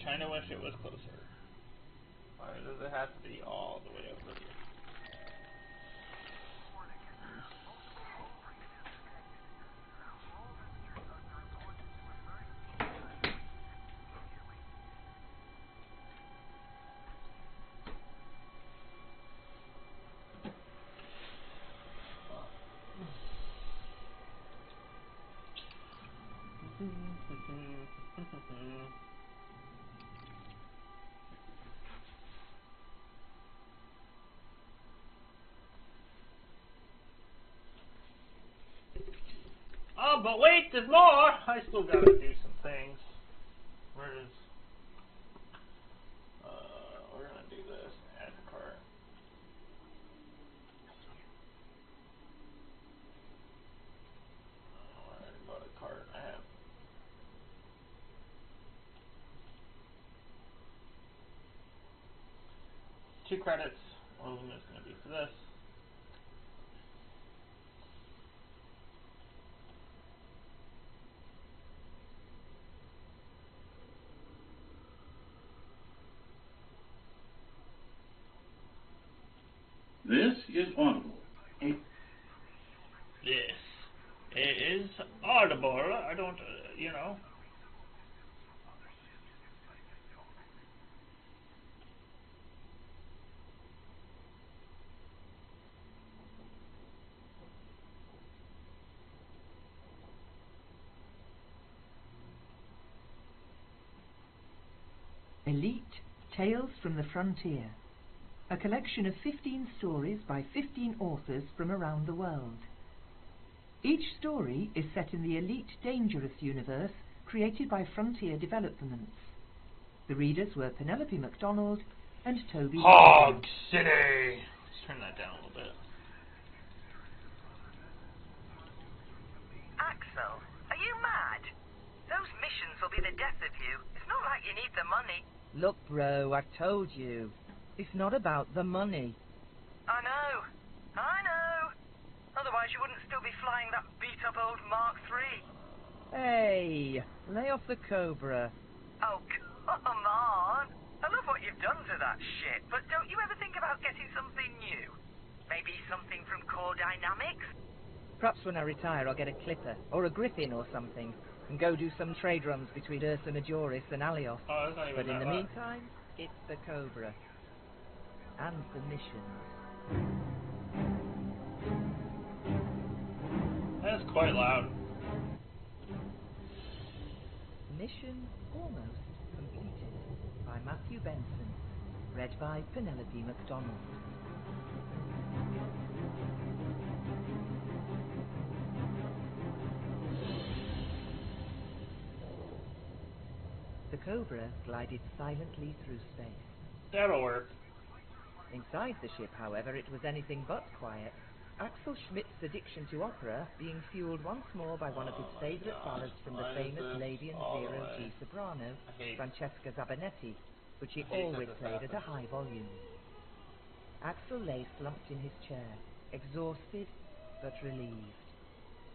Kinda wish it was closer. Why does it have to be all the way over here? Oh, but wait, there's more! I still gotta do some things. Where is... we're gonna do this. Add to cart. Where did I go to cart? I have... 2 credits. One of them is gonna be for this. This is Audible. Yes. It is audible. I don't, you know. Elite Tales from the Frontier, a collection of 15 stories by 15 authors from around the world. Each story is set in the Elite Dangerous universe created by Frontier Developments. The readers were Penelope MacDonald and Toby Hog City! Let's turn that down a little bit. Axel, are you mad? Those missions will be the death of you. It's not like you need the money. Look, bro, I've told you. It's not about the money. I know. Otherwise you wouldn't still be flying that beat-up old Mark III. Hey, lay off the Cobra. Oh, come on. I love what you've done to that shit, but don't you ever think about getting something new? Maybe something from Core Dynamics? Perhaps when I retire I'll get a Clipper, or a Griffin or something, and go do some trade runs between Ursa Majoris and Alios. Oh, that's not even But in that the loud. meantime, it's the Cobra. And the missions. That's quite loud. Mission almost completed by Matthew Benson. Read by Penelope MacDonald. The Cobra glided silently through space. That'll work. Inside the ship, however, it was anything but quiet. Axel Schmidt's addiction to opera being fueled once more by one of his favourite ballads from the famous Lady and Zero G soprano, Francesca Zabanetti, which he always played at a high volume. Axel lay slumped in his chair, exhausted but relieved.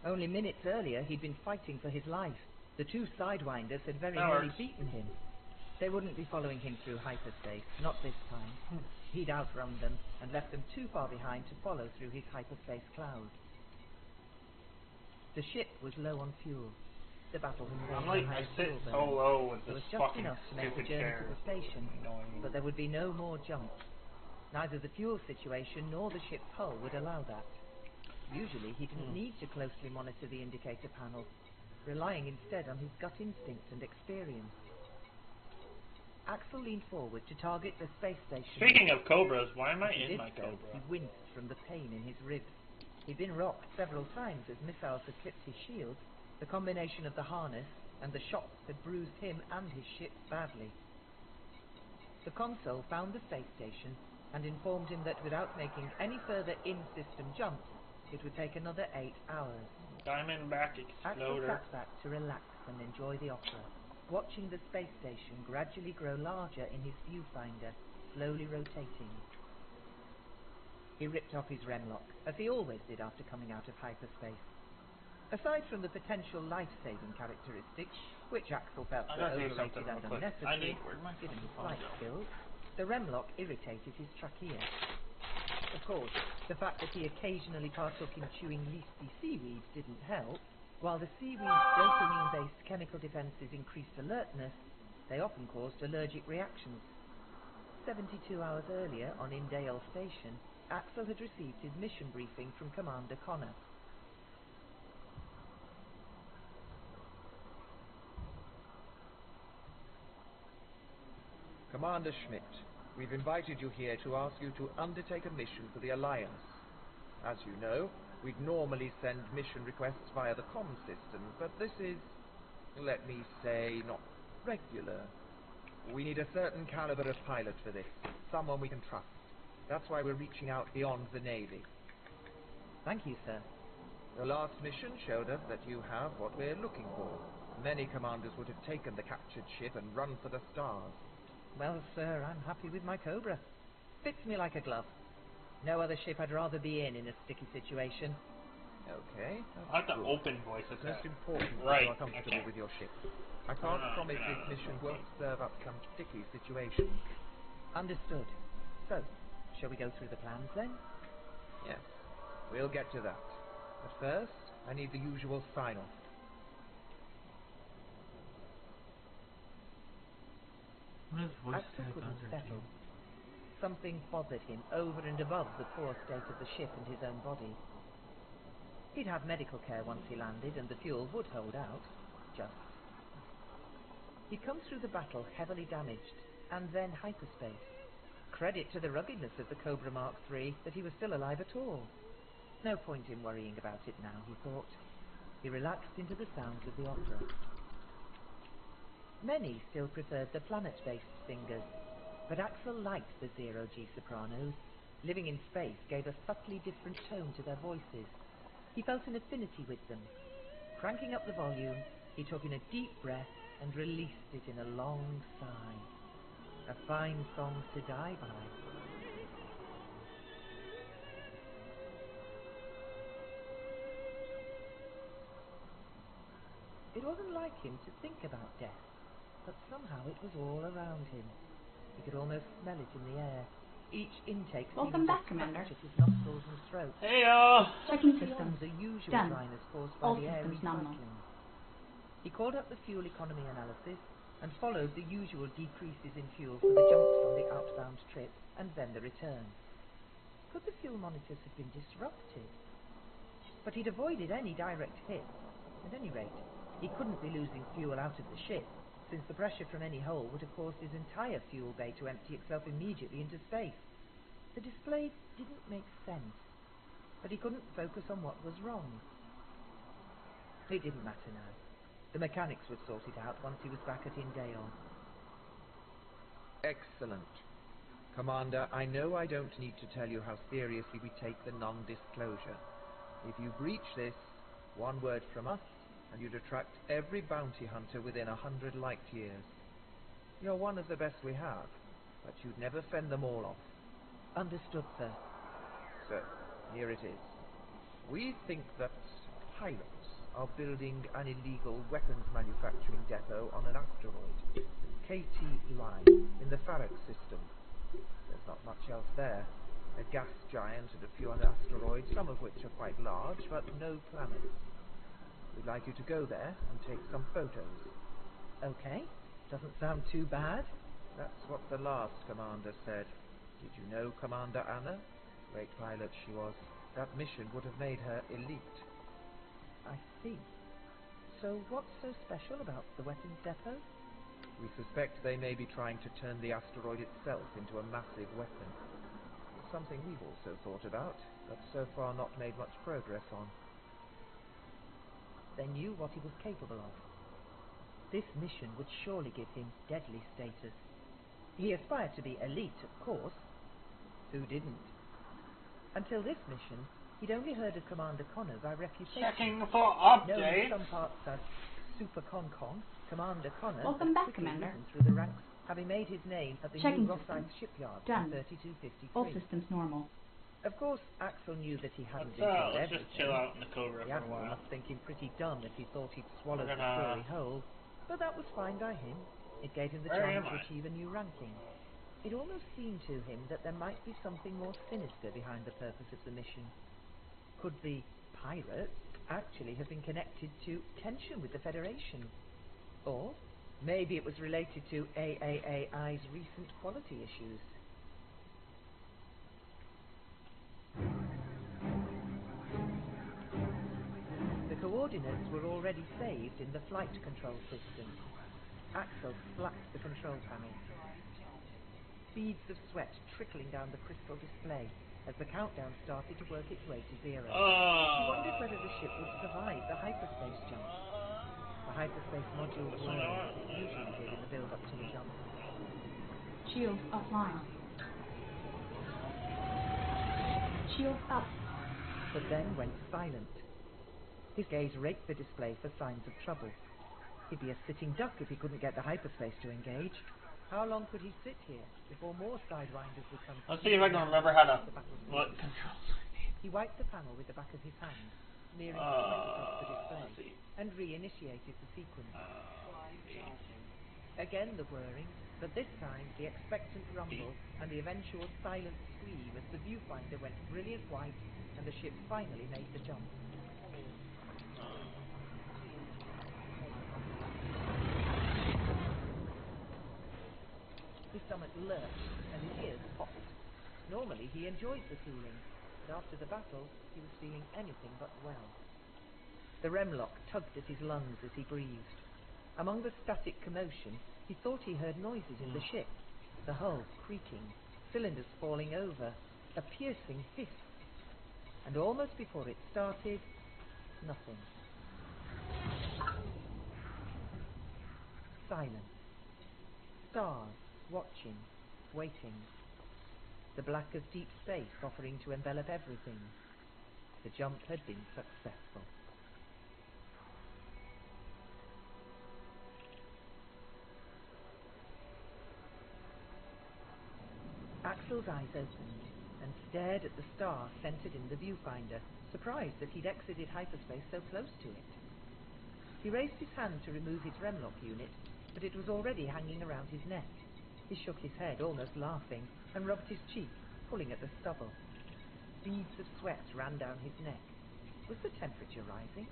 Only minutes earlier he'd been fighting for his life. The 2 Sidewinders had very nearly beaten him. They wouldn't be following him through hyperspace, not this time. He'd outrun them and left them too far behind to follow through his hyperspace cloud. The ship was low on fuel. The battle had I'm like, I sit so low with There was this just fucking enough to make the stupid journey chair. to the station, but there would be no more jumps. Neither the fuel situation nor the ship's hull would allow that. Usually he didn't need to closely monitor the indicator panel, relying instead on his gut instinct and experience. Axel leaned forward to target the space station. Speaking of Cobras, why am I As he in did my so, Cobra? he winced from the pain in his ribs. He'd been rocked several times as missiles had clipped his shield. The combination of the harness and the shocks had bruised him and his ship badly. The console found the space station and informed him that without making any further in-system jumps, it would take another 8 hours. Diamondback Axel Exploder. sat back to relax and enjoy the opera, watching the space station gradually grow larger in his viewfinder, slowly rotating. He ripped off his remlock, as he always did after coming out of hyperspace. Aside from the potential life-saving characteristics, which Axel felt I were gotta say overrated something and real quick. I unnecessary, need where'd my given his fucking phone flight go? skills, the Remlock irritated his trachea. Of course, the fact that he occasionally partook in chewing leafy seaweed didn't help. While the seaweed's dopamine-based chemical defences increased alertness, they often caused allergic reactions. 72 hours earlier, on Indale Station, Axel had received his mission briefing from Commander Connor. Commander Schmidt, we've invited you here to ask you to undertake a mission for the Alliance. As you know, we'd normally send mission requests via the comm system, but this is, let me say, not regular. We need a certain caliber of pilot for this, someone we can trust. That's why we're reaching out beyond the Navy. Thank you, sir. The last mission showed us that you have what we're looking for. Many commanders would have taken the captured ship and run for the stars. Well, sir, I'm happy with my Cobra. Fits me like a glove. No other ship I'd rather be in a sticky situation. Okay. I have to open voice It's attack. most important that Right, you are comfortable okay. with your ship. I can't promise this mission won't serve up some sticky situations. Understood. So, shall we go through the plans then? Yes, we'll get to that. But first, I need the usual sign-off. Axel couldn't settle. Something bothered him over and above the poor state of the ship and his own body. He'd have medical care once he landed, and the fuel would hold out. Just. He'd come through the battle heavily damaged, and then hyperspace. Credit to the ruggedness of the Cobra Mark III that he was still alive at all. No point in worrying about it now, he thought. He relaxed into the sounds of the opera. Many still preferred the planet-based singers, but Axel liked the zero-G sopranos. Living in space gave a subtly different tone to their voices. He felt an affinity with them. Cranking up the volume, he took in a deep breath and released it in a long sigh. A fine song to die by. It wasn't like him to think about death, but somehow it was all around him. He could almost smell it in the air. Each intake Welcome seemed to back, Commander. touch at his nostrils and throat. Hey, Checking Beyond systems. the usual Done. dryness caused by All the air systems nominal. recycling. He called up the fuel economy analysis and followed the usual decreases in fuel for the jumps on the outbound trip and then the return. Could the fuel monitors have been disrupted? But he'd avoided any direct hits. At any rate, he couldn't be losing fuel out of the ship, since the pressure from any hole would have caused his entire fuel bay to empty itself immediately into space. The display didn't make sense, but he couldn't focus on what was wrong. It didn't matter now. The mechanics would sort it out once he was back at Indale. Excellent. Commander, I know I don't need to tell you how seriously we take the non-disclosure. If you breach this, one word from us, and you'd attract every bounty hunter within 100 light years. You're one of the best we have, but you'd never fend them all off. Understood, sir. So, here it is. We think that pirates are building an illegal weapons manufacturing depot on an asteroid, KT Line, in the Farak system. There's not much else there. A gas giant and a few other asteroids, some of which are quite large, but no planets. We'd like you to go there and take some photos. Okay, doesn't sound too bad. That's what the last commander said. Did you know Commander Anna? Great pilot she was. That mission would have made her elite. I see. So what's so special about the weapons depot? We suspect they may be trying to turn the asteroid itself into a massive weapon. It's something we've also thought about, but so far not made much progress on. They knew what he was capable of. This mission would surely give him deadly status. He aspired to be elite, of course. Who didn't? Until this mission, he'd only heard of Commander Connor by reputation. checking for Known in updates. some parts as Super Con-Con, Commander Connor Welcome had back, quickly Commander. risen through the ranks, having made his name at the Checking New Rosyth systems. shipyard Done. in 3253. All systems normal. Of course, Axel knew that he hadn't Let's, been told let's everything. just chill out in the Cobra The for a Admiral while. must think him pretty dumb if he thought he'd swallowed We're the gonna- story whole, but that was fine by him. It gave him the Where chance am to I? achieve a new ranking. It almost seemed to him that there might be something more sinister behind the purpose of the mission. Could the pirates actually have been connected to tension with the Federation? Or maybe it was related to AAAI's recent quality issues. The coordinates were already saved in the flight control system. Axel slapped the control panel. Beads of sweat trickling down the crystal display as the countdown started to work its way to zero. He wondered whether the ship would survive the hyperspace jump. The hyperspace module whirred as it usually did in the build-up to the jump. Shields offline. Shields up. But then went silent. His gaze raked the display for signs of trouble. He'd be a sitting duck if he couldn't get the hyperspace to engage. How long could he sit here before more sidewinders would come? Let's see if I can remember how to what controls. He wiped the panel with the back of his hand, smearing sweat across the display, and reinitiated the sequence. Again the whirring, but this time the expectant rumble and the eventual silent scream as the viewfinder went brilliant white and the ship finally made the jump. His stomach lurched and his ears popped. Normally he enjoyed the feeling, but after the battle he was feeling anything but well. The remlock tugged at his lungs as he breathed. Among the static commotion, he thought he heard noises in the ship. The hull creaking, cylinders falling over, a piercing hiss. And almost before it started, nothing. Silence. Stars, watching, waiting. The black of deep space offering to envelop everything. The jump had been successful. Axel's eyes opened and stared at the star centered in the viewfinder, surprised that he'd exited hyperspace so close to it. He raised his hand to remove his remlock unit, but it was already hanging around his neck. He shook his head, almost laughing, and rubbed his cheek, pulling at the stubble. Beads of sweat ran down his neck. Was the temperature rising?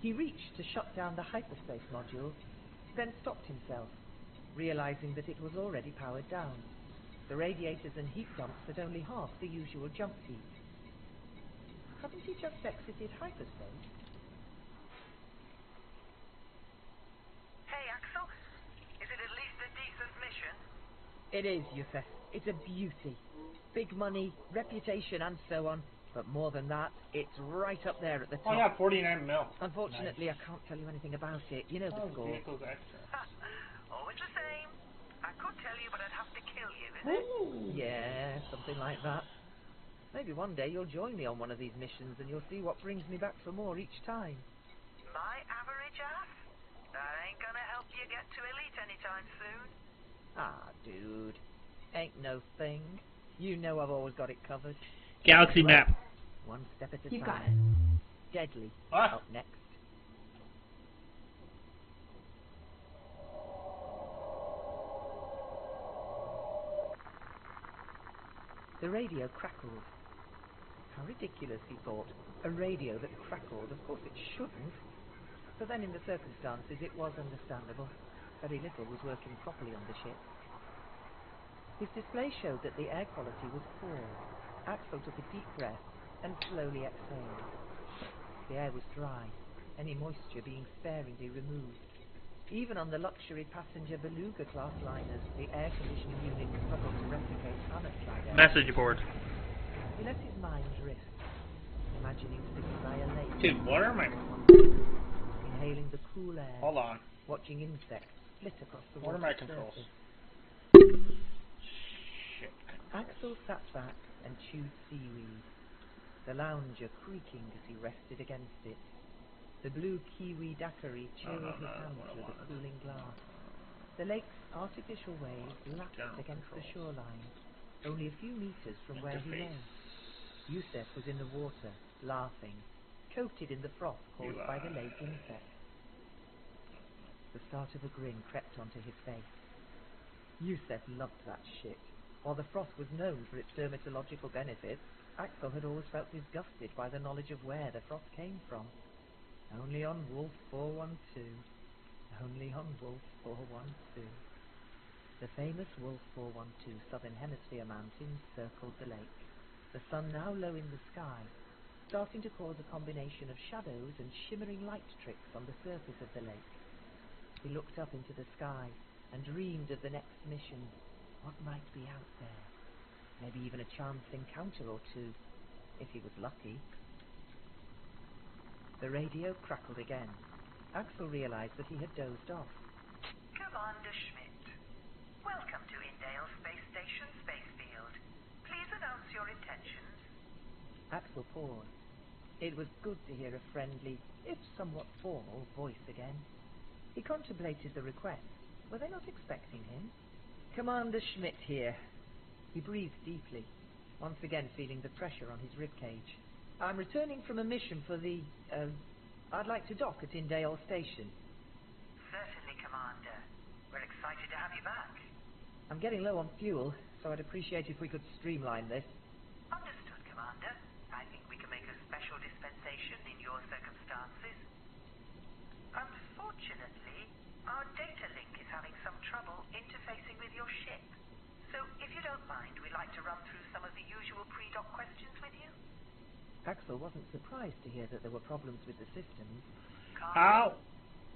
He reached to shut down the hyperspace module, then stopped himself, realizing that it was already powered down. The radiators and heat dumps had only half the usual jump heat. Hadn't he just exited hyperspace? Hey, Axel. Is it at least a decent mission? It is, Yusef. It's a beauty. Big money, reputation, and so on. But more than that, it's right up there at the top. Oh yeah, 49 mil. Unfortunately, Nice. I can't tell you anything about it. You know the Oh, score. vehicles extra. Always the same. I could tell you, but I'd have to kill you, is it? Yeah, something like that. Maybe one day you'll join me on one of these missions and you'll see what brings me back for more each time. My average ass? That ain't gonna help you get to elite anytime soon. Ah, dude. Ain't no thing. You know I've always got it covered. Galaxy map. One step at a You've time. got it. Deadly. Ah. Up next. The radio crackled. How ridiculous, he thought. A radio that crackled. Of course it shouldn't. But then in the circumstances it was understandable. Very little was working properly on the ship. His display showed that the air quality was poor. Axel took a deep breath and slowly exhaled. The air was dry, any moisture being sparingly removed. Even on the luxury passenger Beluga-class liners, the air conditioning unit struggled to replicate Hammerside air. Message board. He let his mind drift, imagining sitting by a lake, Dude, what are my... inhaling the cool air, Hold on. watching insects flit across the What are water's my controls? surface. Shit. Axel sat back and chewed seaweed, the lounger creaking as he rested against it. The blue kiwi daiquiri chilled his hands through the cooling glass. The lake's artificial waves lapped General against the controls. shoreline, only a few meters from where he lay. Interface. Yusef was in the water, laughing, coated in the froth caused by the lake insect. The start of a grin crept onto his face. Yusef loved that shit. While the froth was known for its dermatological benefits, Axel had always felt disgusted by the knowledge of where the froth came from. Only on Wolf 412. Only on Wolf 412. The famous Wolf 412 Southern Hemisphere mountains circled the lake, the sun now low in the sky, starting to cause a combination of shadows and shimmering light tricks on the surface of the lake. He looked up into the sky and dreamed of the next mission. What might be out there? Maybe even a chance encounter or two, if he was lucky. The radio crackled again. Axel realized that he had dozed off. Commander Schmidt, welcome to Indale Space Station Spacefield. Please announce your intentions. Axel paused. It was good to hear a friendly, if somewhat formal, voice again. He contemplated the request. Were they not expecting him? Commander Schmidt here. He breathed deeply, once again feeling the pressure on his ribcage. I'm returning from a mission for the, I'd like to dock at Indale Station. Certainly, Commander. We're excited to have you back. I'm getting low on fuel, so I'd appreciate if we could streamline this. Understood, Commander. I think we can make a special dispensation in your circumstances. Unfortunately, our data link is having some trouble interfacing with your ship. So, if you don't mind, we'd like to run through some of the usual pre-doc questions with you. Axel wasn't surprised to hear that there were problems with the systems. How?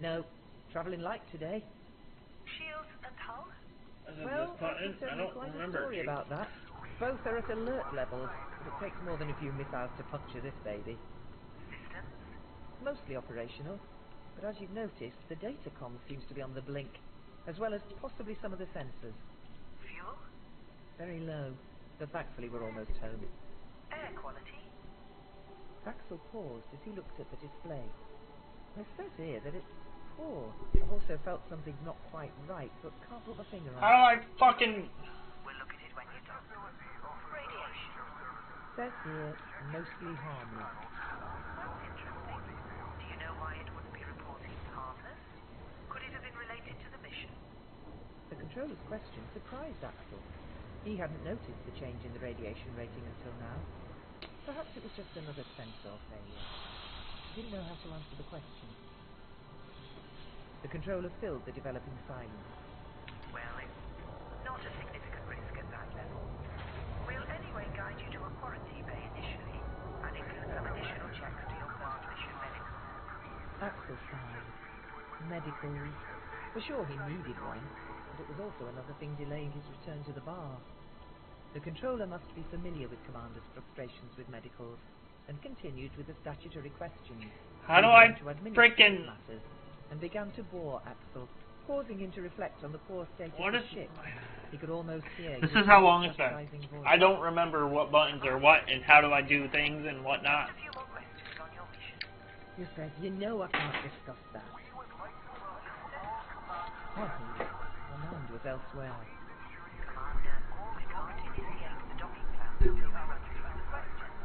No, travelling light today. Shields and hull? Well, I can tell you quite a story about that. Both are at alert levels, but it takes more than a few missiles to puncture this baby. Systems? Mostly operational, but as you've noticed, the datacom seems to be on the blink, as well as possibly some of the sensors. Fuel? Very low, but thankfully we're almost home. Air quality? Axel paused as he looked at the display. It says here that it's poor. I've also felt something's not quite right, but can't put my finger on it. How do I fucking... We'll look at it when you're done. Radiation? Says here, mostly harmless. That's interesting. Do you know why it wouldn't be reporting harmless? Could it have been related to the mission? The controller's question surprised Axel. He hadn't noticed the change in the radiation rating until now. Perhaps it was just another sensor failure. He didn't know how to answer the question. The controller filled the developing silence. Well, it's not a significant risk at that level. We'll anyway guide you to a quarantine bay initially, and include some additional checks to your post-mission medical. Axel sighed. Medicals. For sure he needed one, but it was also another thing delaying his return to the bar. The controller must be familiar with Commander's frustrations with medicals, and continued with the statutory questions. How do I frickin' frickin'... matters, and began to bore Axel, causing him to reflect on the poor state What of is... the ship. He could almost hear... This his is how long it's been. chastising voice. I don't remember what buttons are what and how do I do things and whatnot. Just a few more questions on your mission. You said, you know I can't discuss that. Oddly, my mind was elsewhere. Commander, we can't initiate the docking plan until we run through the questions.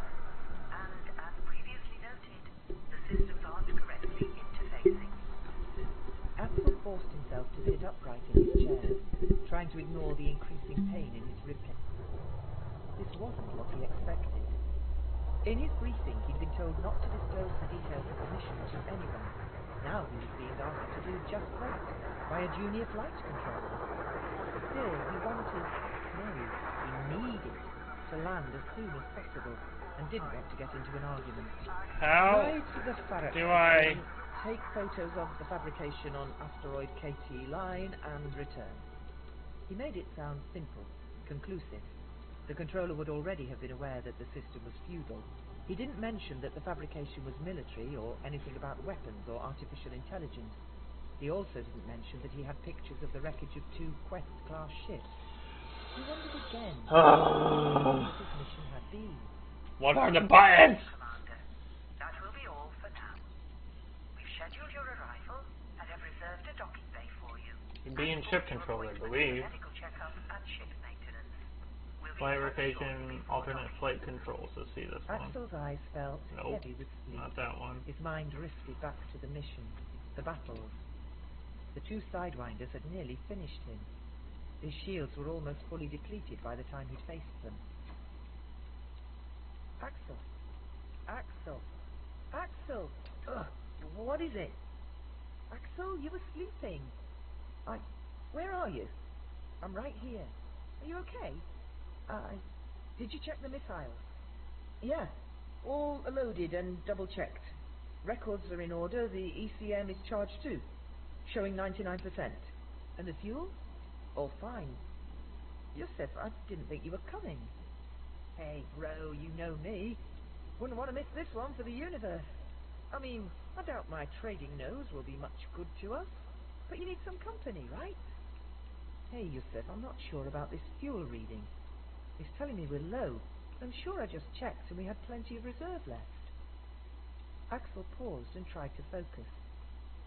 And as previously noted, the systems aren't correctly interfacing. Axel forced himself to sit upright in his chair, trying to ignore the increasing pain in his ribcage. This wasn't what he expected. In his briefing, he'd been told not to disclose the details of the mission to anyone. Now he was being asked to do just that, by a junior flight controller. Still, he wanted, no, he needed to land as soon as possible, and didn't want to get into an argument. How Ride to the Farragut do I... station, take photos of the fabrication on asteroid KT line, and return. He made it sound simple, conclusive. The controller would already have been aware that the system was feudal. He didn't mention that the fabrication was military, or anything about weapons or artificial intelligence. He also didn't mention that he had pictures of the wreckage of 2 Quest-class ships. He wondered again what his mission had been. What are the buttons? Commander, that will be all for now. We've scheduled your arrival and have reserved a docking bay for you. You're being ship controller, I believe. Medical checkup and ship maintenance. We'll Flight rotation, alternate flight controls. Let's see this one. Axel's eyes felt Nope, heavy with sleep. not that one. His mind drifted back to the mission, the battles. The two Sidewinders had nearly finished him. His shields were almost fully depleted by the time he'd faced them. Axel! Axel! Axel! Ugh! What is it? Axel, you were sleeping. Where are you? I'm right here. Are you okay? Did you check the missiles? Yeah, all loaded and double-checked. Records are in order. The ECM is charged too, showing 99%. And the fuel? All fine. Yusef, I didn't think you were coming. Hey, bro, you know me. Wouldn't want to miss this one for the universe. I mean, I doubt my trading nose will be much good to us, but you need some company, right? Hey, Yusef, I'm not sure about this fuel reading. It's telling me we're low. I'm sure I just checked and we had plenty of reserve left. Axel paused and tried to focus.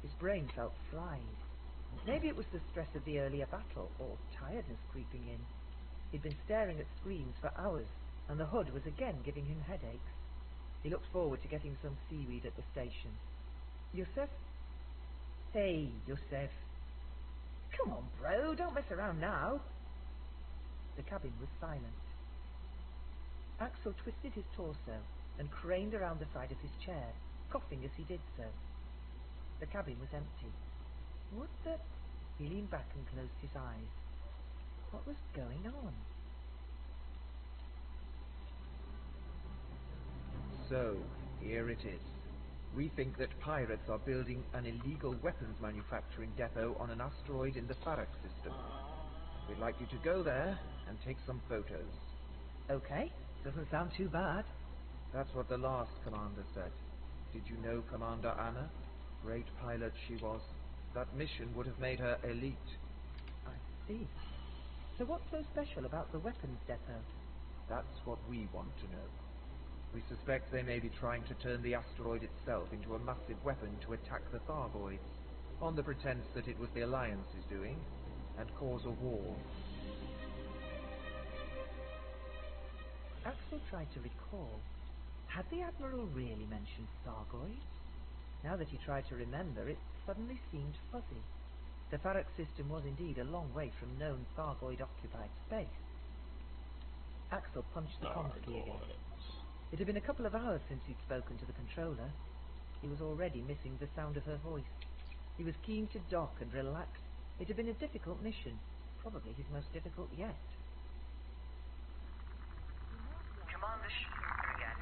His brain felt fried. Maybe it was the stress of the earlier battle, or tiredness creeping in. He'd been staring at screens for hours, and the HUD was again giving him headaches. He looked forward to getting some seaweed at the station. Yusef? Hey, Yusef. Come on, bro, don't mess around now. The cabin was silent. Axel twisted his torso and craned around the side of his chair, coughing as he did so. The cabin was empty. What the... He leaned back and closed his eyes. What was going on? So, here it is. We think that pirates are building an illegal weapons manufacturing depot on an asteroid in the Farak system. We'd like you to go there and take some photos. Okay, doesn't sound too bad. That's what the last commander said. Did you know Commander Anna? Great pilot she was. That mission would have made her elite. I see. So what's so special about the weapons depot? That's what we want to know. We suspect they may be trying to turn the asteroid itself into a massive weapon to attack the Thargoids, on the pretense that it was the Alliance's doing, and cause a war. Axel tried to recall. Had the Admiral really mentioned Thargoids? Now that he tried to remember, it suddenly seemed fuzzy. The Farak system was indeed a long way from known Thargoid-occupied space. Axel punched the comms key again. It had been a couple of hours since he'd spoken to the controller. He was already missing the sound of her voice. He was keen to dock and relax. It had been a difficult mission, probably his most difficult yet. Commander Schindler again.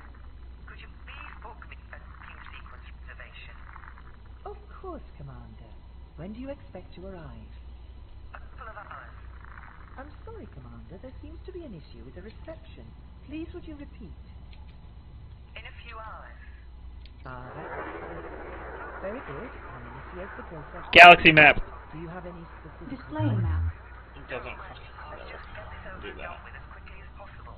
Could you please book me a team sequence reservation? Of course, Commander. When do you expect to arrive? A couple of hours. I'm sorry, Commander. There seems to be an issue with the reception. Please would you repeat? In a few hours. That's very good. I'll initiate the process. Galaxy map. Do you have any specific... Displaying map. It doesn't Let's just get this over do and that. done with as quickly as possible.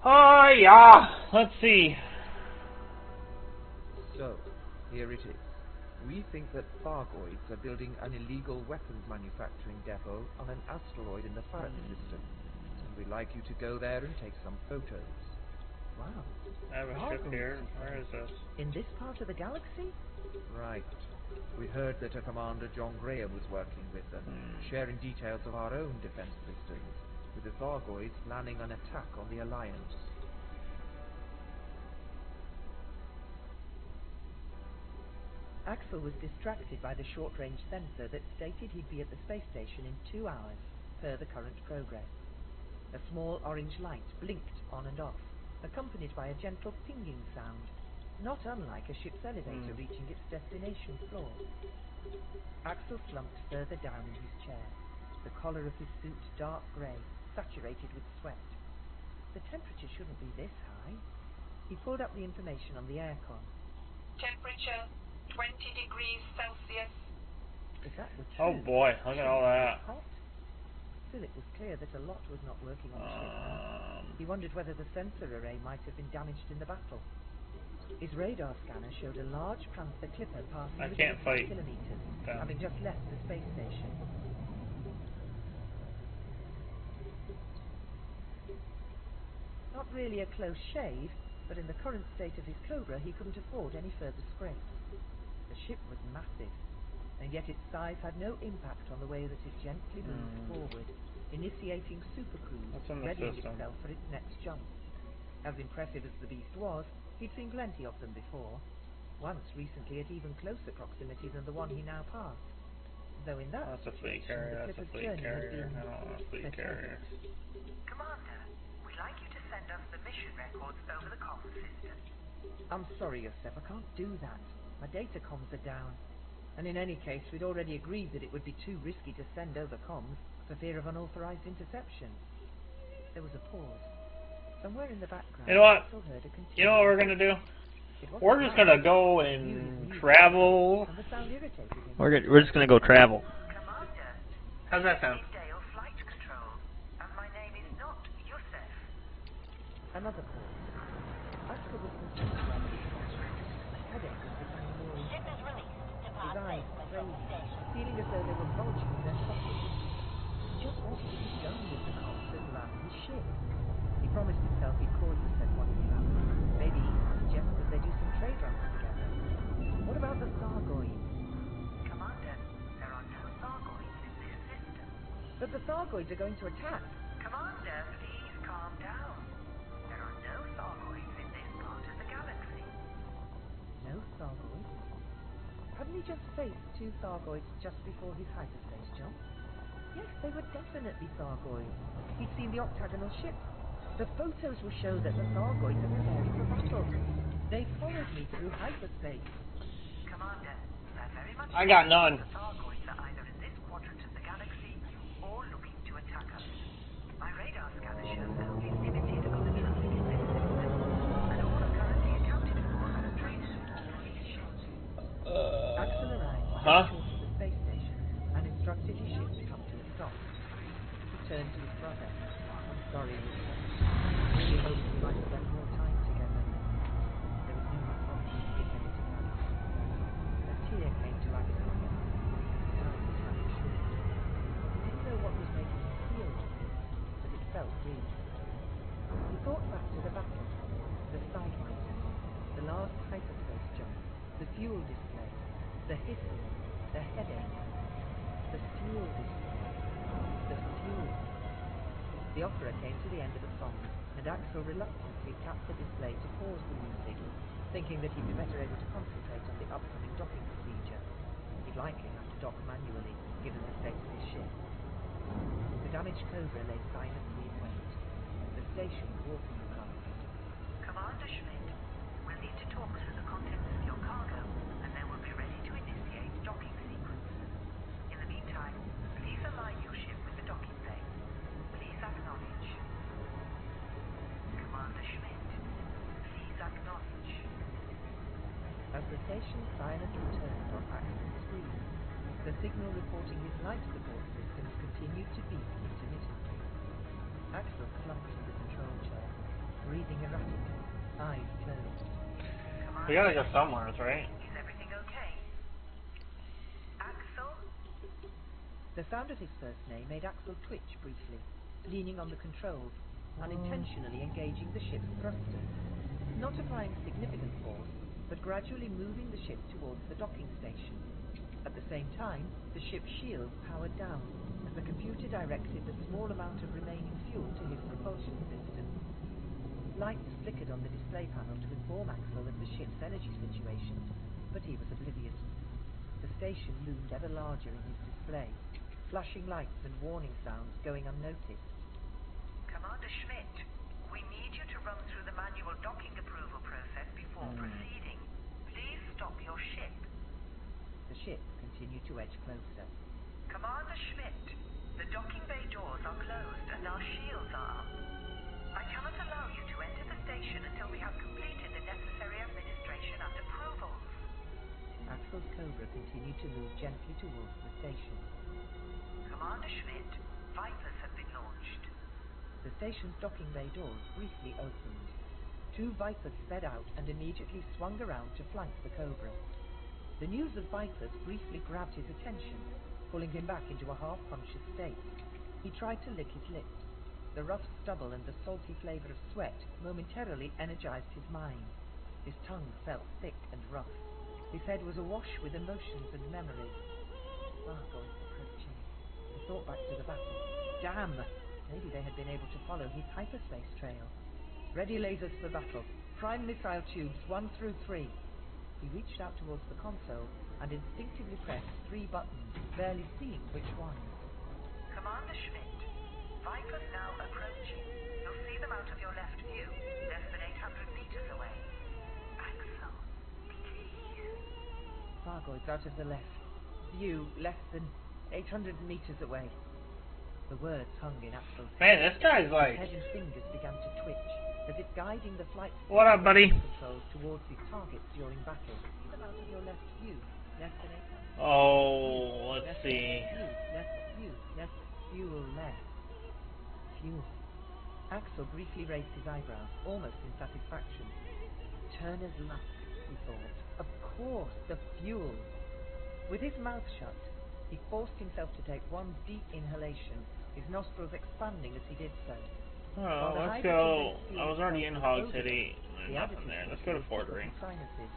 Oh yeah. Let's see. So, here it is. We think that Thargoids are building an illegal weapons manufacturing depot on an asteroid in the Farak system. And we'd like you to go there and take some photos. Wow. I have a ship here. Where is this? In this part of the galaxy? Right. We heard that a Commander John Graham was working with them, sharing details of our own defense systems, with the Thargoids planning an attack on the Alliance. Axel was distracted by the short-range sensor that stated he'd be at the space station in 2 hours, per the current progress. A small orange light blinked on and off, accompanied by a gentle pinging sound, not unlike a ship's elevator reaching its destination floor. Axel slumped further down in his chair, the collar of his suit dark grey, saturated with sweat. The temperature shouldn't be this high. He pulled up the information on the aircon. Temperature 20 degrees Celsius. If that were Oh true, boy, look at all that. hot. Still, it was clear that a lot was not working on the ship now. He wondered whether the sensor array might have been damaged in the battle. His radar scanner showed a large Panther Clipper passing I within can't a few fight kilometers, them. having just left the space station. Not really a close shave, but in the current state of his Cobra, he couldn't afford any further scrapes. The ship was massive, and yet its size had no impact on the way that it gently moved forward, initiating supercruise, What's in the readying system? itself for its next jump. As impressive as the beast was, he'd seen plenty of them before, once recently at even closer proximity than the one he now passed. Though in that That's a fleet situation, carrier. the That's a Clipper's fleet journey had carrier. been I don't want a fleet carrier. Commander, we'd like you to send us the mission records over the comm system. I'm sorry, Yosef, I can't do that. My data comms are down. And in any case, we'd already agreed that it would be too risky to send over comms for fear of unauthorized interception. There was a pause. Somewhere in the background, You know what? Axel heard a continuous You know what we're gonna do? It wasn't We're just loud. gonna go He knew his and music, travel. and the sound irritated him. We're just gonna go travel. Commander, How's that sound? this is Dale Flight Control, and my name is not Yusef. Another pause. Axel was concerned about his posture. A headache was becoming more intense. His eyes crazy, feeling as though they were bulging in their sockets. He just wanted to be done with the comms and land his ship. He promised himself he'd call Yusef once he landed. Maybe even suggest that they do some trade routes together. What about the Thargoids? Commander, there are no Thargoids in this system. But the Thargoids are going to attack. Commander, please calm down. There are no Thargoids in this part of the galaxy. No Thargoids? Hadn't he just faced 2 Thargoids just before his hyperspace jump? Yes, they were definitely Thargoids. He'd seen the octagonal ships. The photos will show that the Thargoids are preparing for battle. They followed me through hyperspace. Commander, they're very much I got none. the Thargoids are either in this quadrant of the galaxy or looking to attack us. My radar scanner shows only limited other traffic in this system, and all are currently accounted for as trade routes for these ships. Axel arrived Huh? short of the space station and instructed his ship to come to a stop. He turned to his brother. I'm sorry, Yusef. I really hoped we might spend more time together. There was no response from the definitive answer. A tear came to Axel's eye. His eyes were slightly short. He didn't know what was making him feel like this, but it felt real. He thought back to the battle, the side fighting, the last hyperspace jump, the fuel display, the hissing, the headache, the fuel display, the fuel. The opera came to the end of the song, and Axel reluctantly tapped the display to pause the music, thinking that he'd be better able to concentrate on the upcoming docking procedure. He'd likely have to dock manually, given the state of his ship. The damaged Cobra lay silently in wait. The station's warping past. Commander Schmidt, we'll need to talk through the contents of your cargo, and then we'll be ready to initiate docking sequence. In the meantime, please align your ship with the docking bay. Please acknowledge. Commander Schmidt, please acknowledge. As the station's silent returned on Axel's screen, the signal reporting his life support systems continued to beep intermittently. Axel slumped in the control chair, breathing erratically, eyes closed. We gotta go somewhere, right? Is everything okay? Axel? The sound of his first name made Axel twitch briefly, leaning on the controls, unintentionally engaging the ship's thrusters, not applying significant force, but gradually moving the ship towards the docking station. At the same time, the ship's shields powered down, as the computer directed the small amount of remaining fuel to his propulsion system. Lights flickered on the display panel to inform Axel of the ship's energy situation, but he was oblivious. The station loomed ever larger in his display, flashing lights and warning sounds going unnoticed. Commander Schmidt, we need you to run through the manual docking approval process before proceeding. Please stop your ship. The ship continued to edge closer. Commander Schmidt, the docking bay doors are closed and our shields are up. I cannot allow you to enter the station until we have completed the necessary administration and approvals. Axel's Cobra continued to move gently towards the station. Commander Schmidt, Vipers have been launched. The station's docking bay doors briefly opened. 2 Vipers sped out and immediately swung around to flank the Cobra. The news of Vipers briefly grabbed his attention, pulling him back into a half-conscious state. He tried to lick his lips. The rough stubble and the salty flavour of sweat momentarily energized his mind. His tongue felt thick and rough. His head was awash with emotions and memories. Thargoids approaching. He thought back to the battle. Damn! Maybe they had been able to follow his hyperspace trail. Ready lasers for battle. Prime missile tubes 1 through 3. He reached out towards the console and instinctively pressed 3 buttons, barely seeing which ones. Commander Schmidt, Vipers now approaching. You'll see them out of your left view, less than 800 meters away. Axel, please. Thargoids out of the left. View less than 800 meters away. The words hung in Axel's Man, this guy's like... head and fingers began to twitch, as if guiding the flight What up, buddy? controls towards his targets during battle. See them out of your left view, less than 800. Oh, let's Left see. view, left view, left fuel left. Fuel. Axel briefly raised his eyebrows, almost in satisfaction. Turner's luck, he thought. Of course, the fuel. With his mouth shut, he forced himself to take one deep inhalation, his nostrils expanding as he did so. Oh, let's go. I was already in Hog City. There's nothing there. Let's go to Fordring. Sinuses.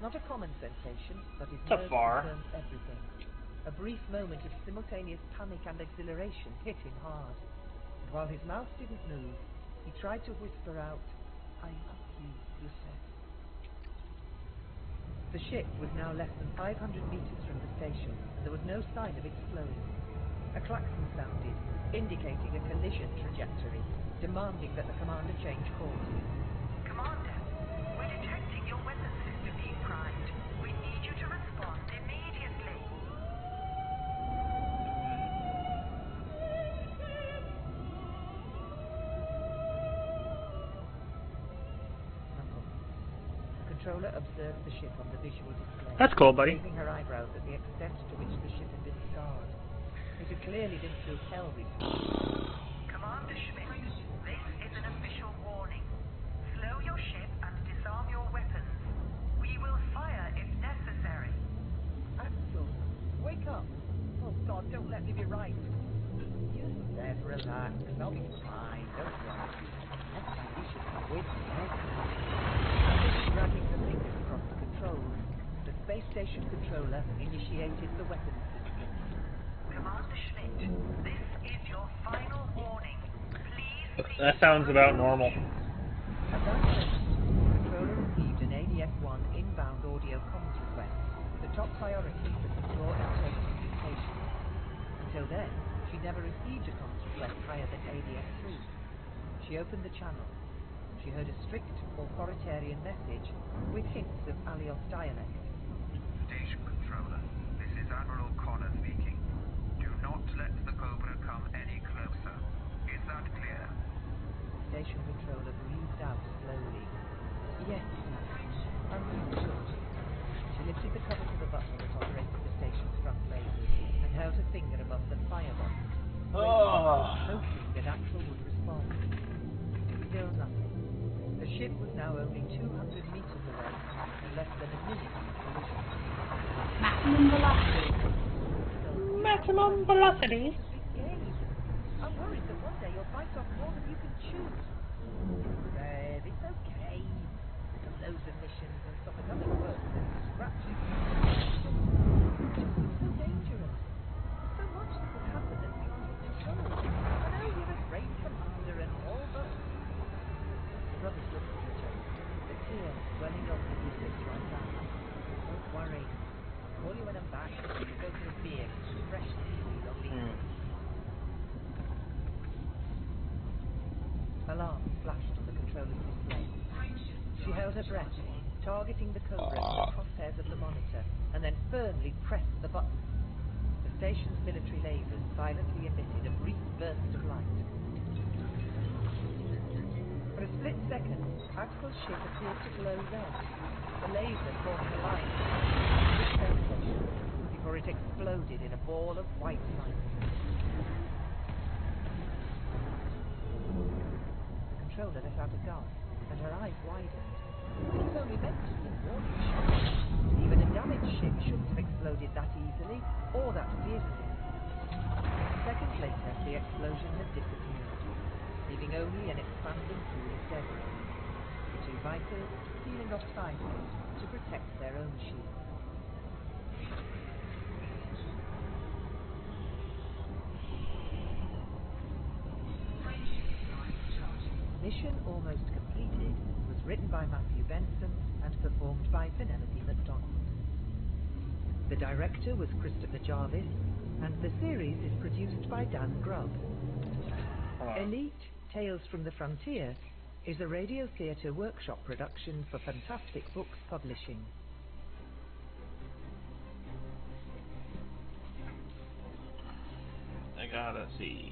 Not a common sensation, but his It's a nerves far. confirmed everything. A brief moment of simultaneous panic and exhilaration hit him hard. And while his mouth didn't move, he tried to whisper out, "I love you, Yusef." The ship was now less than 500 meters from the station, and there was no sign of it slowing. A klaxon sounded, indicating a collision trajectory, demanding that the commander change course. Commander, we're detecting your weapon system being primed. We need you to respond immediately. Nothing. The controller observed the ship on the visual display. That's cool, buddy. Raising her eyebrows at the extent to which the ship had been scarred. It had clearly been through hell recently. Commander Schmidt, this is an official warning. Slow your ship and disarm your weapons. We will fire if necessary. Axel, wake up! Oh God, don't let me be right. Yusef, relax. I'll be fine. Don't worry. Next time you should come with me, eh? Dragging the fingers across the controls, the space station controller initiated the weapons system. Commander Schmidt, this is your final warning. Please. That sounds about normal. At that point, the controller received an ADS-1 inbound audio comms request, the top priority for secure intake to the station. Until then, she'd never received a comms request higher than ADS-3. She opened the channel. She heard a strict, authoritarian message with hints of Alios dialect. Station controller, this is Admiral Connor speaking. Do not let the Cobra come any closer. Is that clear? The station controller breathed out slowly. Yes, understood. She lifted the cover to the button that operated the station's front lasers and held her finger above the fire button, hoping that Axel would respond. Still nothing. The ship was now only 200 meters away, and less than a minute from collision. Maximum velocity. Maximum velocity. I'm worried that one day you'll bite off more than you can chew. Fred, it's okay. Some loads of missions and stuff are nothing worse than scratches. It's so dangerous. So much that could happen that's beyond your control. I know you're a great commander and all, but... The brothers looked at each other, the tears welling up in Yusef's right eye. Don't worry. I'll call you when I'm back. We'll go for a beer. Fresh seaweed on the Alarm flashed on the controller's display. She held her breath, targeting the Cobra to the crosshairs of the monitor, and then firmly pressed the button. The station's military lasers silently emitted a brief burst of light. For a split second, Axel's ship appeared to glow red, the laser forming a line with the space station, before it exploded in a ball of white light. The controller let out a gasp, and her eyes widened. It was only meant to be a warning shot. Even a damaged ship shouldn't have exploded that easily, or that fiercely. A seconds later, the explosion had disappeared, leaving only an expanding pool of debris. The two Vipers peeling off sideways to protect their own shields. Mission Almost Completed was written by Matthew Benson and performed by Penelope MacDonald. The director was Christopher Jarvis, and the series is produced by Dan Grubb. Elite Tales from the Frontier is a radio theatre workshop production for Fantastic Books Publishing. I gotta see.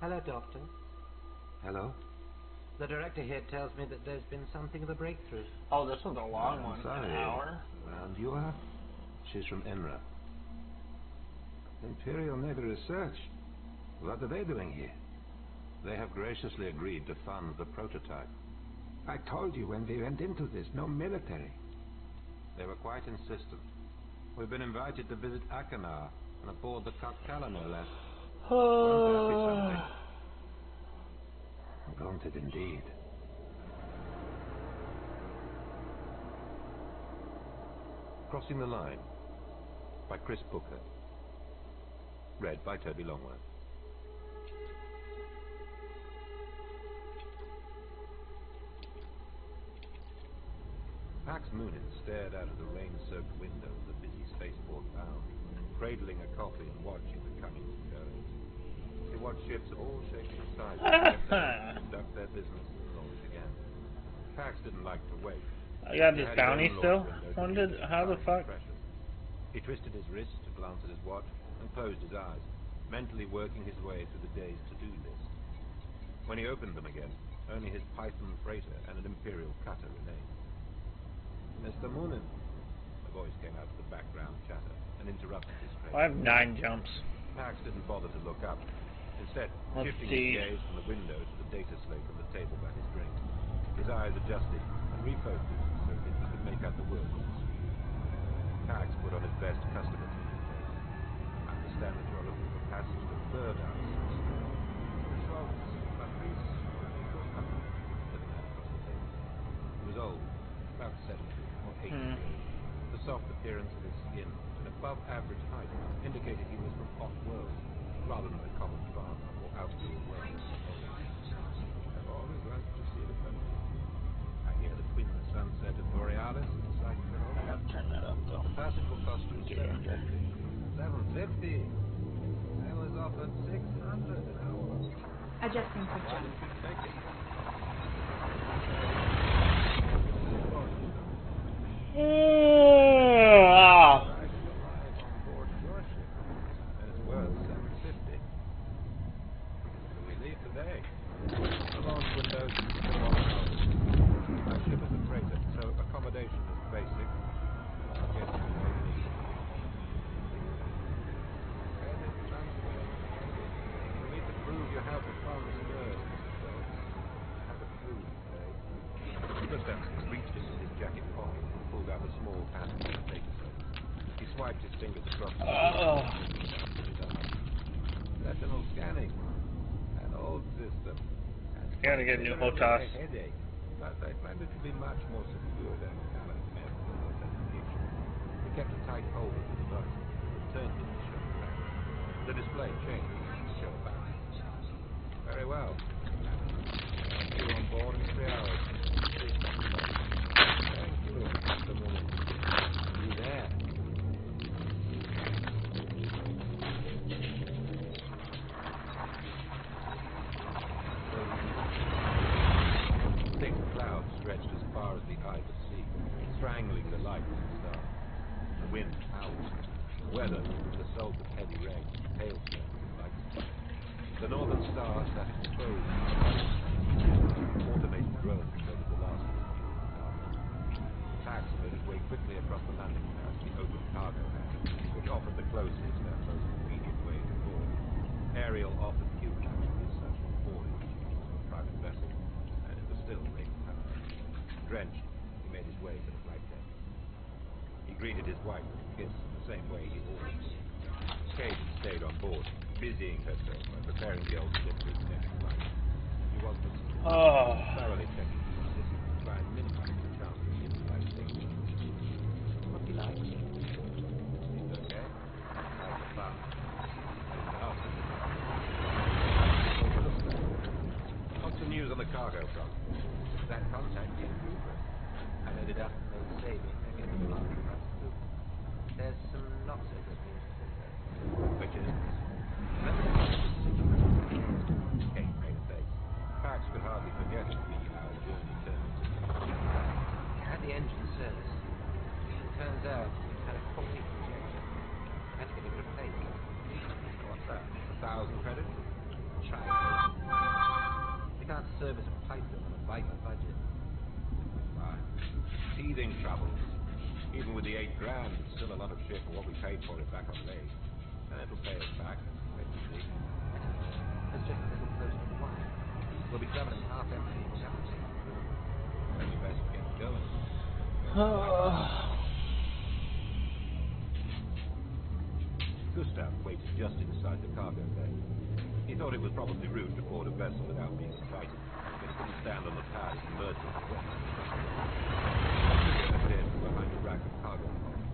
Hello, Doctor. Hello? The director here tells me that there's been something of a breakthrough. Oh, this was a long one. Sorry. An hour. And you are? She's from Enra. Imperial Navy Research? What are they doing here? They have graciously agreed to fund the prototype. I told you when we went into this, no military. They were quite insistent. We've been invited to visit Akanar and aboard the Kakala, no less. Won't that be something? Won't it indeed? Crossing the Line by Chris Booker. Read by Toby Longworth. Pax Moonin stared out of the rain-soaked window of the busy spaceport bow, cradling a coffee and watching the comings and goings. He watched ships of all shapes and sizes conduct their business and launch again. Pax didn't like to wait. I got this bounty still? How the fuck? He twisted his wrist to glance at his watch and closed his eyes, mentally working his way through the day's to-do list. When he opened them again, only his Python freighter and an Imperial cutter remained. Mr. Moonin, a voice came out of the background chatter and interrupted his trade. I have 9 jumps. Pax didn't bother to look up. Instead, shifting his gaze from the window to the data slate on the table by his drink, his eyes adjusted and refocused so that he could make out the words on the screen. Pax put on his best customer face. Understand that you're looking for passage to Third House. This was Patrice Nicolas, said the man across the table. He was old, about 70 or 80 years old. The soft appearance of his skin and above average height indicated he was from off-world, rather than the common farmer or outdoor worker. I've always liked to see the country. I hear the twin sunset of Borealis is a sight to behold. I gotta turn that up though. The passage will cost you $750. Sale is offered $600 an hour. Adjusting for Why jump. did you take it? Gotta get a new HOTAS. But I find it to be much more secure than the current method of authentication. We kept a tight hold of the device and returned it to show back. The display changed to show back. Very well. I'll be on board in 3 hours. Thank you, Mr. Moonin. You there? Thick clouds stretched as far as the eye could see, strangling the lights and stars. The wind howled. The weather was the result of heavy rain, hailstones, and lightning. The northern star sat exposed. drenched, he made his way to the flight deck. He greeted his wife with a kiss in the same way he always did. Kate stayed on board, busying herself by preparing the old ship for its next flight. She was thoroughly checking the system to try and minimize the chance of in-flight danger. What's he like? He's okay. How's the fun? He's the house. What's the news on the cargo front? That contact in progress. I ended up made saving against the large price of food. There's some not so good news to say though. Which is? Remember the situation? Kate made a face. Pax could hardly forget to see how the journey turned. Had the engine serviced. It turns out it had a faulty injection. Had to get it replaced. What's that? 1,000 credits? Try it. You can't service a Python on a vital budget. Fine. Teething troubles. Even with the 8 grand, it's still a lot of shit for what we paid for it back on leg. And it'll pay us back. Wait and see. It's just a little close to the wire. We'll be traveling half empty in Chelsea. Maybe best get going. Gustav waited just inside the cargo bay. He thought it was probably rude to board a vessel without being invited, but he couldn't stand on the pad and immerse in the wet. A figure appeared from behind a rack of cargo poles.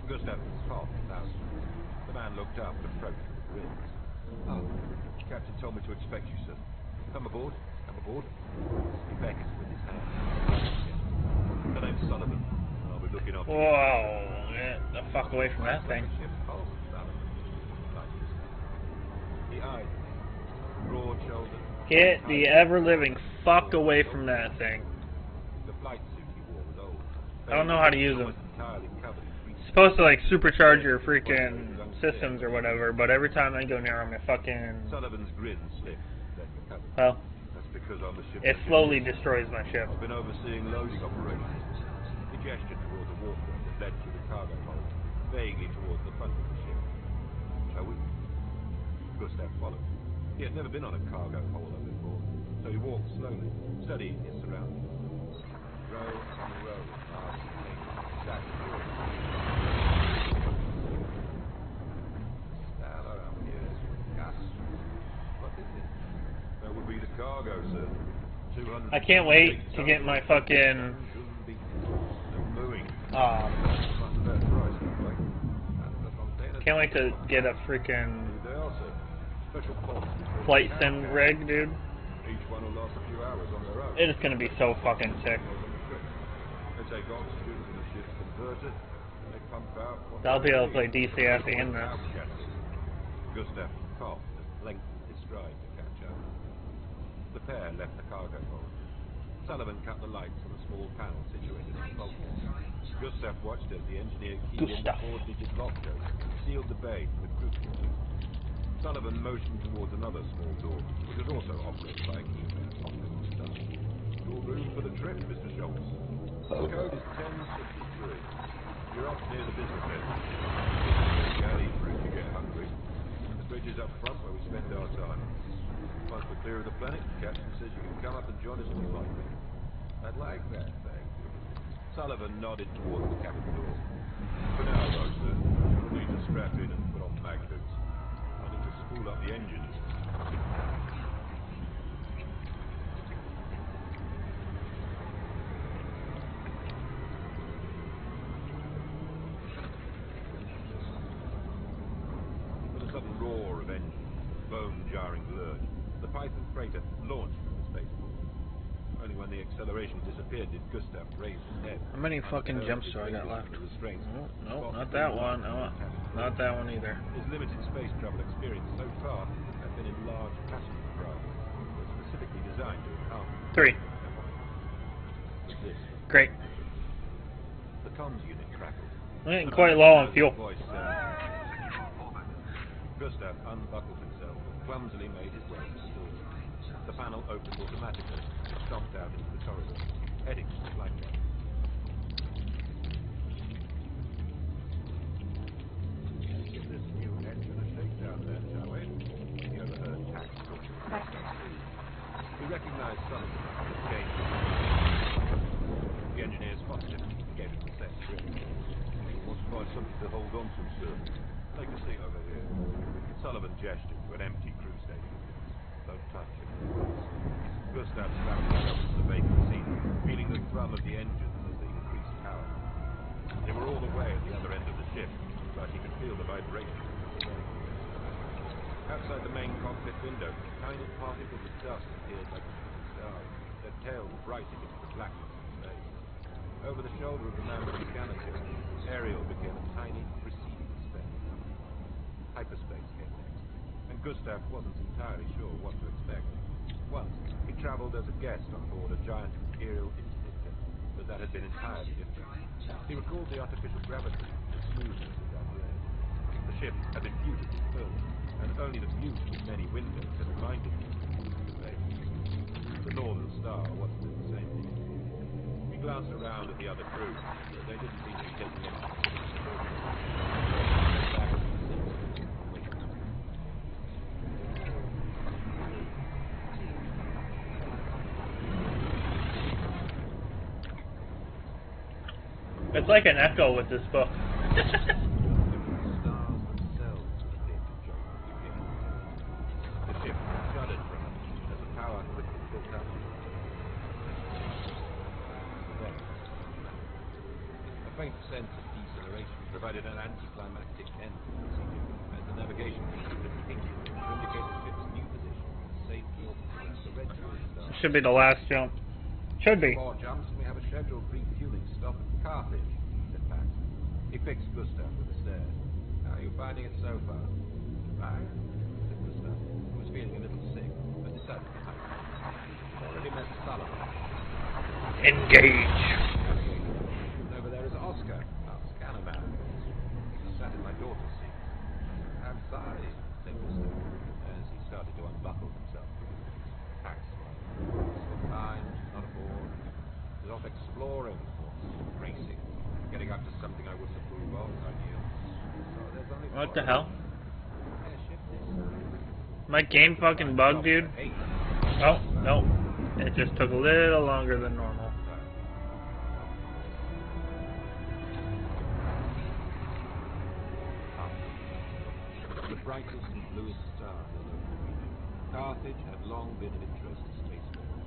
Gustav coughed loudly. The man looked up and approached with a grin. Oh, Captain told me to expect you, sir. Come aboard. Come aboard. He beckoned with his hand. The name's Sullivan. I'll be looking after you. Whoa, get the fuck away from that thing. He eyed him, broad-shouldered. Get the ever-living fuck away from that thing. The flight suit he wore was old. I don't know how to use them. It's supposed to like supercharge your freaking systems or whatever, but every time I go near them, it fucking... Sullivan's grin slipped, then recovered. Well, that's because on the ship it slowly destroys my ship. I've been overseeing loading operations. He gestured towards the walkway that led through the cargo hold, vaguely towards the front of the ship. Shall we? Gustav followed. He had never been on a cargo holder before, so he walked slowly, studying his surroundings. Row on row of vast things stacked towards him. Stellar amperes, gas. What is it? That would be the cargo, sir. 200. I can't wait to get my fucking... Can't wait to get a freaking flight sim rig, dude. Each one will last a few hours on their own. It is gonna be so fucking sick. They take oxygen from the ship's converter, and they pump out. I'll be able to play DCS in this. Gustav coughed and lengthened his stride to catch up. The pair left the cargo hold. Sullivan cut the lights on a small panel situated in the bulkhead. Gustav watched as the engineer keyed in the 4-digit lock code and sealed the bay from the crew quarters. Sullivan motioned towards another small door, which was also operated by a keypad optical staff. Your room for the trip, Mr. Schultz. The code is 1063. You're up near the business end. Galley for if you get hungry. The bridge is up front where we spend our time. Once we're clear of the planet, the captain says you can come up and join us on the flight deck. I'd like that, thank you. Sullivan nodded towards the cabin door. For now, though, sir, you'll need to strap in and put on mag boots. I need to spool up the engines. With a sudden roar of engines, bone-jarring lurch, the Python freighter launched from the spaceport. Only when the acceleration disappeared did Gustav raise his head. How many fucking jumps do I got left? No, not that one. No, not that one either. His limited space travel experience so far has been in large passenger craft, that were specifically designed to enhance. 3. Great. The comms unit crackled. I'm getting quite low on fuel. Gustav unbuckled himself and clumsily made his way to the door. The panel opened automatically and stomped out into the corridor, heading to the flight deck. Give this new engine a shakedown then, shall we? He overheard Pax talking. He recognized Sullivan as James. The engineers spotted him and gave him a set grip. We want to find something to hold on to, sir. Take a seat over here. Sullivan gestured to an empty crew station. Don't touch it. Gustav scrambled over to the vacant seat, feeling the thrum of the engines as they increased power. They were all the way at the other end of the ship, but he could feel the vibration. Outside the main cockpit window, tiny particles of dust appeared like shooting stars, their tails bright against the blackness of space. Over the shoulder of the man with the scanner chip, Ariel became a tiny, receding speck. Hyperspace came next, and Gustav wasn't entirely sure what to expect. Once, he traveled as a guest on board a giant Imperial Instinctor, but that had been entirely different. He recalled the artificial gravity, the smoothness of that way. The ship had been beautifully built, and only the beauty of many windows had reminded him of space. The Northern Star wasn't in the same thing. He glanced around at the other crew, but they didn't seem to be taking any consideration. Back to the seats, waiting. It's like an echo with this book. The ship shuddered from it as the power quickly built up. Then, a faint sense of deceleration provided an anticlimactic end to the procedure, as the navigation system pinged to indicate the ship's new position, safe orbit around the red star. Should be the last jump. Should be. 4 jumps, and we have a scheduled refueling stop at Carthage, said Pax. He fixed Gustav with a stare. How are you finding it so far? Fine, said Gustav, who was feeling a little sick, but decided to hike. Already met Sullivan. Engage. And over there is Oscar, our scanner man. He sat in my daughter's seat. I'm sorry, said Gustav, as he started to unbuckle himself. Pax smiled. Fine, not aboard. He's off exploring, or racing, getting up to something I wouldn't approve of, I knew. So there's only What the hell? Airship this. My game fucking bugged, dude. Oh, no. It just took a little longer than normal. The brightest and bluest star in the local region, Carthage had long been of interest to spacefaring.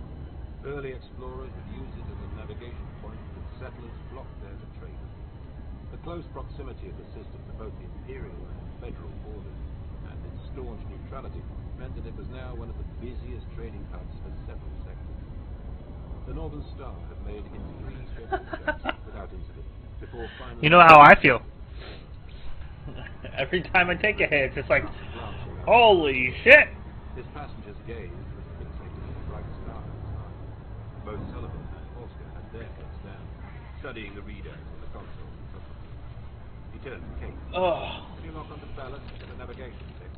Early explorers would use it as a navigation point, and settlers flocked there to trade. The close proximity of the system to both the imperial and federal borders, and its staunch neutrality, meant that it was now one of the busiest trading hubs for several sectors. The Northern Star had made its 3 scheduled jumps without incident before finally... You know how I feel. Every time I take a hit, it's just like, holy shit! His passenger's gaze was fixated on the bright star in his eye. Both Sullivan and Oscar had their heads down, studying the readouts on the console in front of them. He turned to Kate. Oh. Can you lock onto the ballast and the navigation stick?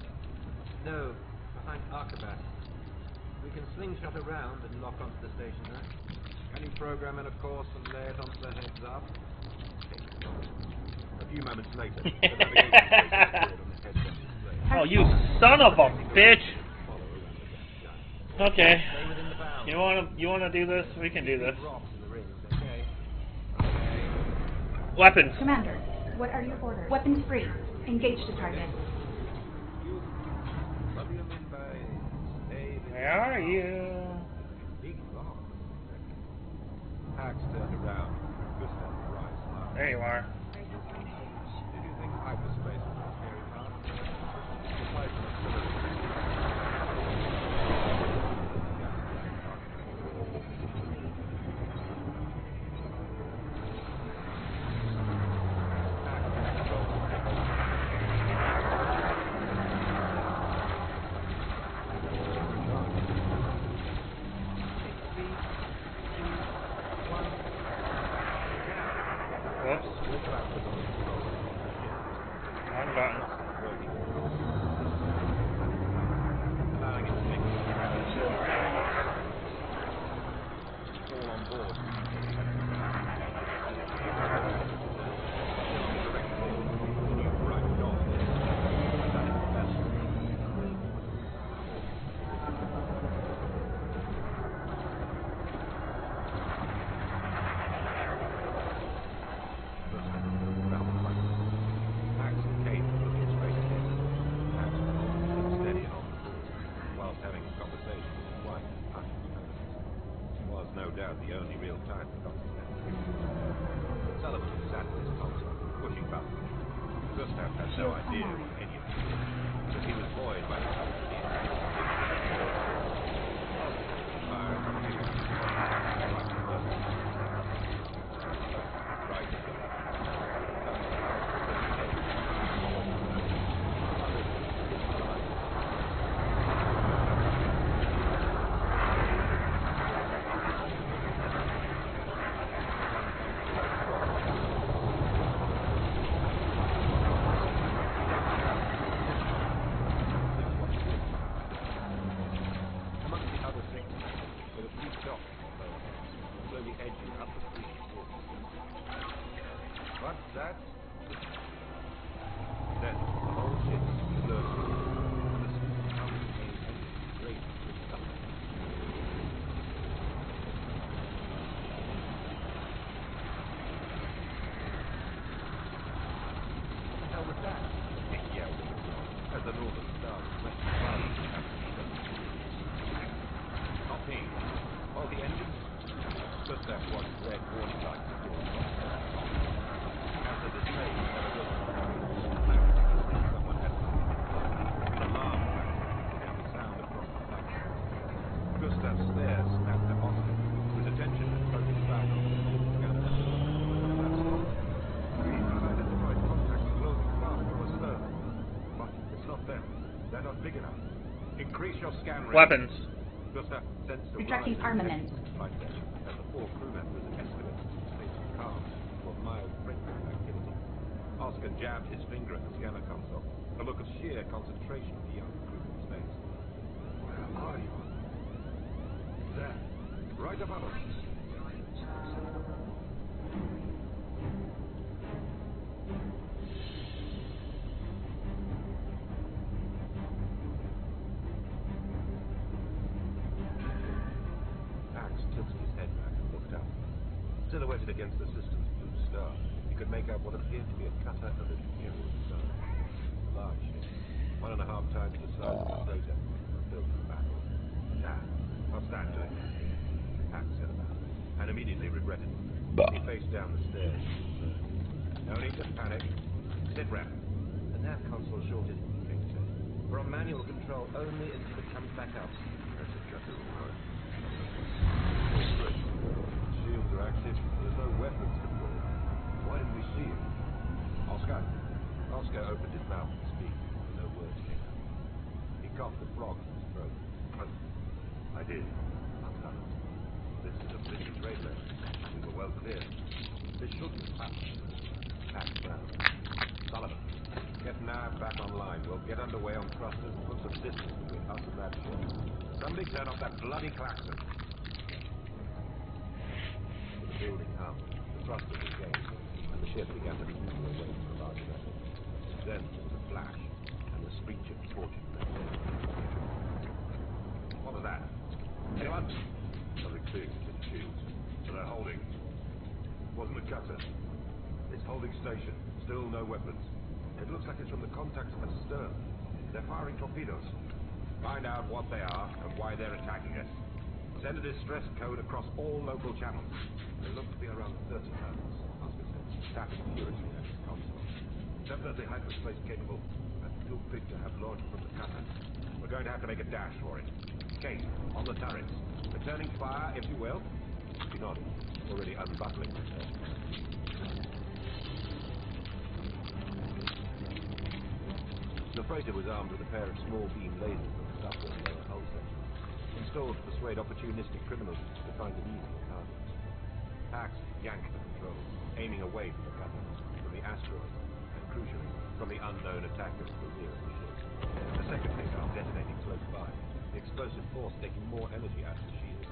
No, behind Arcabat. We can slingshot around and lock onto the station rack. Can you program in a course and lay it onto the heads up? Kate nodded. A few moments later, the navigation station appeared on the heads up display. Oh, you son of a bitch! Okay. You wanna do this? We can do this. Weapons. Commander, what are your orders? Weapons free. Engage the target. Where are you? Pax turned around. Gustav Rice. There you are. Did you think hyperspace was a scary part? Aside from Whoops. doubt the only real time the console had. Sullivan sat at his console, pushing buttons. Gustav had no idea what any of this was, but he was buoyed by the complexity. Weapons. Projecting armament. Like that, as the 4 crew members escalated from space to calm to a mild friendly activity. Oscar jabbed his finger at the scanner console, a look of sheer concentration beyond the crew's face. Where are you? There, right above us. Silhouetted against the system's blue star, you could make out what appeared to be a cutter of imperial design. Large ship, 1.5 times the size of a freighter, built for battle. Damn, what's that doing? Pax said about it, and immediately regretted it. He faced down the stairs. No need to panic. Sit rep. The nav console shorted, King said. We're on manual control only until it comes back up. That's a cutter, all right. Shields are active. There's no weapons deployed. Why didn't we see it? Oscar. Oscar opened his mouth to speak. No words came out. He coughed the frog in his throat. I did. This is a busy trade lane. We were well cleared. This shouldn't happen. Pax frowned. Sullivan, get nav back online. We'll get underway on thrusters and put some distance between us and that ship. Somebody turn off that bloody klaxon. The building hummed, the thrusters engaged, and the ship began to move away from the large vessel. Then there was a flash, and the screech of torches. What was that? Anyone? Something big in shields. So they're holding. Wasn't a cutter. It's holding station. Still no weapons. It looks like it's from the contacts astern. They're firing torpedoes. Find out what they are and why they're attacking us. Send a distress code across all local channels. They look to be around 30 tons, Oscar said, tapping furiously at his console. Definitely hyperspace capable, and too big to have launched from the cutter. We're going to have to make a dash for it. Kate, on the turrets. Returning fire, if you will. She nodded, already unbuckling herself. The freighter was armed with a pair of small beam lasers on the upper and lower hull section, installed to persuade opportunistic criminals to find an easy target. Pax yanked the controls, aiming away from the cutter, from the asteroid, and crucially, from the unknown attackers at the rear of the ship. The second missile detonating close by, the explosive force taking more energy out of the shield.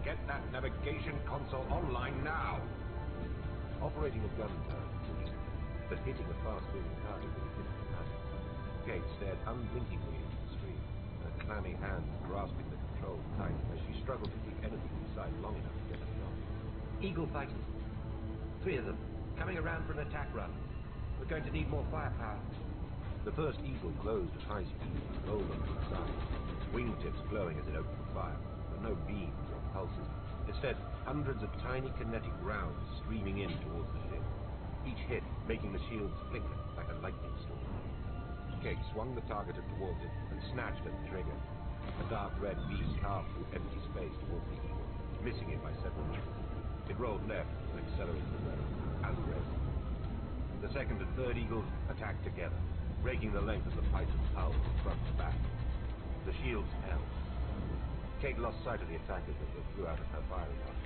Get that navigation console online now! Operating a gun turret was easy, but hitting a fast-moving target was a different matter. Kate stared unblinkingly into the screen, her clammy hands grasping the controls tight as she struggled to keep anything inside long enough to get a shot. Eagle fighters. 3 of them, coming around for an attack run. We're going to need more firepower. The first Eagle closed at high speed, rolled onto its side, wingtips glowing as it opened fire, but no beams or pulses. Instead, hundreds of tiny kinetic rounds streaming in towards the ship, each hit making the shields flicker like a lightning storm. Kate swung the target towards it and snatched at the trigger. A dark red beam carved through empty space towards the eagle, missing it by several meters. It rolled left and accelerated away, as raced. The second and third eagles attacked together, breaking the length of the Python's hull from front to back. The shields held. Kate lost sight of the attackers as they flew out of her firing line.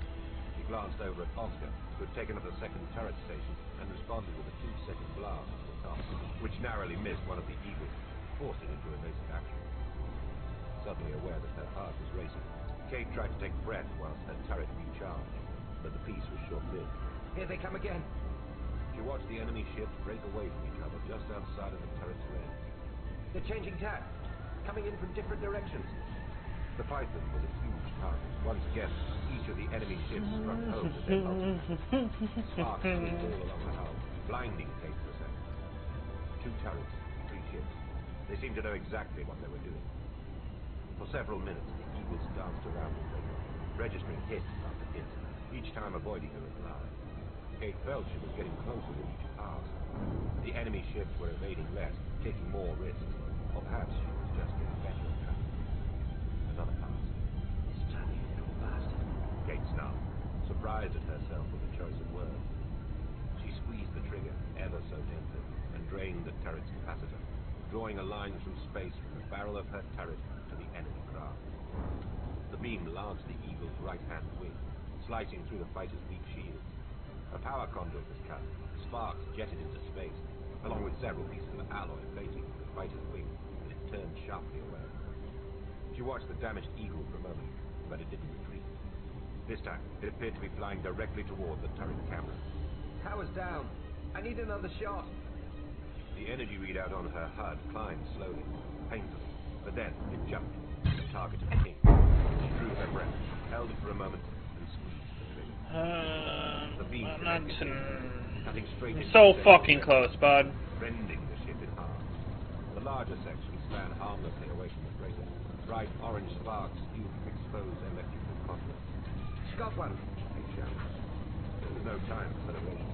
She glanced over at Oscar, who had taken up the second turret station and responded with a 2-second blast from the top, which narrowly missed one of the eagles, forced it into evasive action. Suddenly aware that her heart was racing, Kate tried to take breath whilst her turret recharged, but the piece was short-lived. Here they come again. She watched the enemy ships break away from each other just outside of the turret's range. They're changing tack, coming in from different directions. The Python was a huge target. Once again, each of the enemy ships struck home with their pulses. Sparks flew all along the hull, blinding Kate for a second. 2 turrets, 3 ships. They seemed to know exactly what they were doing. For several minutes, the eagles danced around the radar, registering hit after hit, each time avoiding a reply. Kate felt she was getting closer with each pass. The enemy ships were evading less, taking more risks, or perhaps she was just getting better at that. Another pass. This time you little bastard. Kate snarled, surprised at herself with the choice of words. She squeezed the trigger ever so gently and drained the turret's capacitor, drawing a line from space from the barrel of her turret to the enemy craft. The beam lanced the eagle's right-hand wing, slicing through the fighter's weak shield. A power conduit was cut, sparks jetted into space, along with several pieces of alloy plating from the fighter's wing, and it turned sharply away. She watched the damaged eagle for a moment, but it didn't retreat. This time, it appeared to be flying directly toward the turret camera. Power's down. I need another shot. The energy readout on her HUD climbed slowly, painfully, but then it jumped, the target of King. She drew her breath, held it for a moment, and squeezed the trigger. The beam cutting straight into so the fucking close, bud. rending the ship in half. The larger sections ran harmlessly away from the freighter. Bright orange sparks spewed from exposed electrical conduits. Got one. Kate shouted. There was no time for celebration.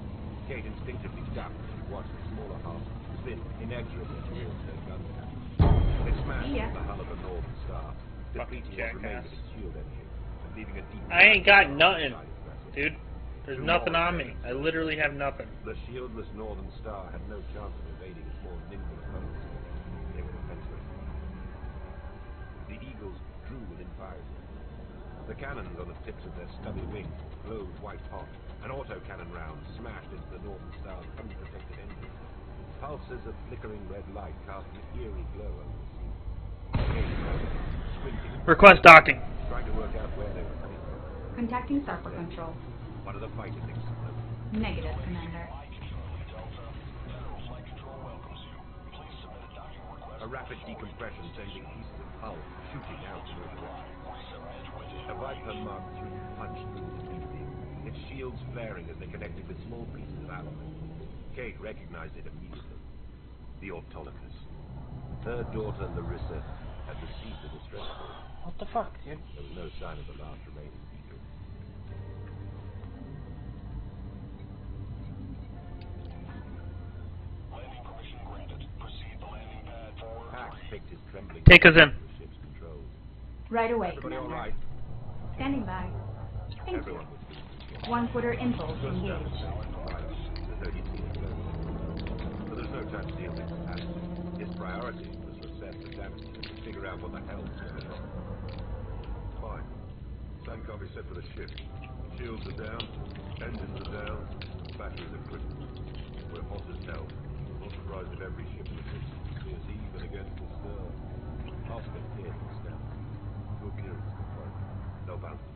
Kate instinctively ducked as she watched the smaller half spin inexorably towards their gun cap. It smashed into the hull of the Northern Star, depleting what remained of its shield energy, and leaving a deep... I ain't got nothing, dude. There's nothing on me. I literally have nothing. The shieldless Northern Star had no chance of evading its more nimble opponents. They were defenseless. The Eagles drew within fire. The cannons on the tips of their stubby wings glowed white hot, and autocannon rounds smashed into the Northern Star's unprotected engines. Pulses of flickering red light cast an eerie glow over the sea. Squinting, Request docking. trying to work out where they were coming from. Contacting Starport Control. One of the fighters exploded. Negative, Commander. A rapid decompression sending pieces of hull shooting out in the direction. A Viper Mark III punched through the beam, its shields flaring as they connected with small pieces of alloy. Kate recognized it immediately. The Autolycus. Her daughter Larissa had received the distress call. What the fuck, dude? There was no sign of the last remaining beacon. Pax picked his trembling Take us in. the ship's controls. Right away, Everybody all Commander. right? Standing by. Thank you. Everyone was pleased. 1/4 impulse engaged. There's no need to be alone. But there's no time to deal with capacity. His priority was to assess the damage and to figure out what the hell was going on. Fine. Sun can't be set for the ship. Shields are down, engines are down, batteries are critical. We're hot as hell. Not surprised if every ship in the system is even against the stern. Oscar peered at the scout. Good clearance confirmed. No bounty.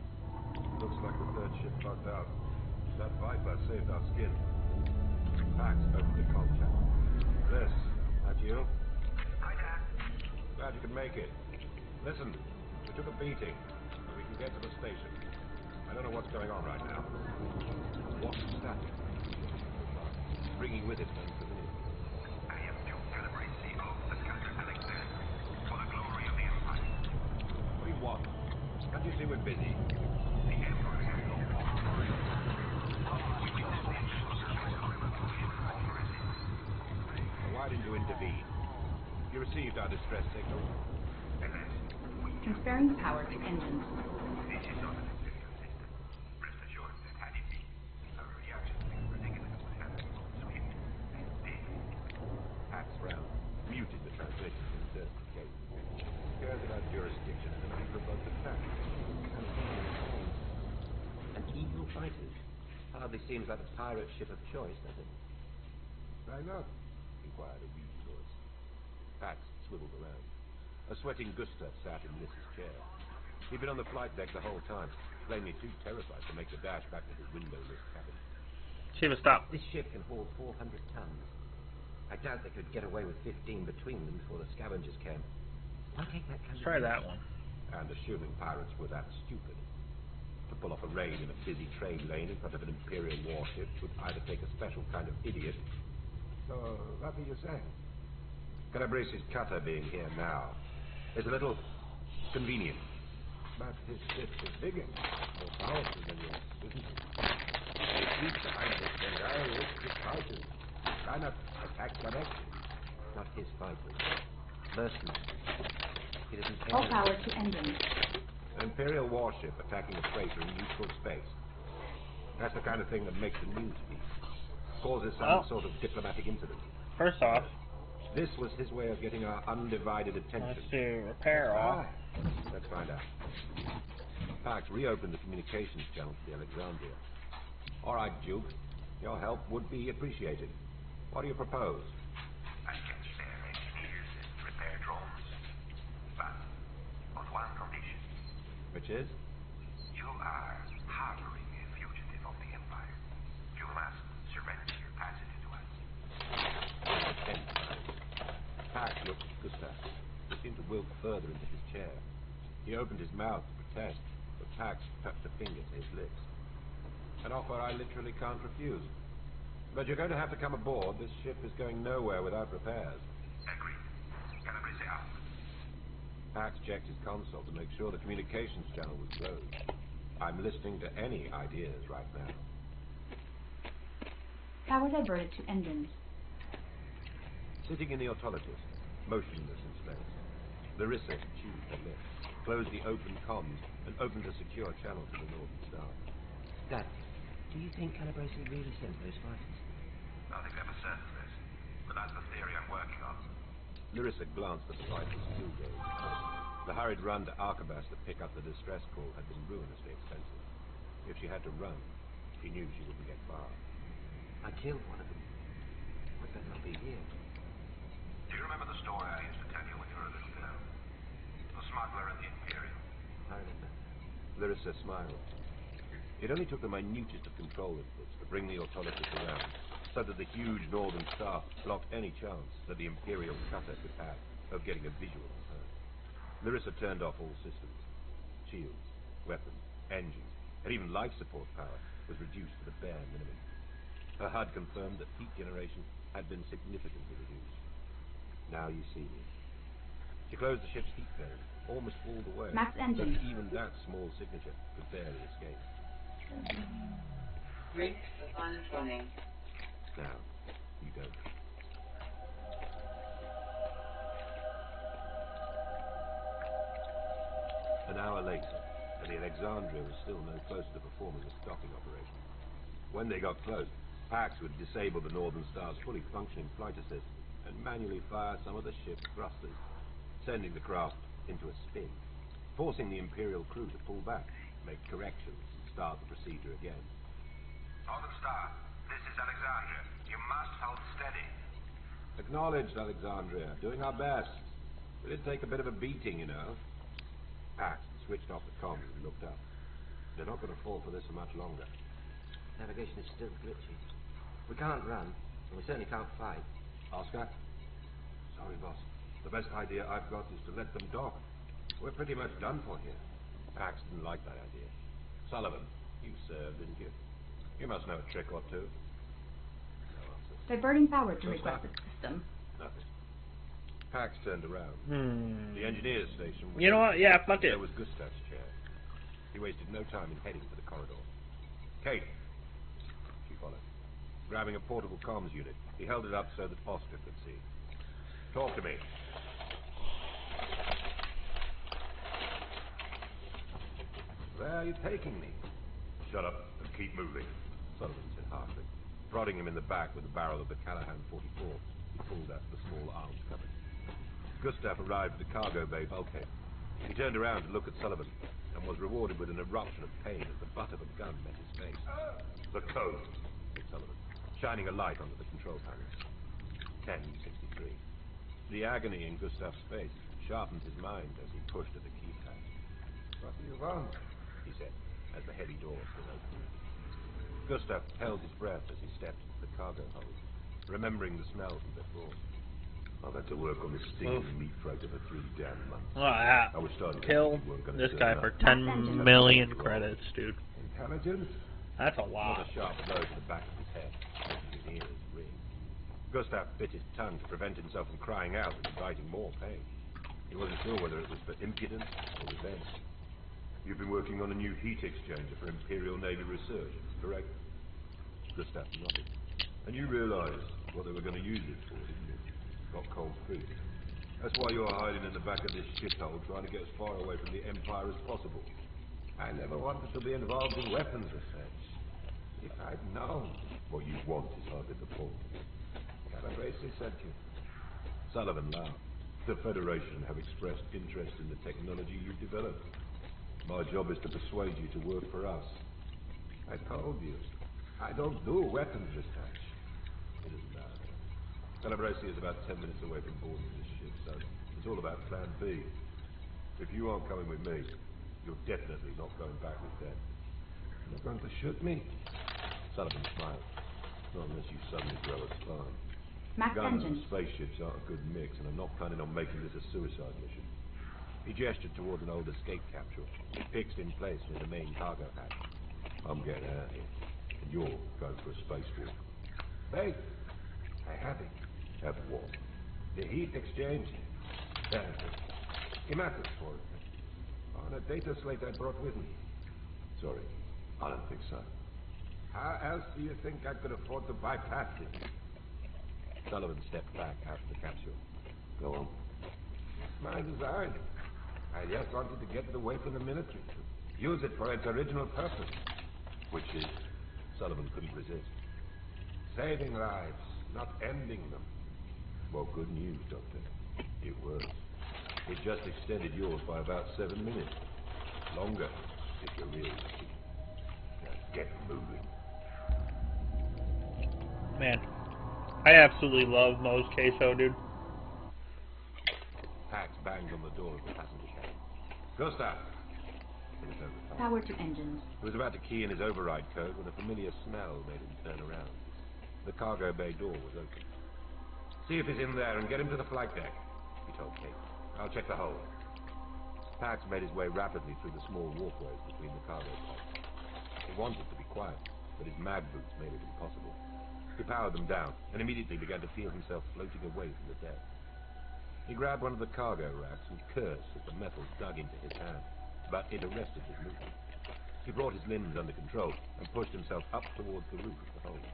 Looks like the third ship bugged out. That Viper saved our skin. Pax opened the comm channel. Bliss, That you? Hi there. Glad you could make it. Listen, we took a beating, but we can get to the station. I don't know what's going on right now. What's static? Bringing with it unfamiliar. AM2 calibrate CO and counterconnect there. For the glory of the Empire. What do you want? Can't you see we're busy? The Emperor intervene. You received our distress signal? Transferring power to engines. This is not an intelligent system. Rest assured that had it been, our reaction to this predicament would have been swift and deadly. Pax Brown muted the transmission to insert the case. Cares about jurisdiction and an unprovoked attack. An Eagle fighter? Hardly seems like a pirate ship of choice, does it? Why not? Inquired a weak voice. Pax swiveled around. A sweating Gustav sat in Liss's chair. He'd been on the flight deck the whole time, plainly too terrified to make the dash back to the windowless cabin. Shiva, stop. This ship can haul 400 tons. I doubt they could get away with 15 between them before the scavengers came. Why take that kind Let's try that one. And assuming pirates were that stupid. To pull off a raid in a busy trade lane in front of an Imperial warship would either take a special kind of idiot. So, what are you saying? Calabrese's cutter being here now is a little convenient. But his ship is bigger, more powerful than yours, isn't it? The fleet behind this Bengal is his fighters. Cannot attack directly. Not his fighters. Mercenaries. He doesn't care. All power to engines. An Imperial warship attacking a freighter in neutral space. That's the kind of thing that makes the news beat. Causes some sort of diplomatic incident. First off, this was his way of getting our undivided attention. let's do repair all. Let's find out. Pax reopened the communications channel to the Alexandria. All right, Duke. Your help would be appreciated. What do you propose? I can spare engineers and repair drones, but on one condition. Which is? You are harboring a fugitive of the Empire. You must surrender your passage to us. Pax looked at Gustav. He seemed to wilt further into his chair. He opened his mouth to protest, but Pax touched a finger to his lips. An offer I literally can't refuse. But you're going to have to come aboard. This ship is going nowhere without repairs. Agreed. Calabrese out. Pax checked his console to make sure the communications channel was closed. I'm listening to any ideas right now. Power diverted to engines. Sitting in the autologist, motionless in space, Larissa chewed her lips, closed the open comms, and opened a secure channel to the Northern Star. Dad, do you think Calabrese really sent those fighters? Nothing's ever certain, Liz, but that's the theory I'm working on. Larissa glanced at the fighter's fuel gauge. The hurried run to Arquebus to pick up the distress call had been ruinously expensive. If she had to run, she knew she wouldn't get far. I killed one of them. Might better not be here. Do you remember the story I used to tell you when you were a little girl? The smuggler and the Imperial. I remember. Larissa smiled. It only took the minutest of control inputs to bring the autologist around, so that the huge Northern Star blocked any chance that the Imperial cutter could have of getting a visual on her. Larissa turned off all systems. Shields, weapons, engines, and even life support power was reduced to the bare minimum. Her HUD confirmed that heat generation had been significantly reduced. Now you see me. She closed the ship's heat vane almost all the way, Max so engine. that even that small signature could barely escape. Brake the funds running. Now, you don't. An hour later, and the Alexandria was still no closer to performing a docking operation. When they got close, Pax would disable the Northern Star's fully functioning flight assist and manually fire some of the ship's thrusters, sending the craft into a spin, forcing the Imperial crew to pull back, make corrections, and start the procedure again. Northern Star, this is Alexandria. You must hold steady. Acknowledged, Alexandria. Doing our best. We did take a bit of a beating, you know. Pax switched off the comms and looked up. They're not going to fall for this for much longer. Navigation is still glitchy. We can't run, and we certainly can't fight. Oscar? Sorry, boss. The best idea I've got is to let them dock. We're pretty much done for here. Pax didn't like that idea. Sullivan, you served, didn't you? You must know a trick or two. No answer. Diverting power to So requested system. Nothing. Pax turned around. The engineer's station was... You know what? Yeah, fuck it. There was Gustav's chair. He wasted no time in heading for the corridor. Kate. She followed. Grabbing a portable comms unit, he held it up so that Oscar could see. Talk to me. Where are you taking me? Shut up and keep moving, Sullivan said harshly. Prodding him in the back with the barrel of the Callahan 44, he pulled out the small arms cupboard. Gustav arrived at the cargo bay bulkhead. He turned around to look at Sullivan and was rewarded with an eruption of pain as the butt of a gun met his face. The code, said Sullivan, shining a light onto the control panel. 1063. The agony in Gustav's face sharpened his mind as he pushed at the keypad. What do you want? He said, as the heavy door stood open. Gustav held his breath as he stepped into the cargo hold, remembering the smell from before. I've had to work on this stinking meat freighter for 3 damn months. I was starting to kill think you weren't gonna this turn guy up. for 10 million credits, dude. Intelligence? That's a lot. Not a sharp blow to the back of his head, making his ears ring. Gustav bit his tongue to prevent himself from crying out and inviting more pain. He wasn't sure whether it was for impudence or revenge. You've been working on a new heat exchanger for Imperial Navy research, correct? Gustav nodded. And you realized what they were going to use it for, didn't you? Got cold feet. That's why you're hiding in the back of this shithole, trying to get as far away from the Empire as possible. I never wanted to be involved in weapons research. If I'd known. What you want is hardly the point. Calabrese sent you. Sullivan laughed. The Federation have expressed interest in the technology you've developed. My job is to persuade you to work for us. I told you, I don't do weapons research. It doesn't matter. Calabrese is about 10 minutes away from boarding this ship, so it's all about Plan B. If you aren't coming with me, you're definitely not going back with them. You're going to shoot me? Sullivan smiled. Not unless you suddenly grow a spine. Max Guns engine. and spaceships aren't a good mix, and I'm not planning on making this a suicide mission. He gestured towards an old escape capsule, fixed in place near the main cargo hatch. I'm getting out of here, and you're going for a spacewalk. Wait, I have it. Have what? The heat exchange. There it is. Schematics for it. On a data slate I brought with me. Sorry, I don't think so. How else do you think I could afford to bypass it? Sullivan stepped back out of the capsule. Go on. It's my design. I just wanted to get it away from the military. Use it for its original purpose. Which is? Sullivan couldn't resist. Saving lives, not ending them. Well, good news, Doctor. It works. It just extended yours by about 7 minutes. Longer, if you're really lucky. Now get moving. Man, I absolutely love Moe's queso, dude. Pax banged on the door of the passenger cabin. Gustav! It was overtime. Power to engines. He was about to key in his override code when a familiar smell made him turn around. The cargo bay door was open. See if he's in there and get him to the flight deck, he told Kate. I'll check the hold. Pax made his way rapidly through the small walkways between the cargo pods. He wanted to be quiet, but his mag boots made it impossible. He powered them down and immediately began to feel himself floating away from the deck. He grabbed one of the cargo racks and cursed as the metal dug into his hand, but it arrested his movement. He brought his limbs under control and pushed himself up towards the roof of the hold.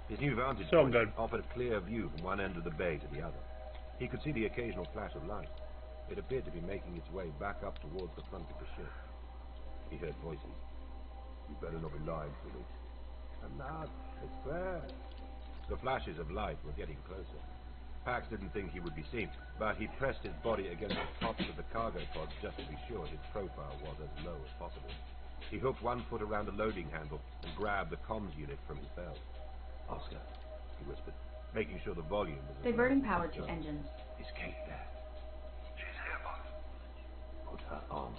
His new vantage point offered a clear view from one end of the bay to the other. He could see the occasional flash of light. It appeared to be making its way back up towards the front of the ship. He heard voices. You better not be lying to me. I'm not. It's clear. The flashes of light were getting closer. Pax didn't think he would be seen, but he pressed his body against the tops of the cargo pods just to be sure his profile was as low as possible. He hooked one foot around the loading handle and grabbed the comms unit from his belt. Oscar, He whispered, making sure the volume was... Diverting power to engines. is Kate there? She's here, boss. Put her on.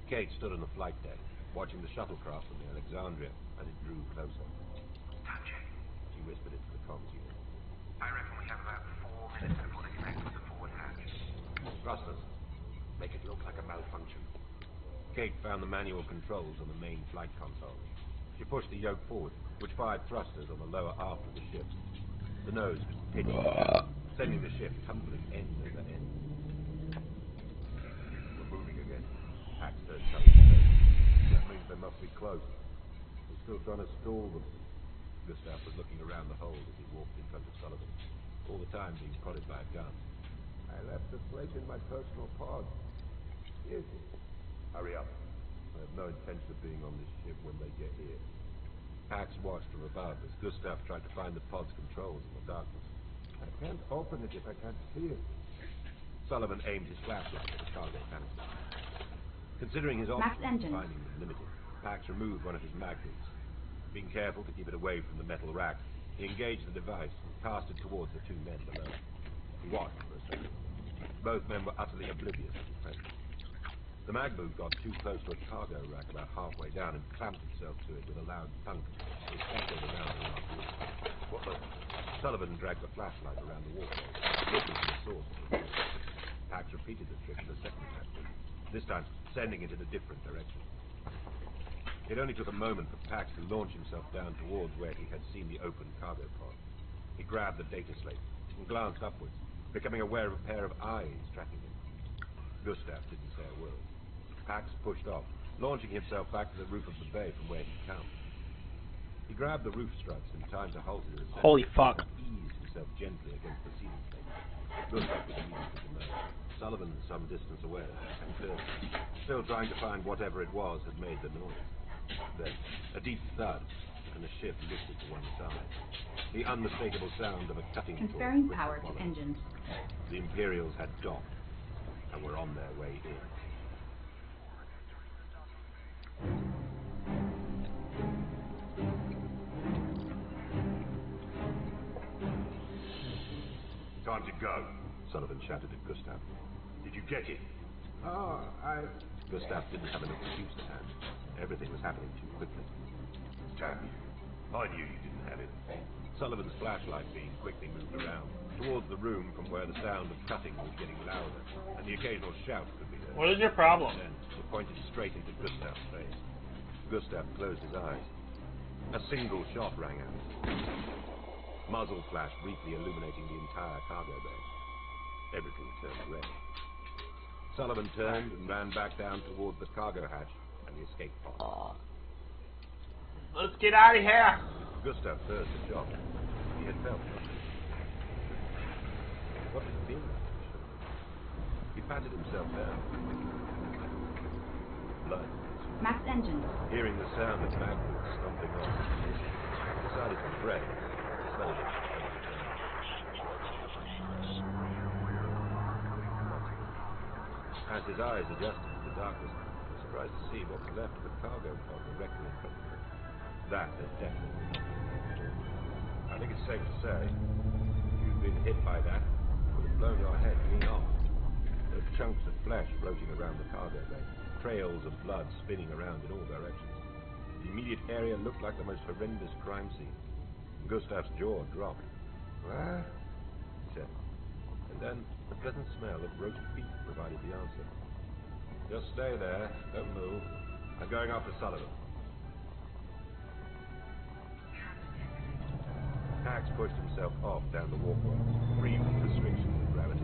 Kate stood on the flight deck, watching the shuttlecraft from the Alexandria as it drew closer. Touching. She whispered into the comms unit. I reckon we have about 4 minutes before they connect with the forward hatch. Thrusters. Make it look like a malfunction. Kate found the manual controls on the main flight console. She pushed the yoke forward, which fired thrusters on the lower aft of the ship. The nose pitched, sending the ship tumbling end over end. We're moving again. Pax heard Sullivan say, That means they must be close. We're still trying to stall them. Gustav was looking around the hold as he walked in front of Sullivan. all the time being prodded by a gun. I left the plate in my personal pod. Yes. Hurry up. I have no intention of being on this ship when they get here. Pax watched from above as Gustav tried to find the pod's controls in the darkness. I can't open it if I can't see it. Sullivan aimed his flashlight at the cargo canister. Considering his Max options engines. of finding them limited, Pax removed one of his mag boots. Being careful to keep it away from the metal rack, he engaged the device and cast it towards the two men below. He watched for a second. Both men were utterly oblivious of his presence. The mag boot got too close to a cargo rack about halfway down and clamped itself to it with a loud thunk. It echoed around the last room. What the? Sullivan dragged the flashlight around the walkway, looking for the source of the noise. Pax repeated the trick with a second mag boot, this time sending it in a different direction. It only took a moment for Pax to launch himself down towards where he had seen the open cargo pod. He grabbed the data slate and glanced upwards, becoming aware of a pair of eyes tracking him. Gustav didn't say a word. Pax pushed off, launching himself back to the roof of the bay from where he'd come. He grabbed the roof struts in time to halt it. Holy fuck. Eased himself gently against the ceiling plate. Gustav was immediately to know. Sullivan, some distance away, and Thurston, still trying to find whatever it was that made the noise. Then, a deep thud, and the ship lifted to one side. The unmistakable sound of a cutting torch. Transferring power to engines. The Imperials had docked, and were on their way in. Time to go. Sullivan shouted at Gustav. Did you get it? Oh, Gustav didn't have enough fuse to hand. Everything was happening too quickly. Damn you. I knew you didn't have it. Sullivan's flashlight beam quickly moved around, towards the room from where the sound of cutting was getting louder, and the occasional shout could be heard. What is your problem? Then it pointed straight into Gustav's face. Gustav closed his eyes. A single shot rang out. Muzzle flash briefly illuminating the entire cargo bay. Everything turned red. Sullivan turned and ran back down towards the cargo hatch and the escape pod. Let's get out of here! Gustav first a shock. He had felt nothing. What had it been like? He patted himself down. Blood. Max engines. Hearing the sound of magnets stomping off, he decided to pray. Slowly. As his eyes adjusted to the darkness, he was surprised to see what was left of the cargo pod directly in front of him. That had definitely not been there. I think it's safe to say, if you'd been hit by that, it would have blown your head clean off. There were chunks of flesh floating around the cargo bay, trails of blood spinning around in all directions. The immediate area looked like the most horrendous crime scene. Gustav's jaw dropped. What? He said. And then the pleasant smell of roast beef provided the answer. Just stay there, don't move. I'm going after Sullivan. Pax pushed himself off down the walkway, free from the restrictions of gravity.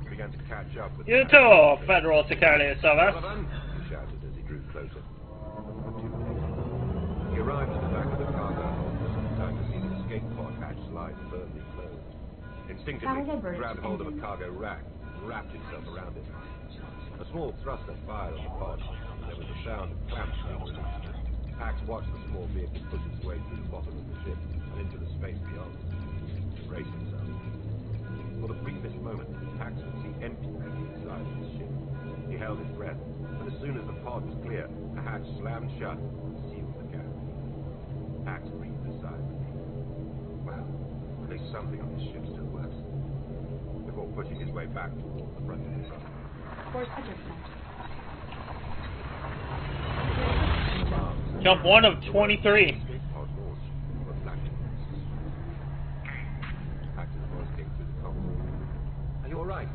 He began to catch up with You too, Federal Secretary Service. Sullivan! He shouted as he drew closer. Not too late. He arrived at the back of the cargo just in time to see the escape pod hatch slide firmly closed. Instinctively, he grabbed hold of a cargo rack and wrapped himself around it. A small thruster fired on the pod, and there was a sound of clamps being released. Pax watched the small vehicle push its way through the bottom of the ship and into the space beyond. He braced himself. For the briefest moment, Pax could see emptiness inside of the ship. He held his breath, but as soon as the pod was clear, the hatch slammed shut and sealed the gap. Pax breathed a sigh of relief. Well, at least something on this ship still works. Before pushing his way back towards the front of the truck. Course adjustment. Jump 1 of 23. Pod launch for flashing lights. Pax's voice came through the comm. Are you alright?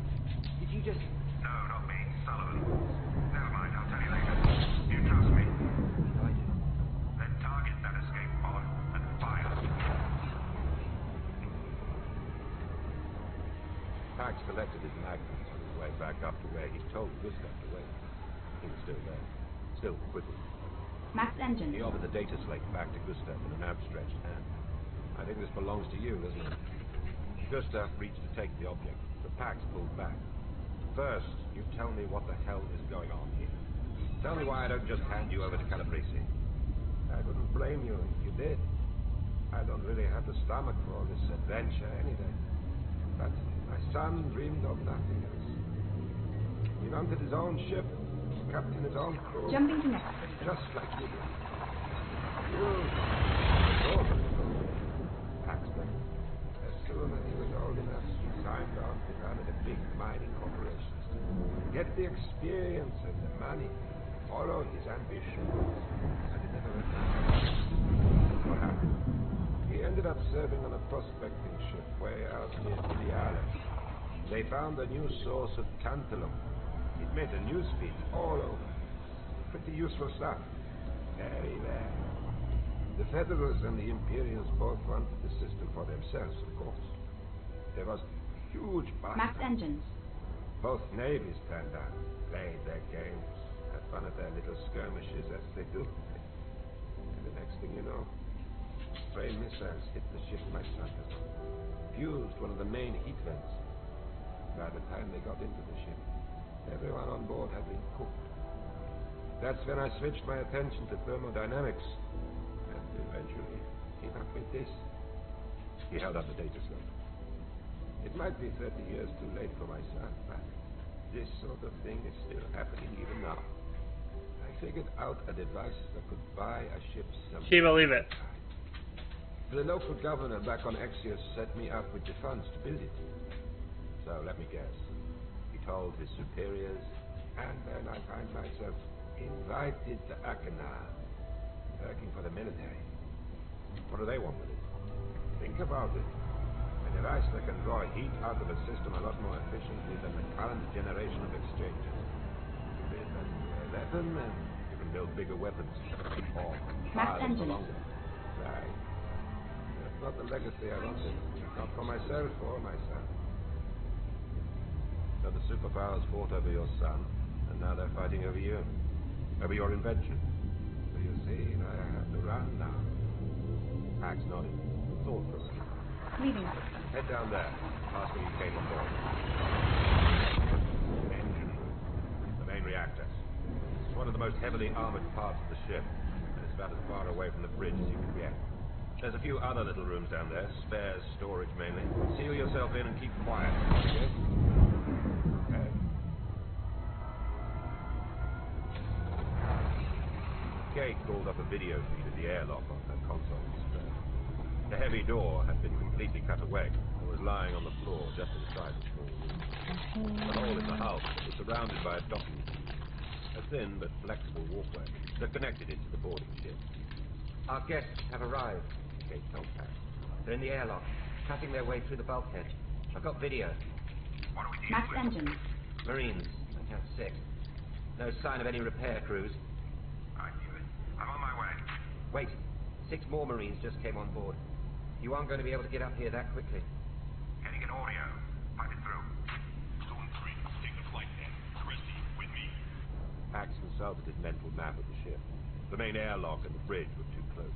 Did you just... No, not me. Sullivan. Never mind, I'll tell you later. You trust me? I do. Then target that escape pod and fire. Pax collected his magnums on his way back up to where he told Gustav to wait. He was still there, still quivering. Max engines. He offered the data slate back to Gustav in an outstretched hand. I think this belongs to you, doesn't it? Gustav reached to take the object, but Pax pulled back. First, you tell me what the hell is going on here. Tell me why I don't just hand you over to Calabrese. I wouldn't blame you if you did. I don't really have the stomach for all this adventure any day. But my son dreamed of nothing else. He wanted his own ship, captain his own crew. Jumping to next. Just like you did. You Paxton. As soon as he was old enough, he signed on to run the big mining corporations. Get the experience and the money. Follow his ambition. And it never went back. What happened? He ended up serving on a prospecting ship way out near Iliale. They found a new source of tantalum. It made the news feeds all over. Pretty useful stuff. Very rare. The Federals and the Imperials both wanted the system for themselves, of course. There was huge battle. Max engines. Both navies turned out, played their games, had fun at their little skirmishes as they do. And the next thing you know, stray missiles hit the ship my son had, fused one of the main heat vents. By the time they got into the ship, everyone on board had been cooked. That's when I switched my attention to thermodynamics, and eventually came up with this. He held up the data scope. It might be 30 years too late for my son, but this sort of thing is still happening even now. I figured out a device that could buy a ship some... She believe it. The local governor back on Axios set me up with the funds to build it. So let me guess. He told his superiors, and then I find myself invited to Achenar, working for the military. what do they want with it? Think about it. A device that can draw heat out of a system a lot more efficiently than the current generation of exchanges. You build a nuclear weapon and you can build bigger weapons. Or Max engine. longer. Right. That's not the legacy I wanted. Not for myself or my son. So the superpowers fought over your son, and now they're fighting over you. Over your invention. So you see, I have to run now. Pax nodded. Thought for a minute. Leaving. Head down there. Ask when you came on board. Engine room. The main reactor. It's one of the most heavily armored parts of the ship, and it's about as far away from the bridge as you can get. There's a few other little rooms down there, spares, storage mainly. Seal yourself in and keep quiet, okay? Okay. Kate called up a video feed of the airlock on her console display. The heavy door had been completely cut away and was lying on the floor just inside the small room. The hole in the hull was surrounded by a docking room, a thin but flexible walkway that connected it to the boarding ship. Our guests have arrived, Kate told Pax. They're in the airlock, cutting their way through the bulkhead. I've got video. What are we Max dealing with? engines. Marines, I count 6. No sign of any repair crews. I knew it. I'm on my way. Wait, 6 more Marines just came on board. You aren't going to be able to get up here that quickly. Getting an audio. Pipe it through. Zone 3, take the flight then. The rest of you with me. Pax consulted his mental map of the ship. The main airlock and the bridge were too close.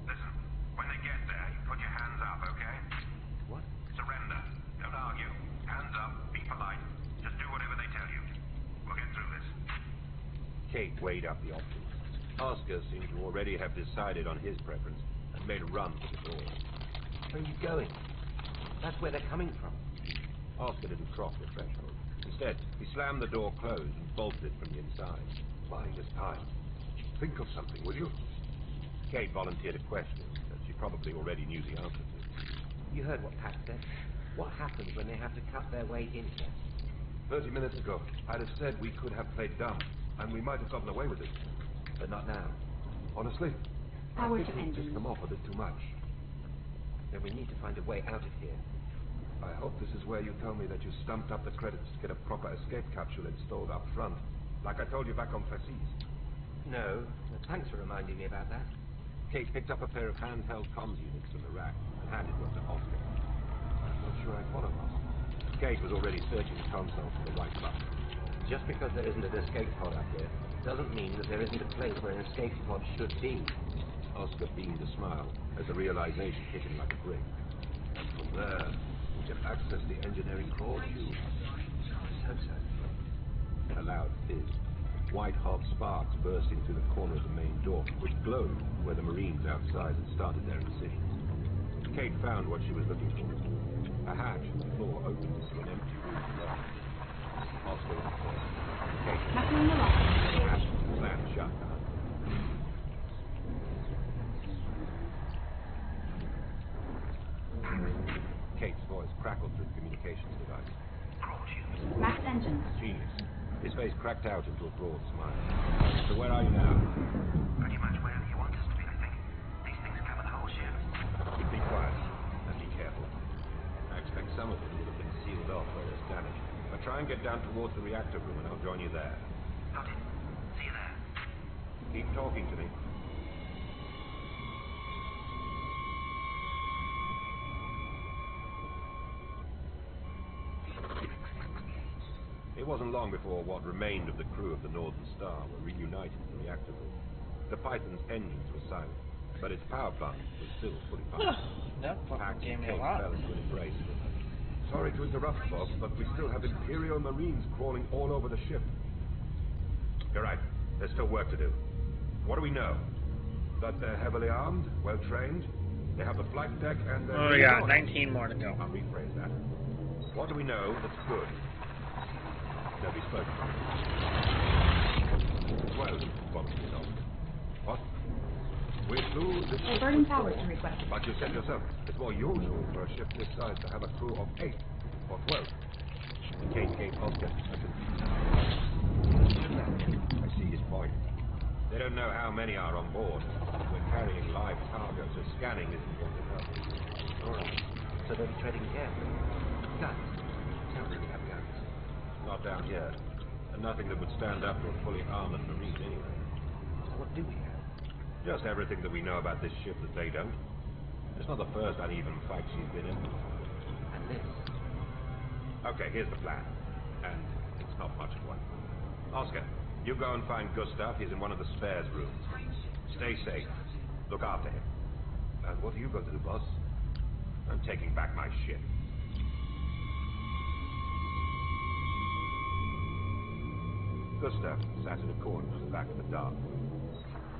Listen, when they get there, you put your hands up, okay? What? Surrender. Don't argue. Hands up. Be polite. Just do whatever they tell you. We'll get through this. Kate weighed up the options. Oscar seemed to already have decided on his preference and made a run for the door. Where are you going? That's where they're coming from. Oscar didn't cross the threshold. Instead, he slammed the door closed and bolted it from the inside. Buying us time. Think of something, will you? Kate volunteered a question that she probably already knew the answer to. You heard what Pax said. What happens when they have to cut their way in here? 30 minutes ago, I'd have said we could have played dumb, and we might have gotten away with it. But not now. Honestly, Power I to think we've engines. just come off a bit too much. Then we need to find a way out of here. I hope this is where you tell me that you stumped up the credits to get a proper escape capsule installed up front, like I told you back on Fassis. No, but thanks for reminding me about that. Kate picked up a pair of handheld comms units from the rack and handed one to Oscar. I'm not sure I follow us. Kate was already searching the console for the right button. Just because there isn't an escape pod up here doesn't mean that there isn't a place where an escape pod should be. Oscar beamed a smile as the realization hit him like a brick. And from there, to access the engineering core tube. A loud fizz. White-hot sparks bursting through the corner of the main door, which glowed where the Marines outside had started their incisions. Kate found what she was looking for. A hatch in the floor opened into an empty room below. Oscar went first. Kate Nothing on the left. the hatch slammed shut. Kate's voice crackled through the communications device. Max engines. Genius. His face cracked out into a broad smile. So where are you now? Pretty much wherever you want us to be, I think. These things cover the whole ship. Be quiet and be careful. I expect some of them will have been sealed off where there's damage. But try and get down towards the reactor room and I'll join you there. Got it. See you there. Keep talking to me. It wasn't long before what remained of the crew of the Northern Star were reunited in the reactor room. The Python's engines were silent, but its power plant was still fully pumped. That fucking Pax gave and me a Kate lot. fell into an embrace with her. Sorry to interrupt, Bob, but we still have Imperial Marines crawling all over the ship. You're right. There's still work to do. What do we know? That they're heavily armed, well trained. They have the flight deck and Oh, we got 19 more to go. I'll rephrase that. What do we know that's good? Nobody spoke. 12, Bob Oscar. What? We flew this They're burning power to request. But you said yourself, it's more usual for a ship this size to have a crew of 8 or 12. Kate gave Oscar a confused I see his point. They don't know how many are on board. We're carrying live cargo, so scanning isn't going to help. All right. So they're treading carefully. Guns. Sounds like they have guns. Not down here. And nothing that would stand up to a fully armored Marine anyway. So what do we have? Just everything that we know about this ship that they don't. It's not the first uneven fight she's been in. And this? Okay, here's the plan. And it's not much of one. Oscar, you go and find Gustav. He's in one of the spares rooms. Stay safe. Look after him. And what are you going to do, boss? I'm taking back my ship. Gustav sat in a corner at the back of the dark room.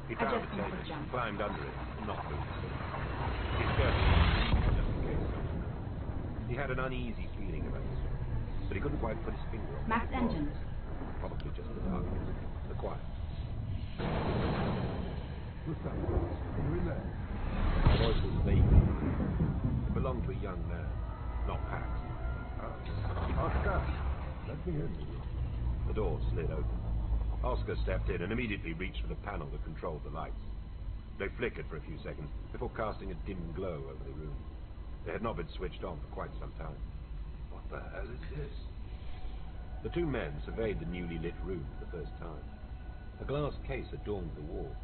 He I found just the think table, we're jump. climbed under it, and not moved. He scarcely just in case something. He had an uneasy feeling about this, but he couldn't quite put his finger on Max what it was. engines. Probably just the darkness, the quiet. Gustav, are you in there? The voice was vague. It belonged to a young man, not Pax. Oscar, let me in. The door slid open. Oscar stepped in and immediately reached for the panel that controlled the lights. They flickered for a few seconds before casting a dim glow over the room. They had not been switched on for quite some time. What the hell is this? The two men surveyed the newly lit room for the first time. A glass case adorned the wall,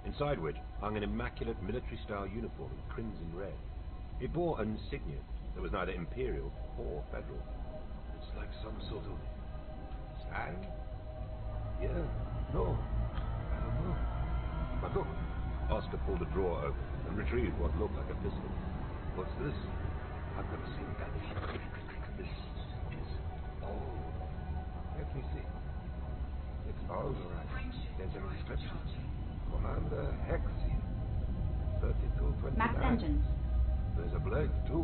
inside which hung an immaculate military-style uniform in crimson red. It bore an insignia that was neither imperial or federal. It's like some sort of sign? Yeah, no, I don't know. But look, Oscar pulled a drawer open and retrieved what looked like a pistol. what's this? I've never seen that. This is old. Let me see. It's all right. There's an inscription. Commander Hexy. 3229. Max engines. There's a blade, too.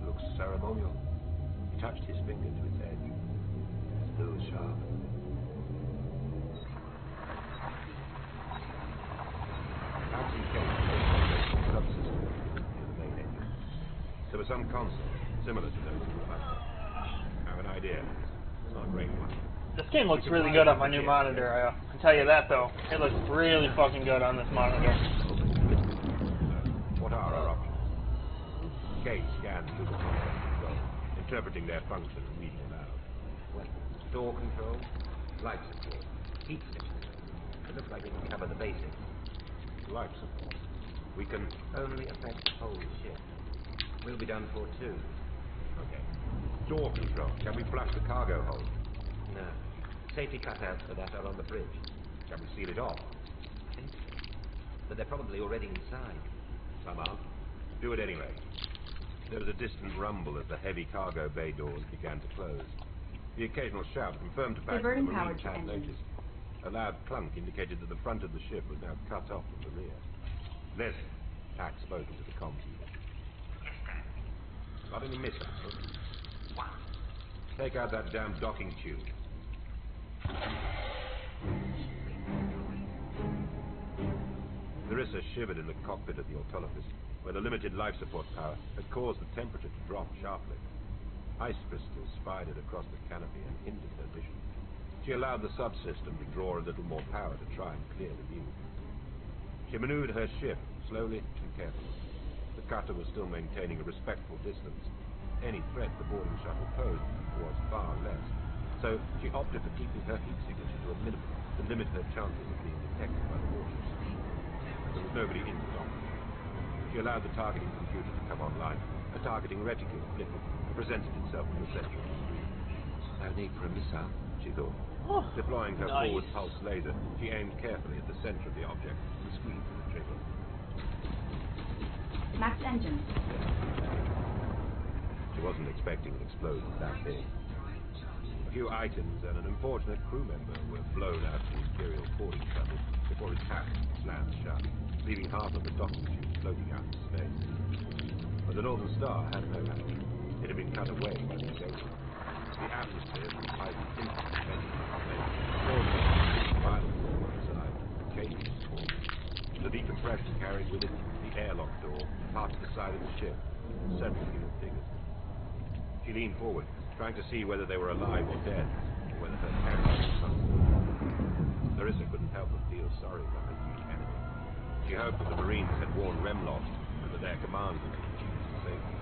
Looks ceremonial. He touched his finger to its edge. Still sharp. Pax and Kate both operated a subsystem near the main engine. There was some console, similar to those in the platform. I have an idea. It's not a great one. This game looks really good on my new monitor. I can tell you that, though. It looks really fucking good on this monitor. What are our options? Kate scanned through the console control, interpreting their function and reading aloud. Weapons, door control, life support, heat signature. It looks like we can cover the basics. Life support. We can Only affect the whole ship. We'll be done for too. Okay. Door control. Can we flush the cargo hold? No. Safety cutouts for that are on the bridge. Can we seal it off? I think so. But they're probably already inside. Some aren't. Do it anyway. There was a distant rumble as the heavy cargo bay doors began to close. The occasional shout confirmed to Pax that the Diverting Marines power to had engines. noticed. A loud clunk indicated that the front of the ship was now cut off from the rear. This, Pax spoke into the comms unit. Yes, Dad. Got any missiles? One. Take out that damn docking tube. Larissa shivered in the cockpit of the Autolycus, where the limited life support power had caused the temperature to drop sharply. Ice crystals spidered across the canopy and hindered her vision. She allowed the subsystem to draw a little more power to try and clear the view. She maneuvered her ship slowly and carefully. The cutter was still maintaining a respectful distance. Any threat the boarding shuttle posed was far less, so she opted for keeping her heat signature to a minimum to limit her chances of being detected by the warships. There was nobody in the dock. She allowed the targeting computer to come online. A targeting reticule flickered and presented itself in the center of the screen. No need for a missile, she thought. Deploying her forward pulse laser, she aimed carefully at the center of the object and squeezed the trigger. Max engines. She wasn't expecting an explosion that big. A few items and an unfortunate crew member were blown out of the Imperial boarding shuttle before its hatch slammed shut, leaving half of the docking tube floating out in space. But the Northern Star had no hatch. It had been cut away by the engagement. The atmosphere from the pipe instantly vented from the flame, causing violence on one side, changing its course. The decompression carried with it the airlock door, part of the side of the ship, and several human figures. She leaned forward, trying to see whether they were alive or dead, or whether her parents were something. Larissa couldn't help but feel sorry for her new enemy. She hoped that the Marines had warned Remlock and that their command would be reduced to safety.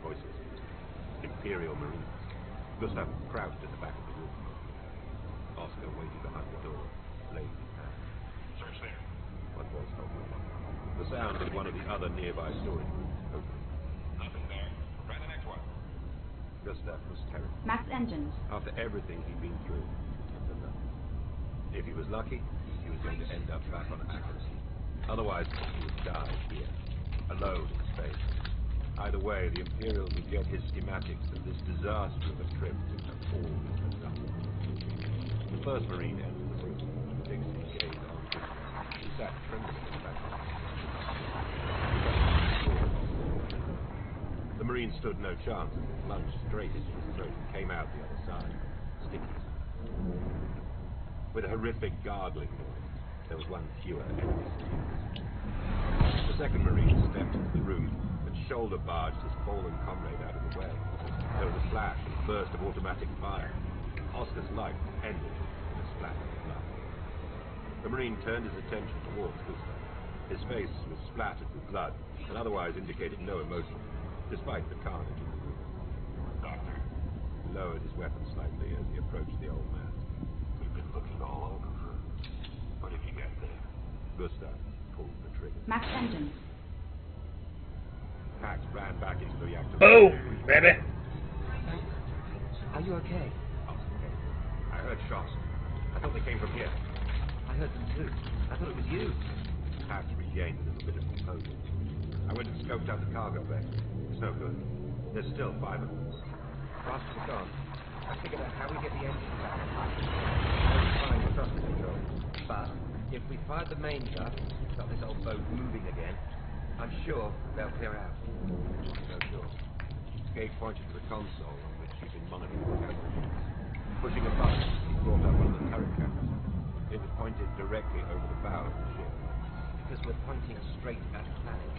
Voices. Imperial Marines. Gustav crouched at the back of the room. Oscar waited behind the door, blade in hand. Search there. One voice told him. The sound of one of the other nearby storage rooms opened. Nothing there. Try the next one. Gustav was terrified. Max engines. After everything he'd been through, for nothing. If he was lucky, he was going to end up back on Akron. Otherwise, he would die here, alone in space. Either way, the Imperials would get his schematics, and this disaster of a trip would have all been for nothing. The first Marine entered the room, fixed his gaze on Gustav. He sat trembling in the background. The Marine stood no chance as it plunged straight into his throat and came out the other side, sticky. With a horrific gargling noise, there was one fewer enemy. The second Marine stepped into the room and shoulder barged his fallen comrade out of the way. There was a flash and burst of automatic fire. Oscar's life ended in a splash of blood. The Marine turned his attention towards Gustav. His face was splattered with blood and otherwise indicated no emotion, despite the carnage in the room. Doctor, He lowered his weapon slightly as he approached the old man. we've been looking all over for him. What have you got there? Gustav pulled the trigger. Max engines. Pax ran back into the reactor. Boom, baby. Are you okay? I heard shots. I thought they came from here. I heard them too. I thought it was you. Pax regained a little bit of composure. I went and scoped out the cargo bay. It's no good. There's still 5 of them. Blast was gone. I figured out how we get the engine back. Very fine with thruster control. But if we fired the main gun, got this old boat moving again, I'm sure they'll clear out. No sure. Gage pointed to the console on which he'd been monitoring the temperature. Pushing a button, he brought up one of the turret cameras. It was pointed directly over the bow of the ship. Because we're pointing straight at the planet.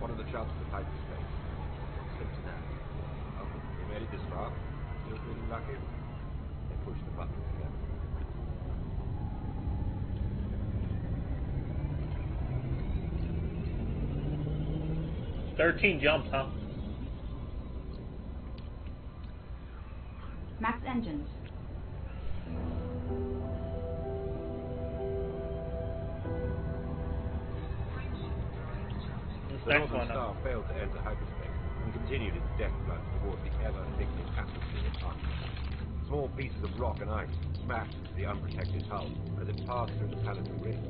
What are the chances of hyperspace? Slim to none. Oh, we made it this far. Still feeling lucky? They pushed the button together. $13 jumps, huh? Max engines. The Northern Star failed to enter hyperspace and continued its death plunge towards the ever-thickening atmosphere of Arctic. Small pieces of rock and ice smashed into the unprotected hull as it passed through the planetary ring.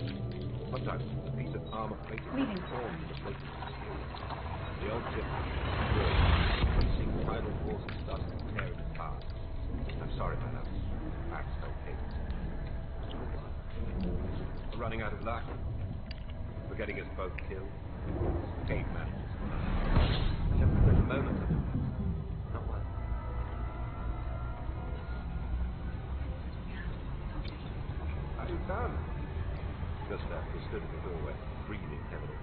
Sometimes a piece of armor plate formed in the plate of steel. The old ship grew. Increasing tidal forces started to tear it apart. I'm sorry, my love. Pax told Kate. We're running out of luck. We're getting us both killed. Kate manages. I don't remember a moment of it. Not one. How you done? Gustav was stood in the doorway, breathing heavily.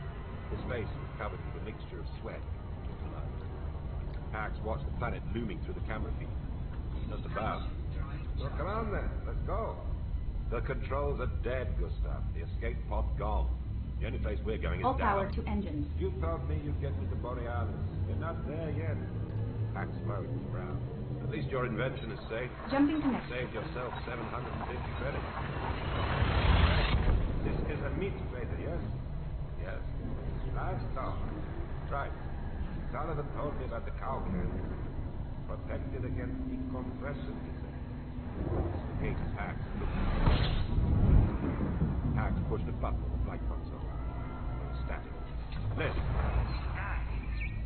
His face was covered with a mixture of sweat and blood. Pax watched the planet looming through the camera feed. Just about. Well, come on then. Let's go. The controls are dead, Gustav. The escape pod gone. The only place we're going is All down. power to engines. You told me you'd get me to Borealis. You're not there yet. Pax furrowed his brow. At least your invention is safe. Jumping connected. Saved yourself 750 credits. This is a meat freighter, yes? Yes. Livestock. Right. Sullivan told me about the cow can. Protected against decompression, he said. Kate Pax looked at him. Pax pushed a button on the flight console. It was static.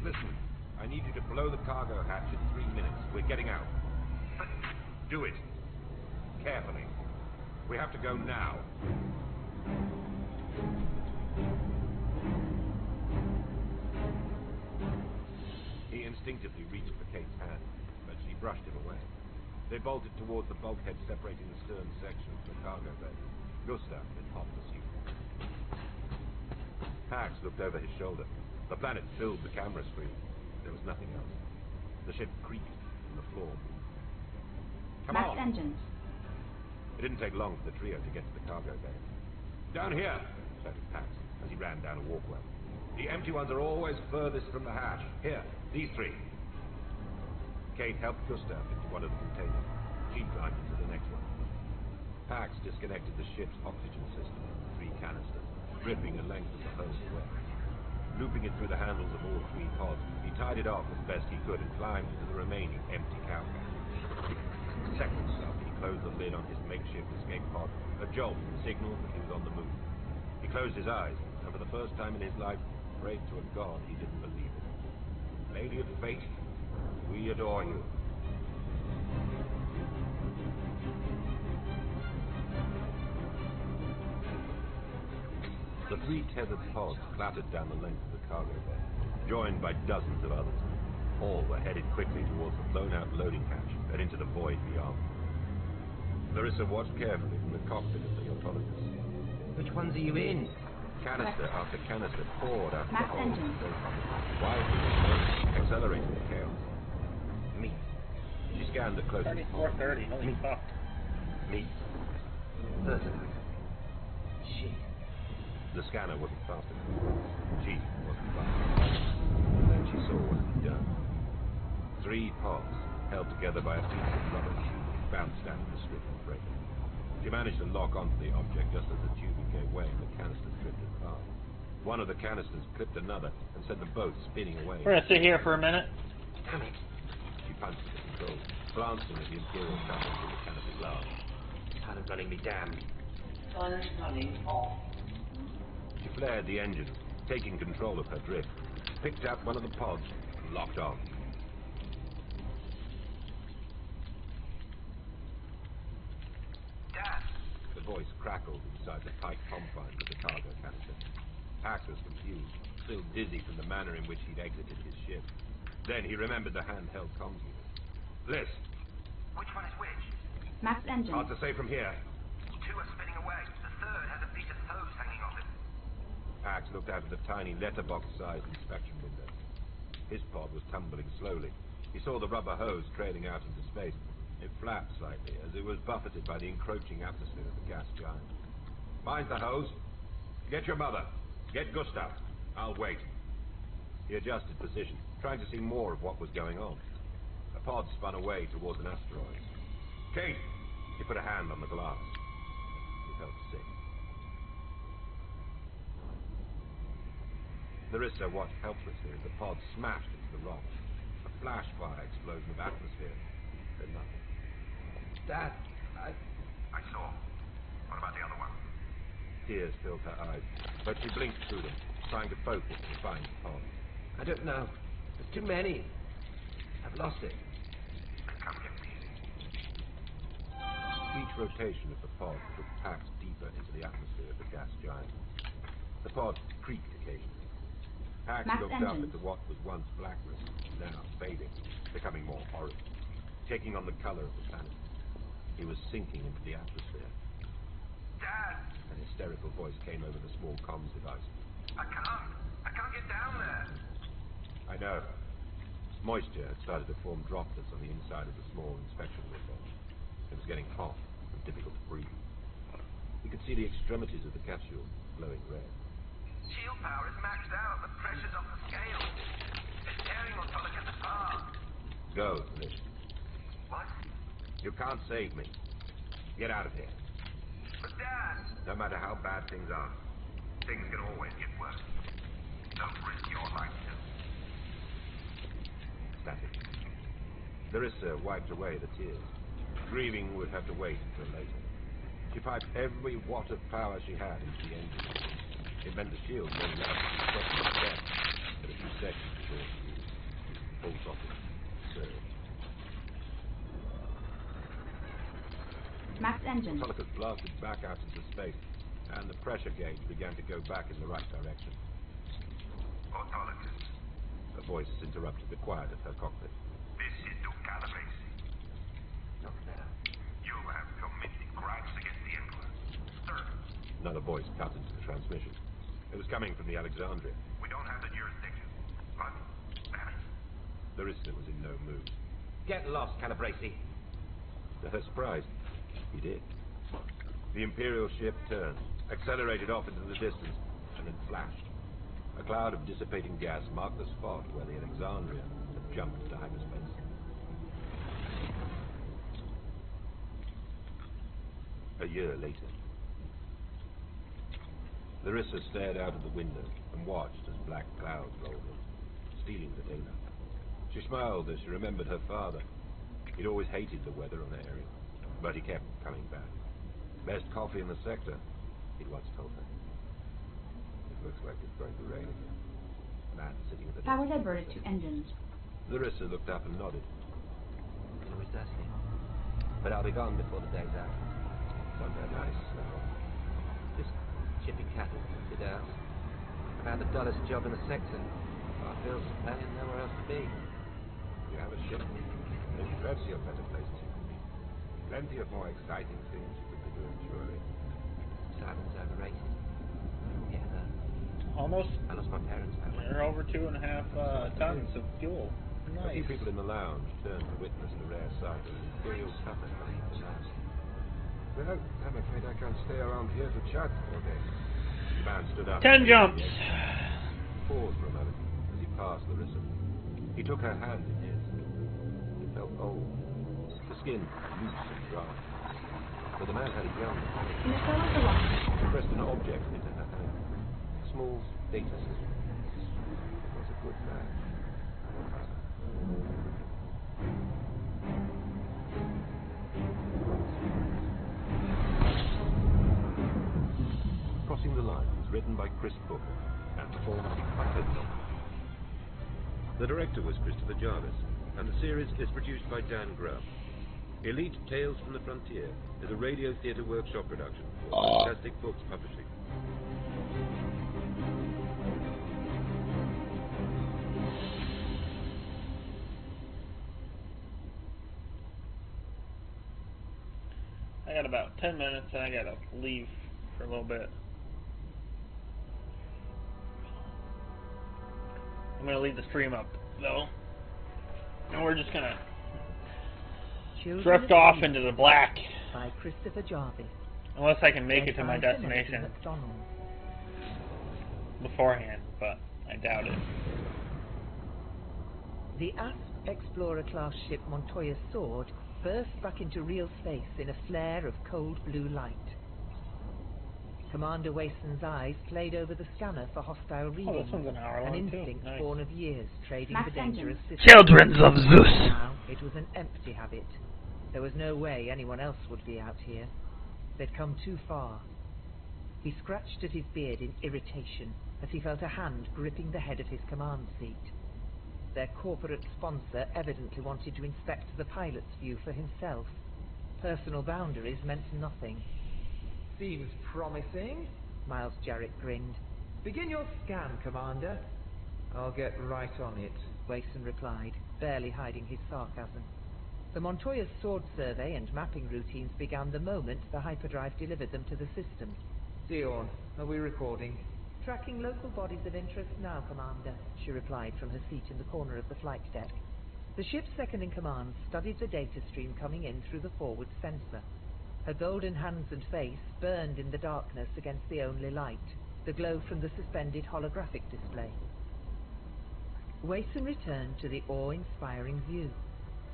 Listen. I need you to blow the cargo hatch in 3 minutes. We're getting out. But Do it. Carefully. We have to go now. He instinctively reached for Kate's hand, but she brushed him away. They bolted towards the bulkhead separating the stern section from the cargo bay. Gustav in hot pursuit. Pax looked over his shoulder. The planet filled the camera screen. There was nothing else. The ship creaked and the floor moved. Come Max on! engines. It didn't take long for the trio to get to the cargo bay. Down here, shouted Pax as he ran down a walkway. The empty ones are always furthest from the hatch. Here, these three. Kate helped Gustav into one of the containers. She climbed into the next one. Pax disconnected the ship's oxygen system from the 3 canisters, ripping the length of the hose away. Looping it through the handles of all 3 pods, he tied it off as best he could and climbed into the remaining empty cow hatch. Seconds after he closed the lid on his makeshift escape pod, a jolt signaled that he was on the move. He closed his eyes, and for the first time in his life, prayed to a god he didn't believe in. Lady of Fate, we adore you. The 3 tethered pods clattered down the length of the cargo bay, joined by dozens of others. All were headed quickly towards the blown-out loading hatch and into the void beyond. Larissa watched carefully from the cockpit of the Autolycus. Which ones are you in? Canister after canister poured out of the Max hold, engine. widely dispersed, accelerating the chaos. Meat. She scanned the closest 3430, holy fuck. Meat. Fertilizer. Shit. The scanner wasn't fast enough. She wasn't fast enough. And then she saw what he'd done. 3 pods, held together by a piece of rubber tube, bounced out of the stricken freighter. She managed to lock onto the object just as the tubing gave way and the canisters drifted apart. One of the canisters clipped another and sent them both spinning away. We're gonna sit here for a minute. Damn it! She punched at the controls, glancing at the Imperial shuttle through the canopy glass. Pilot running me damned. Pilot running off. She flared the engines, taking control of her drift, picked up one of the pods, and locked on. Dad, The voice crackled inside the tight confines of the cargo canister. Pax was confused, still dizzy from the manner in which he'd exited his ship. Then he remembered the handheld comms unit. Bliss, which one is which? Max engines. hard to say from here. 2 are spinning away. The third has a piece of hose hanging off it. Pax looked out of the tiny letterbox-sized inspection window. His pod was tumbling slowly. He saw the rubber hose trailing out into space. It flapped slightly as it was buffeted by the encroaching atmosphere of the gas giant. Mind the hose. Get your mother. Get Gustav. I'll wait. He adjusted position, trying to see more of what was going on. A pod spun away towards an asteroid. Kate! He put a hand on the glass. He felt sick. Larissa watched helplessly as the pod smashed into the rock. A flash fire explosion of atmosphere, then nothing. Dad, I saw. What about the other one? Tears filled her eyes, but she blinked through them, trying to focus and find the pod. I don't know. There's too many. I've lost it. Come get me. Each rotation of the pod took Pax deeper into the atmosphere of the gas giant. The pod creaked occasionally. Pax looked up at what was once blackness, now fading, becoming more orange, taking on the color of the planet. He was sinking into the atmosphere. Dad! An hysterical voice came over the small comms device. I can't get down there. I know. Moisture had started to form droplets on the inside of the small inspection window. It was getting hot and difficult to breathe. He could see the extremities of the capsule glowing red. Shield power is maxed out. The pressure's off the scale. It's tearing Autolycus apart. Go, Liz. What? You can't save me. Get out of here. But Dad! No matter how bad things are. Things can always get worse. Don't risk your life, too. Static. Larissa wiped away the tears. Grieving would have to wait until later. She piped every watt of power she had into the engine. It meant the shield went out and stopped the step, but a few seconds before it used. Full throttle. Surge. Max engine. Autolycus blasted back out into space, and the pressure gauge began to go back in the right direction. Autolycus. A voice interrupted the quiet of her cockpit. This is Ducalabase. Not better. You have committed crimes against the Emperor. Sir. Another voice cut into the transmission. It was coming from the Alexandria. We don't have the jurisdiction. But, Larissa was in no mood. Get lost, Calabrese. To her surprise, he did. The Imperial ship turned, accelerated off into the distance, and then flashed. A cloud of dissipating gas marked the spot where the Alexandria had jumped into hyperspace. A year later, Larissa stared out of the window and watched as black clouds rolled in, stealing the daylight. She smiled as she remembered her father. He'd always hated the weather on Aerie, but he kept coming back. Best coffee in the sector, he'd once told her. It looks like it's going to rain again. Man sitting at the Power diverted to engines. Larissa looked up and nodded. It was dusty. But I'll be gone before the day's out. Somewhere nice now. Just shipping cattle, empty out. About the dullest job in the sector. Our bills to pay and nowhere else to be. You have a ship. There's plenty of better places. Plenty of more exciting things you could be doing, surely. Cybern's overrated. Yeah, Almost. I lost my parents that way. They're over 2.5 tons of fuel. A few Nice. people in the lounge turned to witness the rare sight of an Imperial cutter coming to land. Well, I'm afraid I can't stay around here to chat all day. The man stood up. 10 jumps. Paused for a moment as he passed Larissa. He took her hand in his. It felt old. The skin loose and dry. But the man had a young face. He pressed an object into her hand. A small data system. He was a good man. Our father. Crossing the Line was written by Chris Booker and performed by Toby Lombard. The director was Christopher Jarvis, and the series is produced by Dan Grubb. Elite Tales from the Frontier is a Radio Theatre Workshop production for Fantastic Books Publishing. I got about 10 minutes and I gotta leave for a little bit. I'm gonna leave the stream up though. And we're just gonna drift off into the black. By Christopher Jarvis. Unless I can make it to my destination beforehand, but I doubt it. The Asp Explorer-class ship Montoya Sword burst back into real space in a flare of cold blue light. Commander Wason's eyes played over the scanner for hostile readings, this one's an hour long instinct too. Nice. born of years trading Max for dangerous engine. systems. Children of Zeus! Now it was an empty habit. There was no way anyone else would be out here. They'd come too far. He scratched at his beard in irritation as he felt a hand gripping the head of his command seat. Their corporate sponsor evidently wanted to inspect the pilot's view for himself. Personal boundaries meant nothing. Seems promising, Miles Jarrett grinned. Begin your scan, Commander. I'll get right on it, Wason replied, barely hiding his sarcasm. The Montoya's sword survey and mapping routines began the moment the hyperdrive delivered them to the system. Dion, are we recording? Tracking local bodies of interest now, Commander, she replied from her seat in the corner of the flight deck. The ship's second-in-command studied the data stream coming in through the forward sensor. Her golden hands and face burned in the darkness against the only light, the glow from the suspended holographic display. Wason returned to the awe-inspiring view.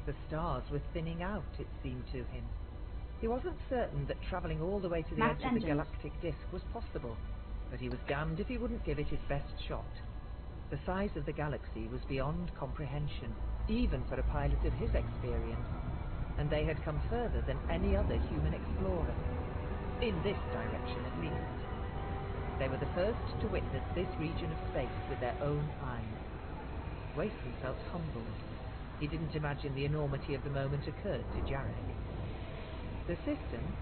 The stars were thinning out, it seemed to him. He wasn't certain that travelling all the way to the edge of the galactic disk was possible, but he was damned if he wouldn't give it his best shot. The size of the galaxy was beyond comprehension, even for a pilot of his experience, and they had come further than any other human explorer. In this direction, at least. They were the first to witness this region of space with their own eyes. Wason felt humbled. He didn't imagine the enormity of the moment occurred to Jarek. The system,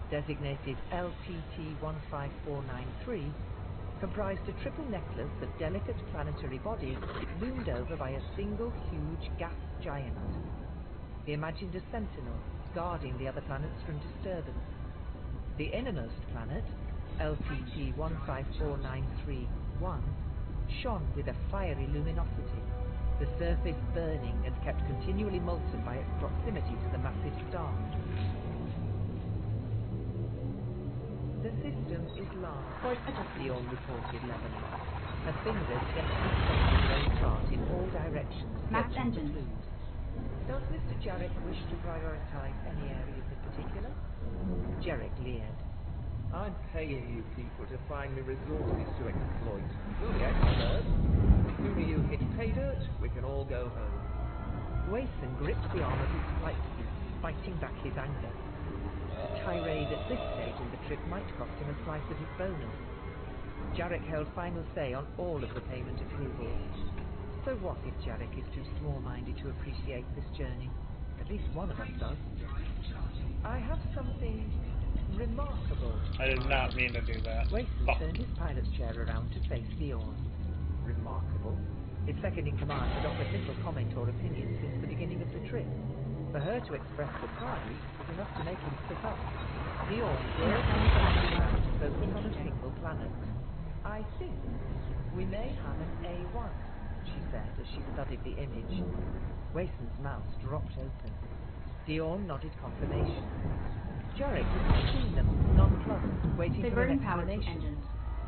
designated LTT-15493, comprised a triple necklace of delicate planetary bodies loomed over by a single huge gas giant. He imagined a sentinel guarding the other planets from disturbance. The innermost planet, LTT-154931, shone with a fiery luminosity, the surface burning and kept continually molten by its proximity to the massive star. The system is large, Dion reported levelly. Her fingers deftly pointed her own chart in all directions, searching for clues. Does Mr. Jarek wish to prioritize any areas in particular? Jarek leered. I'm paying you people to find me resources to exploit. You're the expert. The sooner you hit pay dirt, we can all go home. Wason gripped the arm of his flight suit, fighting back his anger. A tirade at this stage in the trip might cost him a slice of his bonus. Jarek held final say on all of the payment approvals. So what if Jarek is too small-minded to appreciate this journey? At least one of us does. I have something remarkable. I did not mean to do that. Wason turned his pilot's chair around to face Dion. Remarkable? His second-in-command had offered little comment or opinion since the beginning of the trip. For her to express surprise was enough to make him sit up. Dion whirled his around to focus on a single planet. I think we may have an A1, she said as she studied the image. Wason's mouth dropped open. Dion nodded confirmation. Jarek was between them, nonplussed, waiting for an explanation.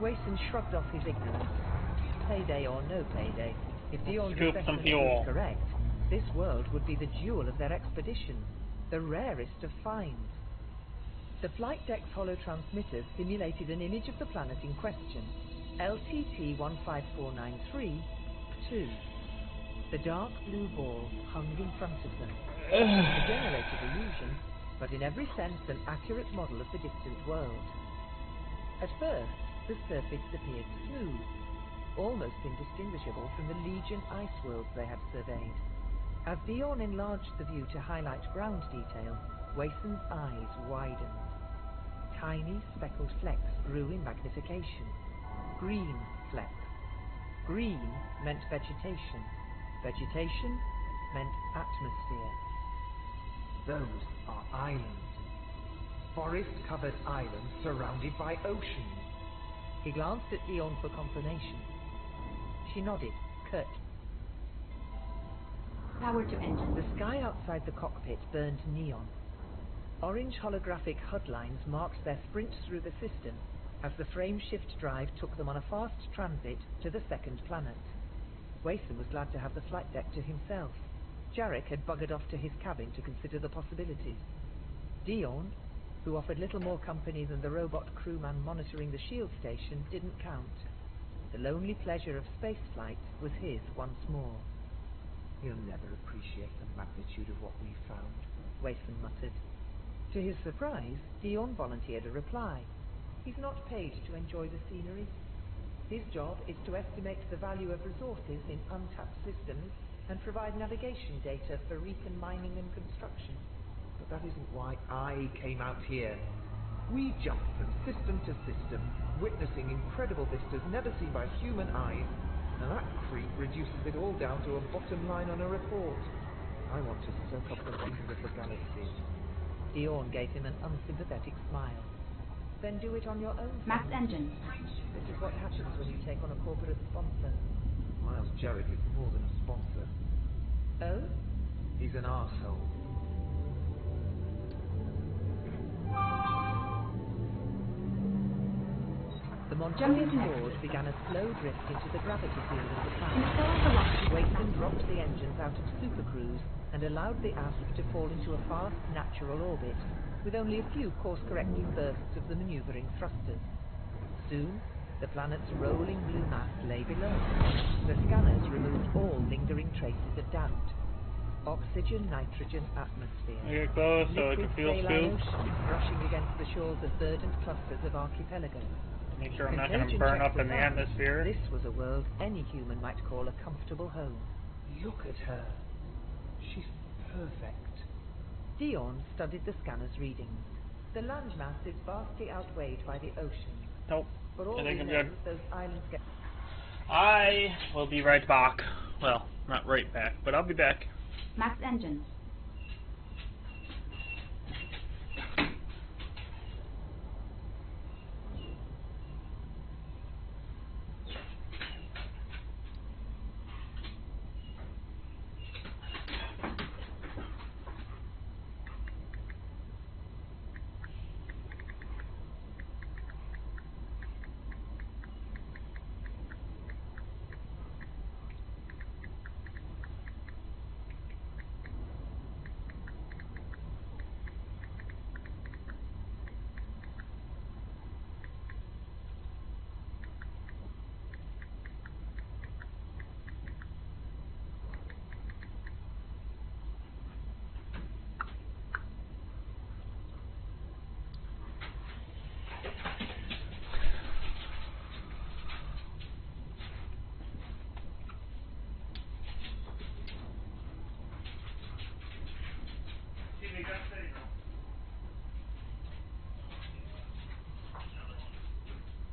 Wason shrugged off his ignorance. Payday or no payday, if Dion's assessment was correct, this world would be the jewel of their expedition, the rarest of finds. The flight deck's holotransmitter simulated an image of the planet in question, LTT-15493-2. The dark blue ball hung in front of them. A generated illusion, but in every sense an accurate model of the distant world. At first, the surface appeared smooth, almost indistinguishable from the Legion ice worlds they had surveyed. As Dion enlarged the view to highlight ground detail, Wason's eyes widened. Tiny speckled flecks grew in magnification. Green flecks. Green meant vegetation. Vegetation meant atmosphere. Those are islands. Forest-covered islands surrounded by oceans. He glanced at Dion for confirmation. She nodded, curtly. Power to engine. The sky outside the cockpit burned neon. Orange holographic HUD lines marked their sprint through the system as the frame shift drive took them on a fast transit to the second planet. Wason was glad to have the flight deck to himself. Jarek had buggered off to his cabin to consider the possibilities. Dion, who offered little more company than the robot crewman monitoring the shield station, didn't count. The lonely pleasure of spaceflight was his once more. He'll never appreciate the magnitude of what we found. Wason muttered. To his surprise, Dion volunteered a reply. He's not paid to enjoy the scenery. His job is to estimate the value of resources in untapped systems and provide navigation data for recon mining and construction. But that isn't why I came out here. We jumped from system to system, witnessing incredible vistas never seen by human eyes, and that creep reduces it all down to a bottom line on a report. I want to soak up the wonder of the galaxy. Dion gave him an unsympathetic smile. Then do it on your own. Max engine. This is what happens when you take on a corporate sponsor. Miles Jarrett is more than a sponsor. Oh? He's an arsehole. The Montgomery Ford began a slow drift into the gravity field of the planet. Wason dropped the engines out of supercruise and allowed the Asp to fall into a fast natural orbit, with only a few course-correcting bursts of the maneuvering thrusters. Soon, the planet's rolling blue mass lay below. The scanners removed all lingering traces of doubt. Oxygen, nitrogen, atmosphere. Get close so I Liquid can feel saline scoop. ocean brushing against the shores of verdant clusters of archipelagos. Make sure I'm not going to Contagion burn checks up in the aside, atmosphere. This was a world any human might call a comfortable home. Look at her. She's perfect. Dion studied the scanner's readings. The landmass is vastly outweighed by the ocean. Nope. For all I think we I'm know, good. those islands get... I will be right back. Well, not right back, but I'll be back. Max engine.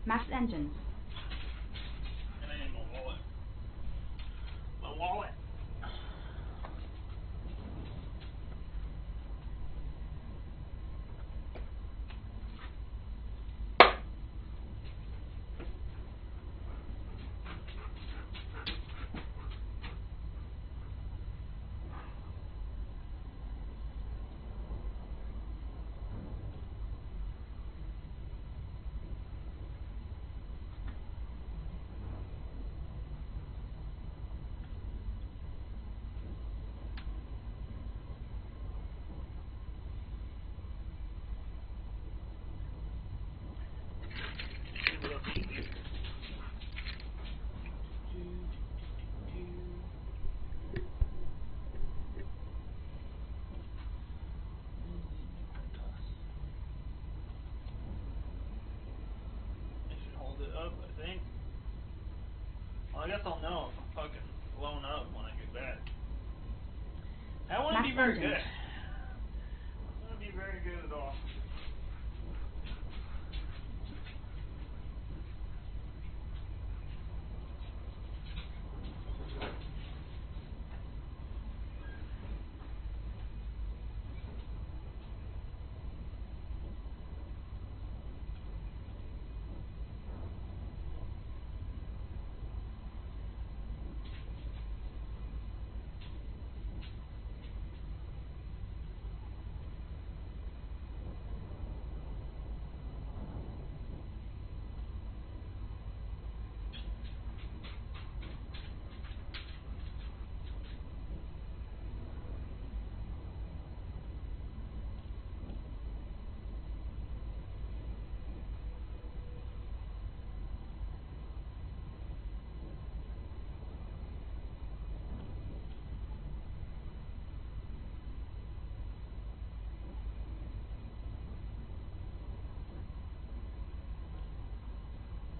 Max engine. My wallet. Up, I think. Well, I guess I'll know if I'm fucking blown up when I get back. That wouldn't be very good. That wouldn't be very good at all.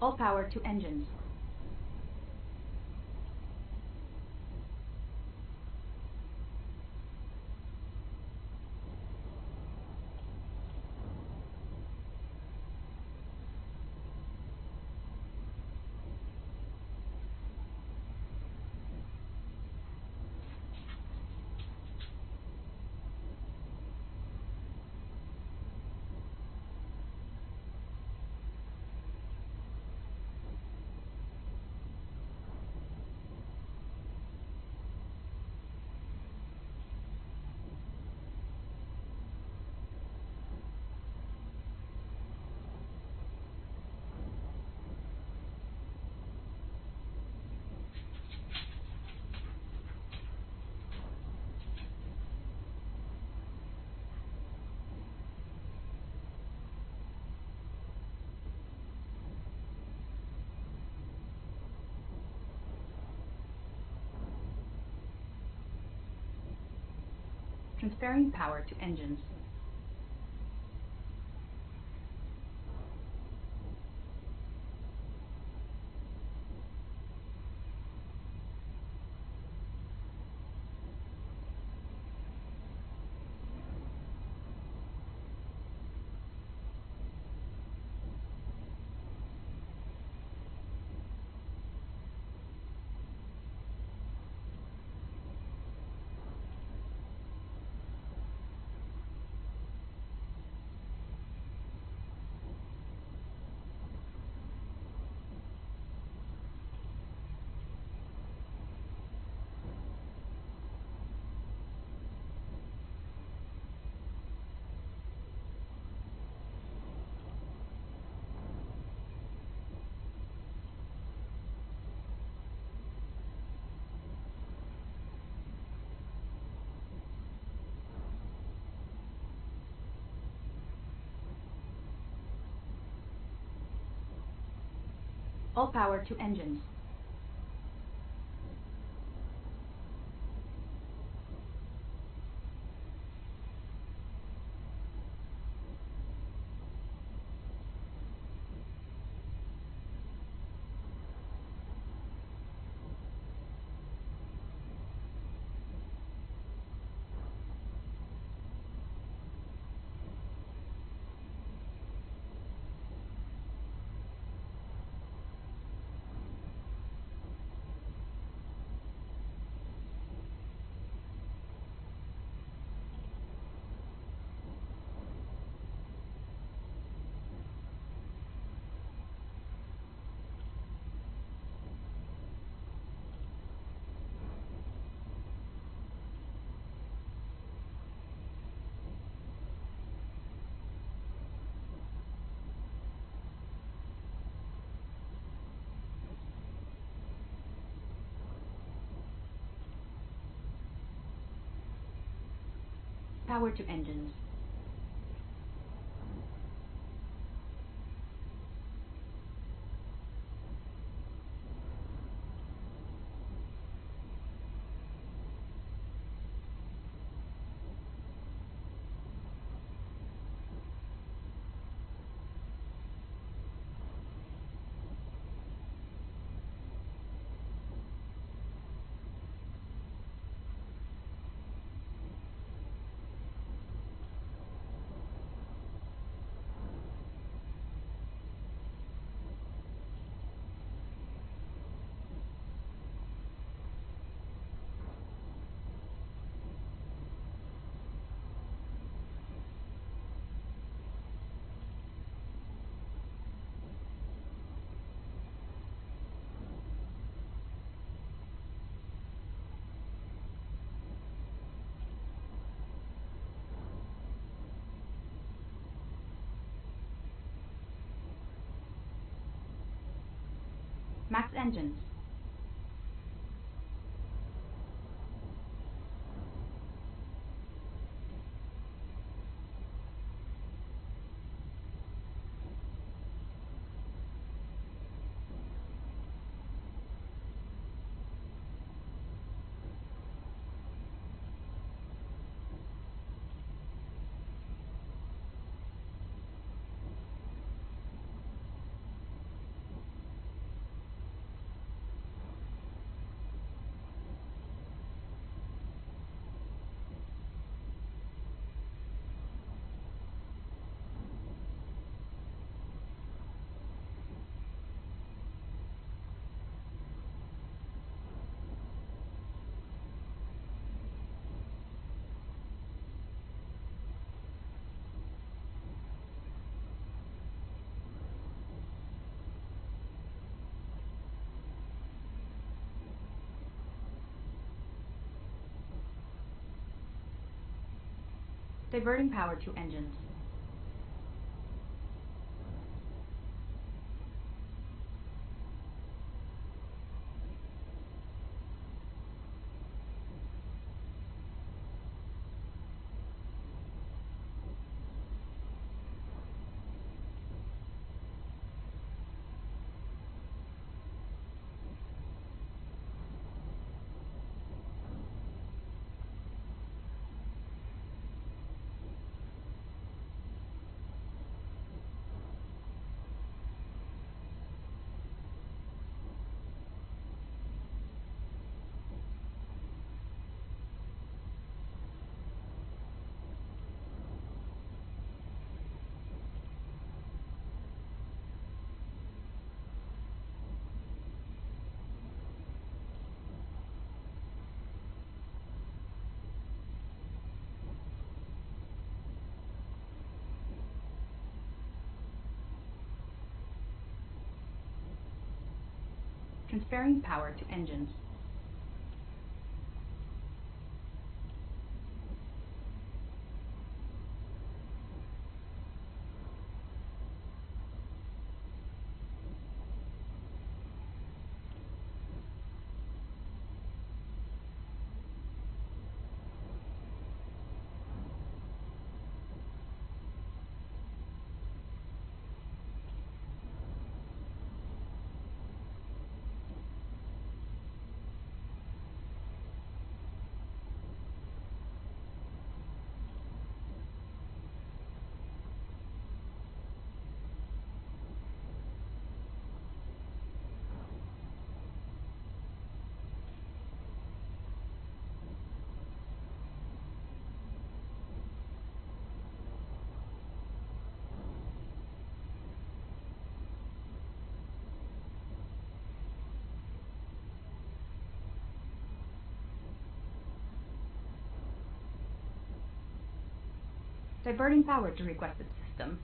All power to engines. Transferring power to engines. All power to engines. Power to engines. Max engines. Diverting power to engines. Transferring power to engines. Diverting power to requested system.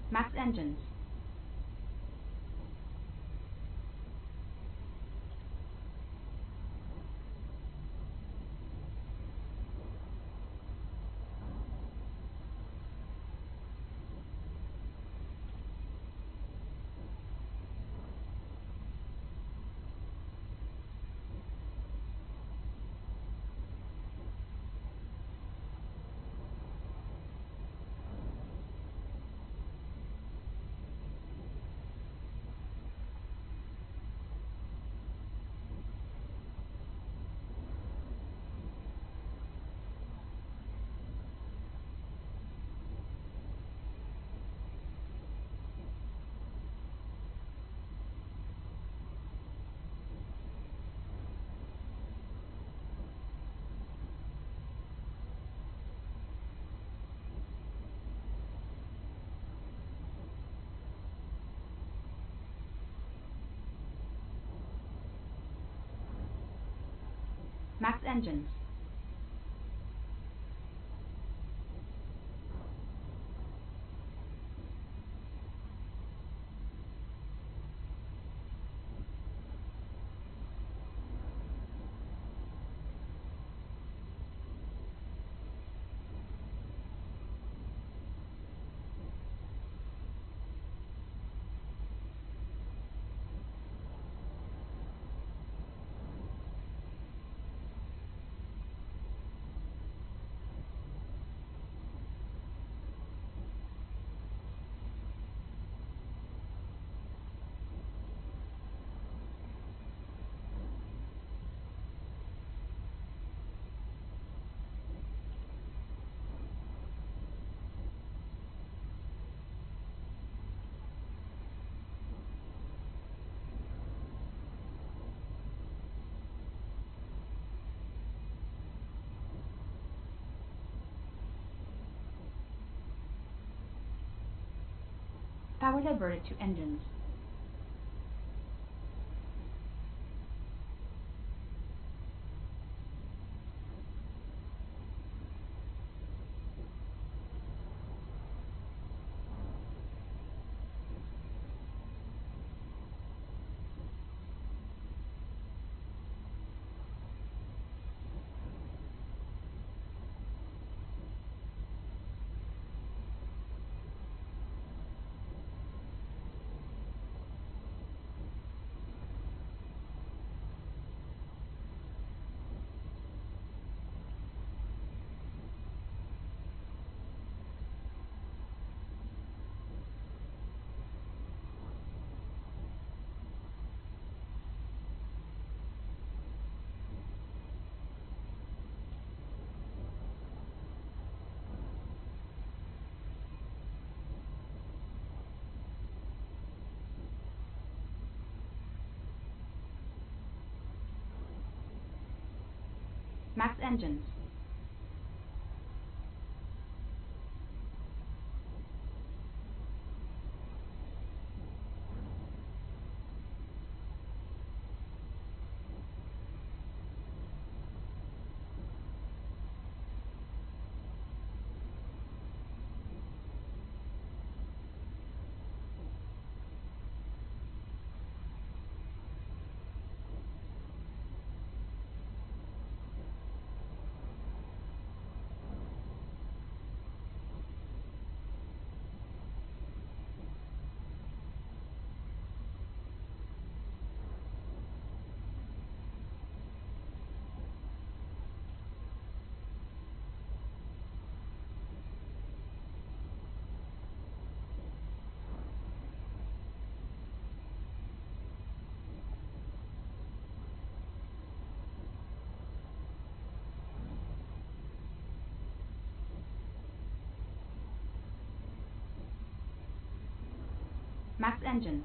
Max engines. Max engines. Power diverted to engines. Max engines. Max engines.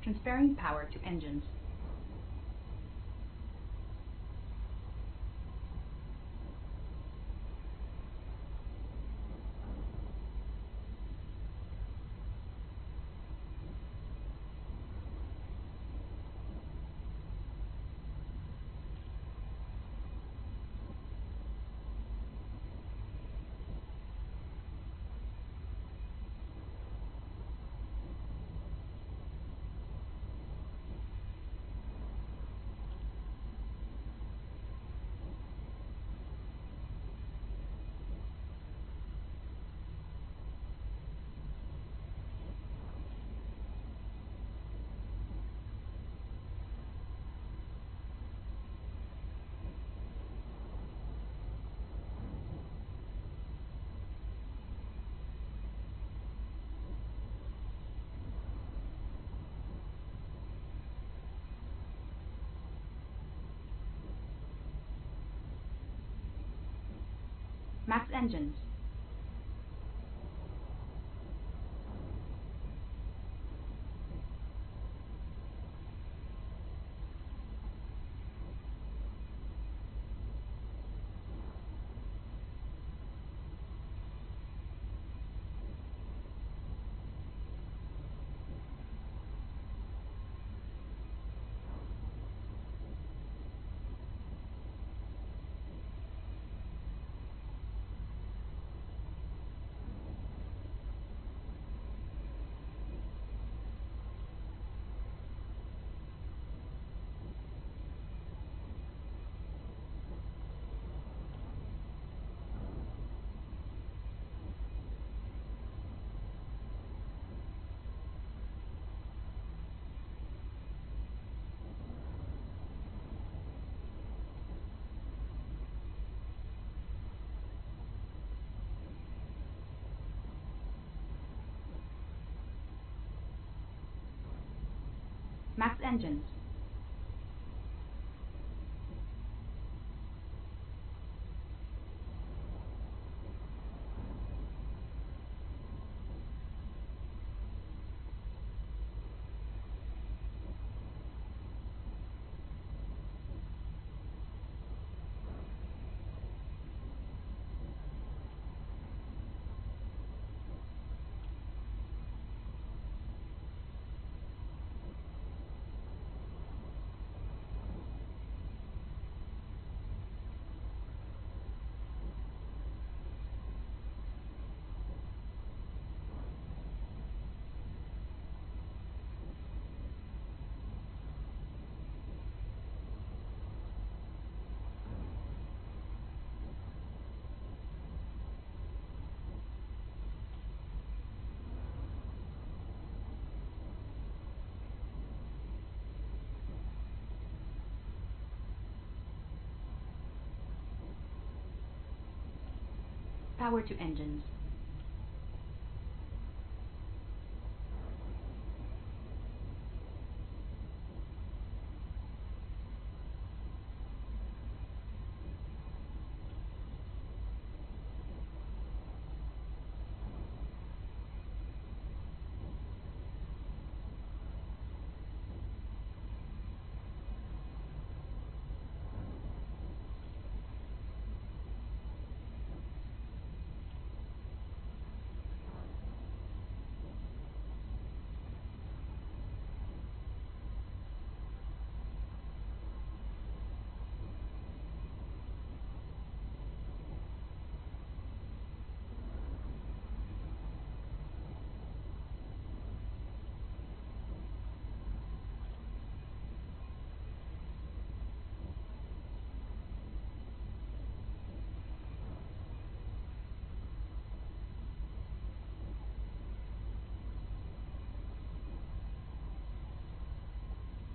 Transferring power to engines. Max engines. Max engines. Power to engines.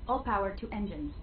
All power to engines.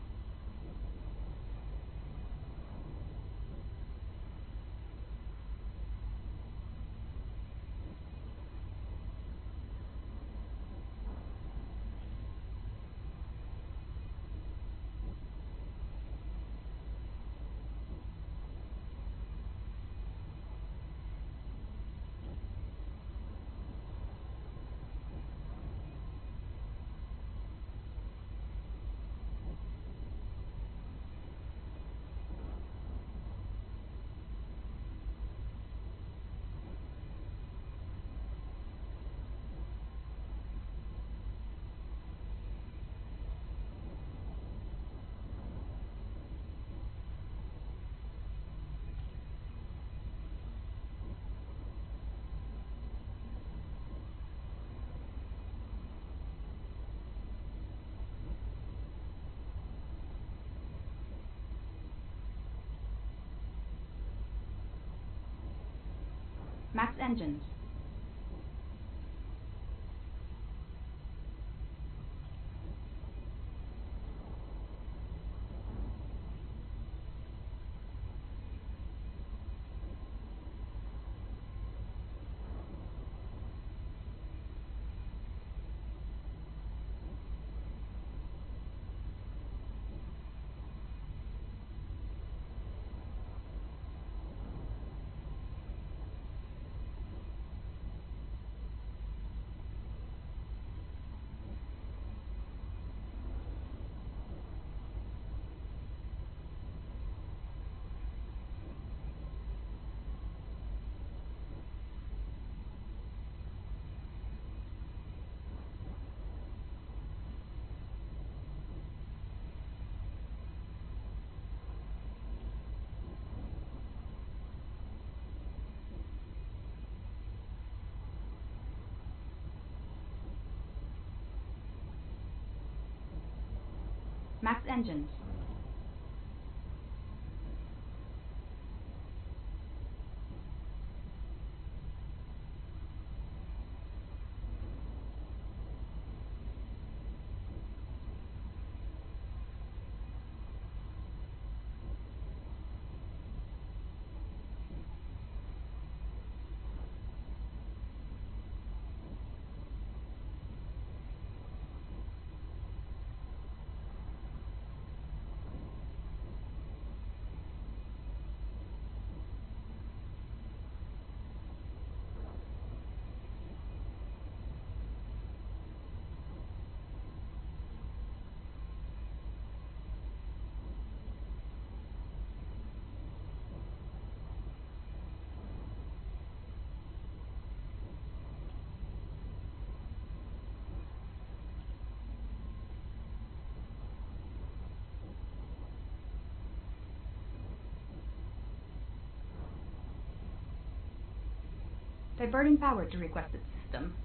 Max engines. Max engines. Diverting power to requested system.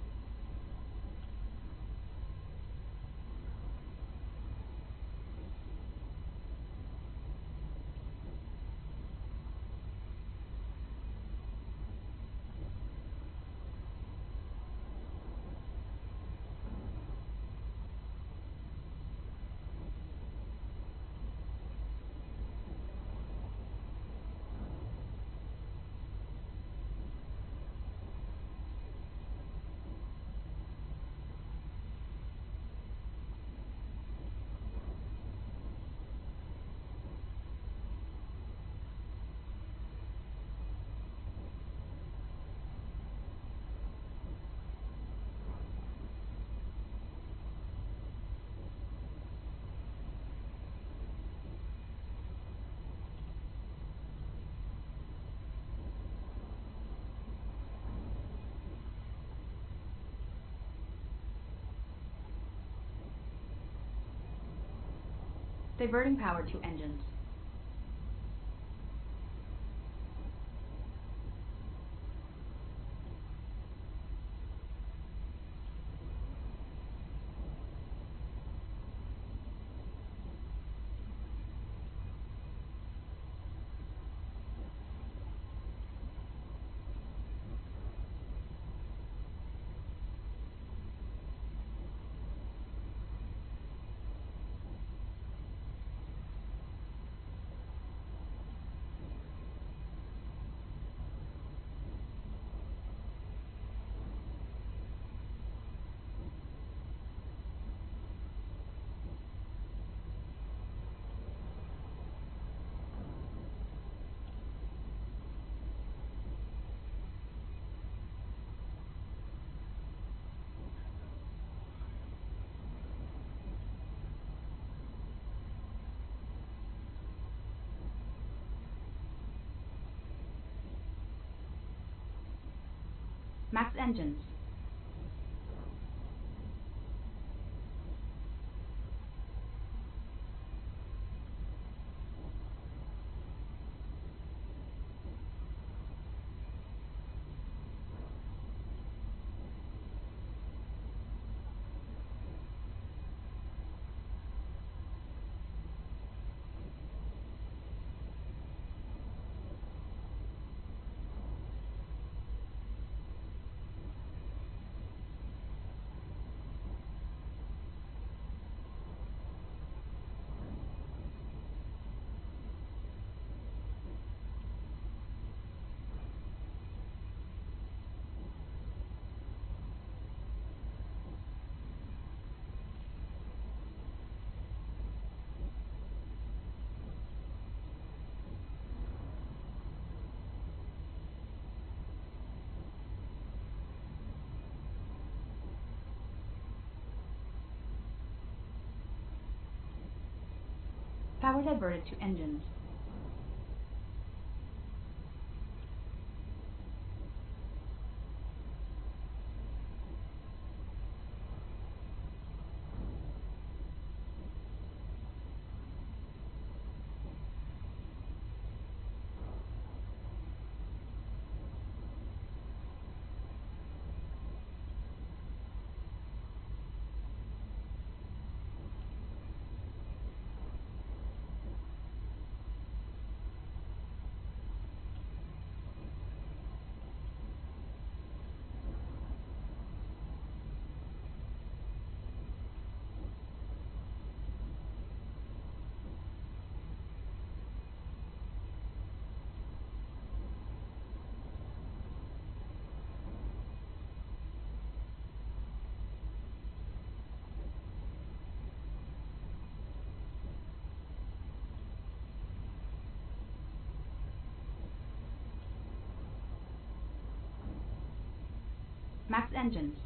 Diverting power to engines. Max engines. Power diverted to engines. Max engines.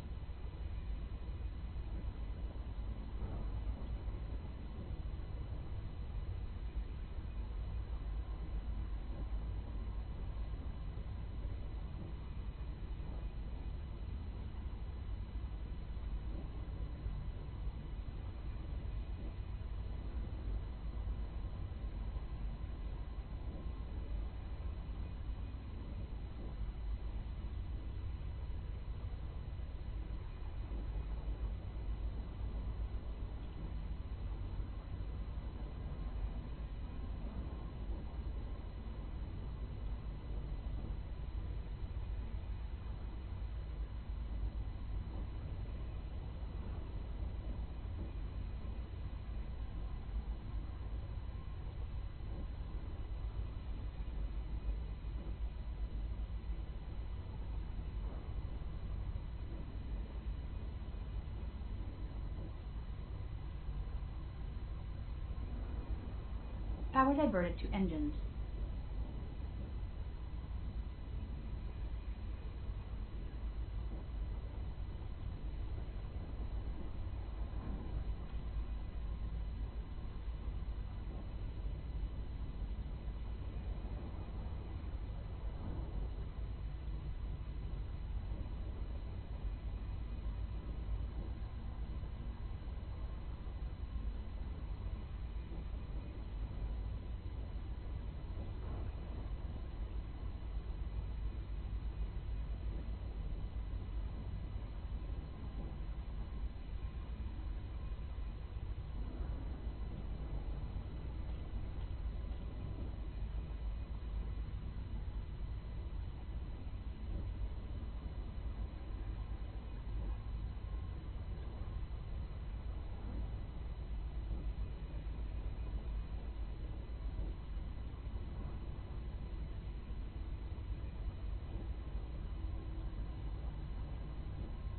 Power diverted to engines.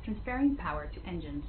Transferring power to engines.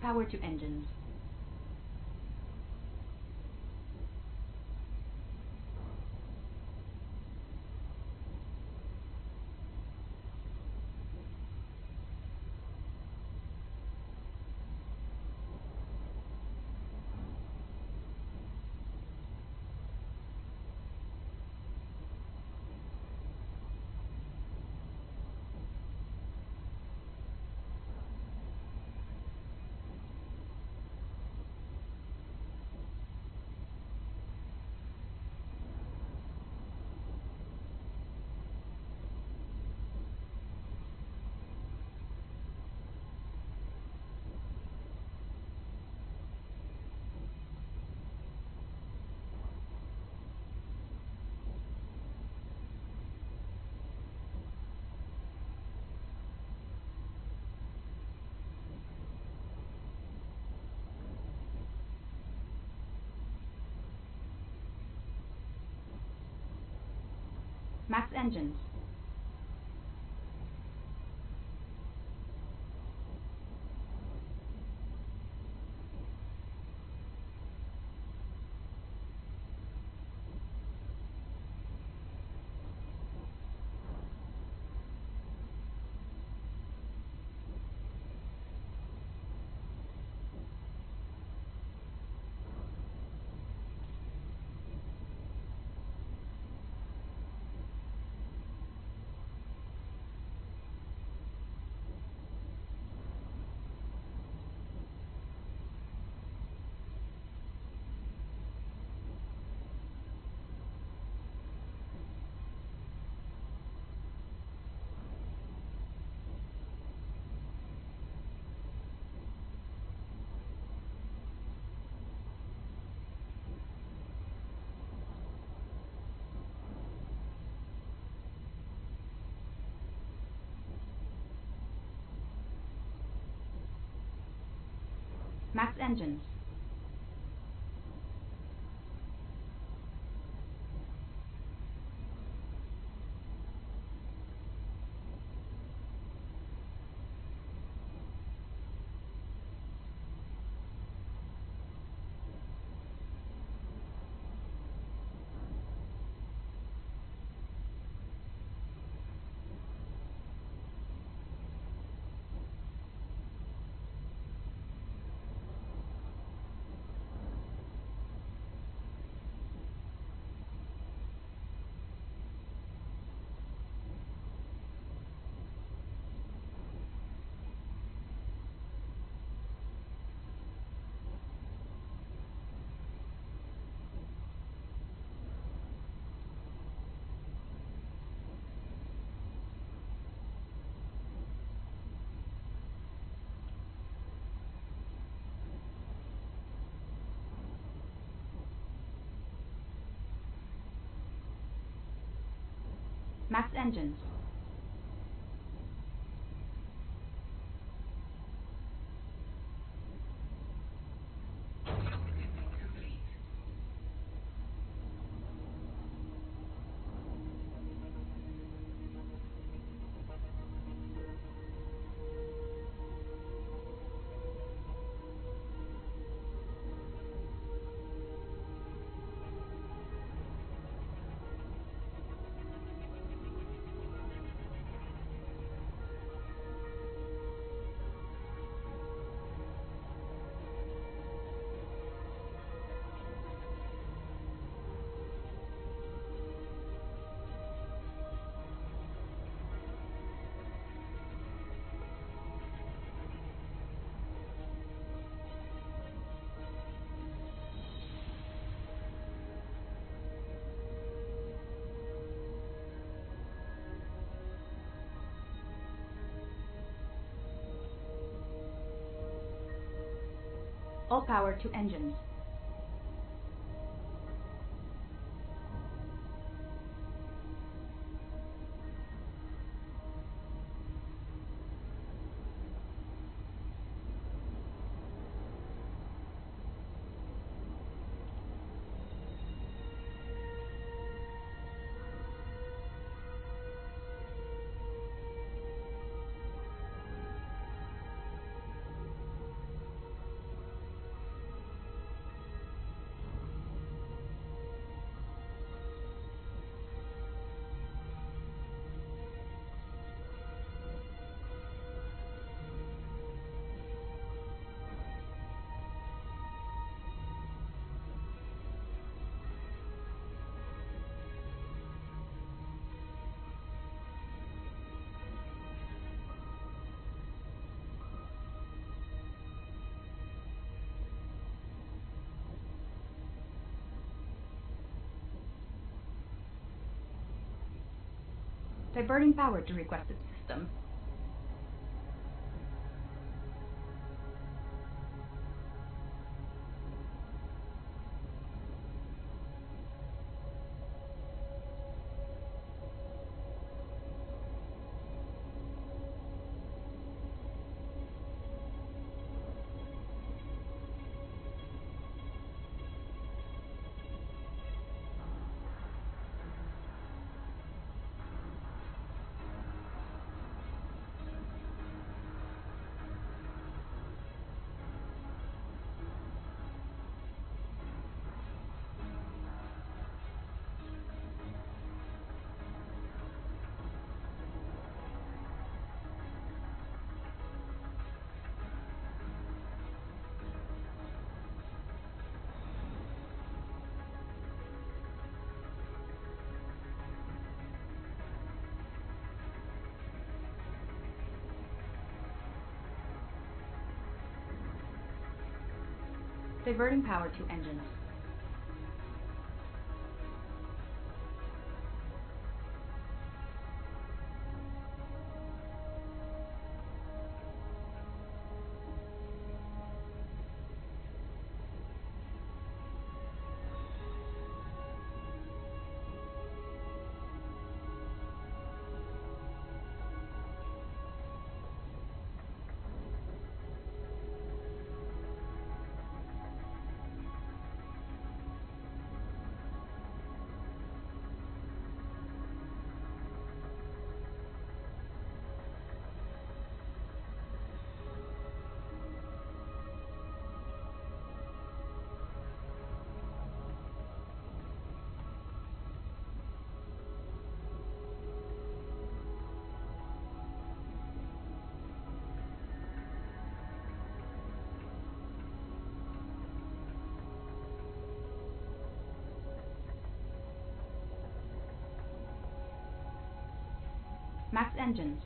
Power to engines. Max engines. Max engines. Max engines. All power to engines. Diverting power to requested system. Diverting power to engines. Max engines.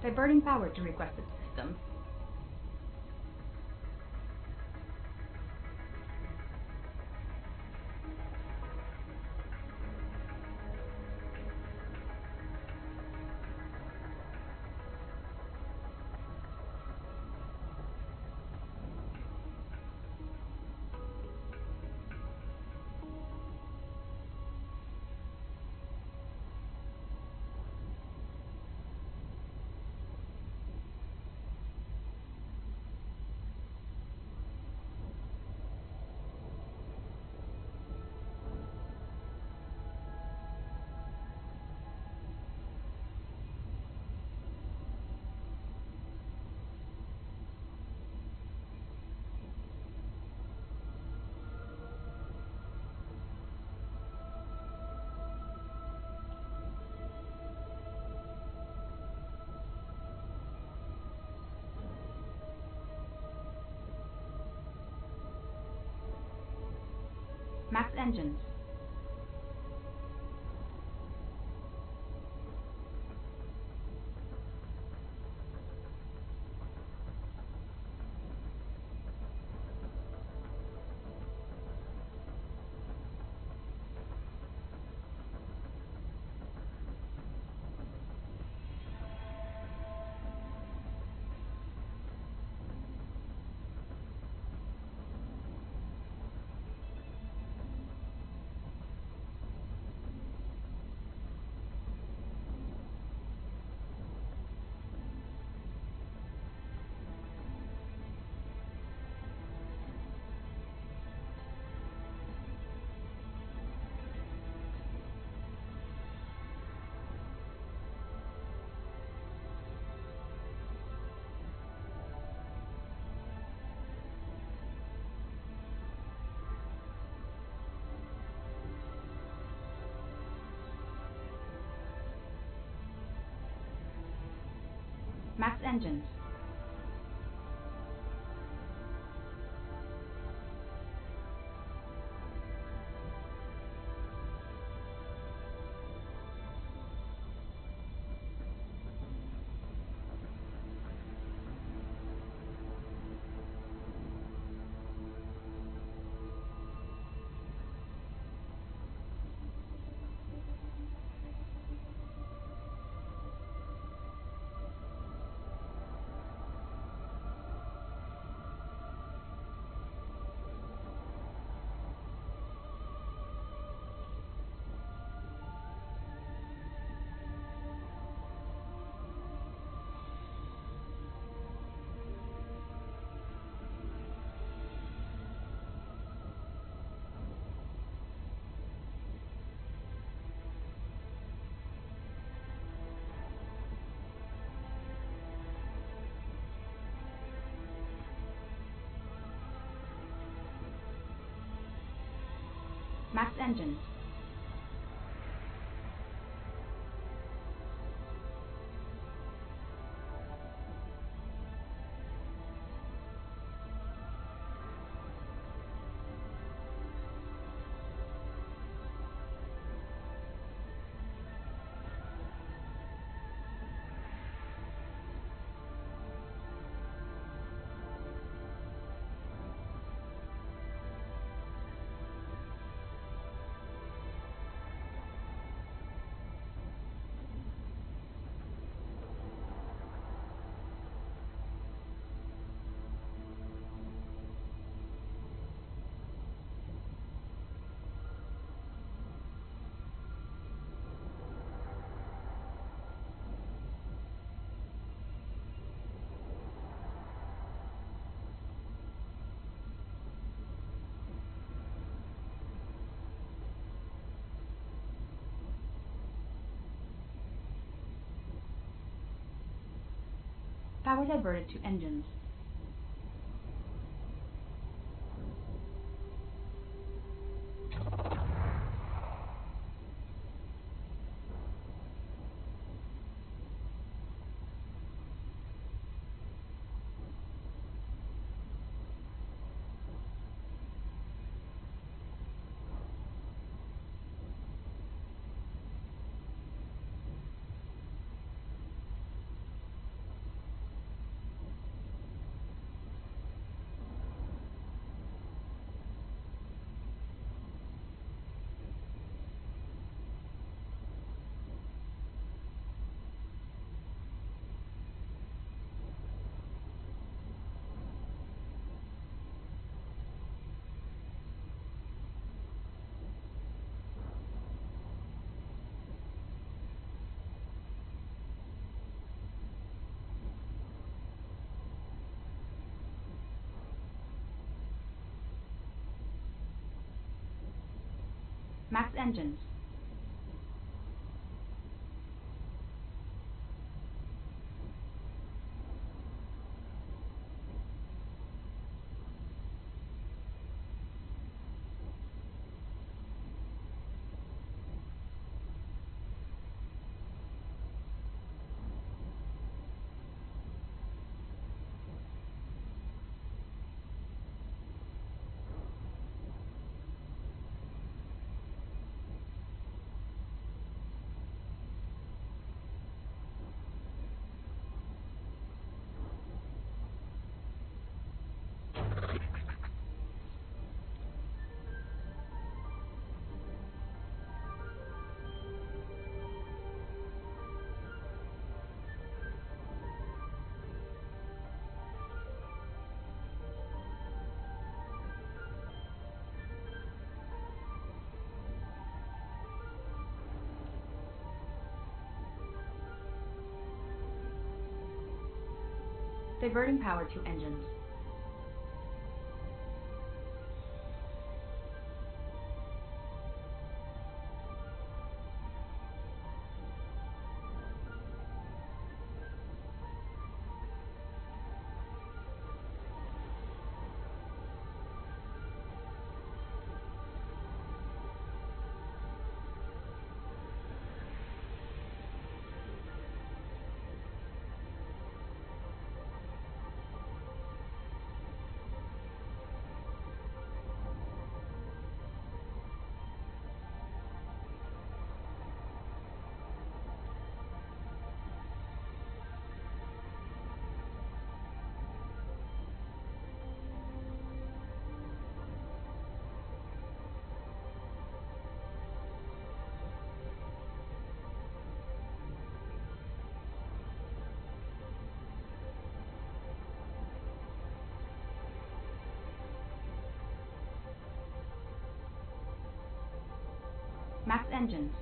Diverting power to requested system. Max engines. Max engines. Max engines. Power diverted to engines. Max engines. Diverting power to engines. Max engines.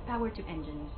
Power to engines.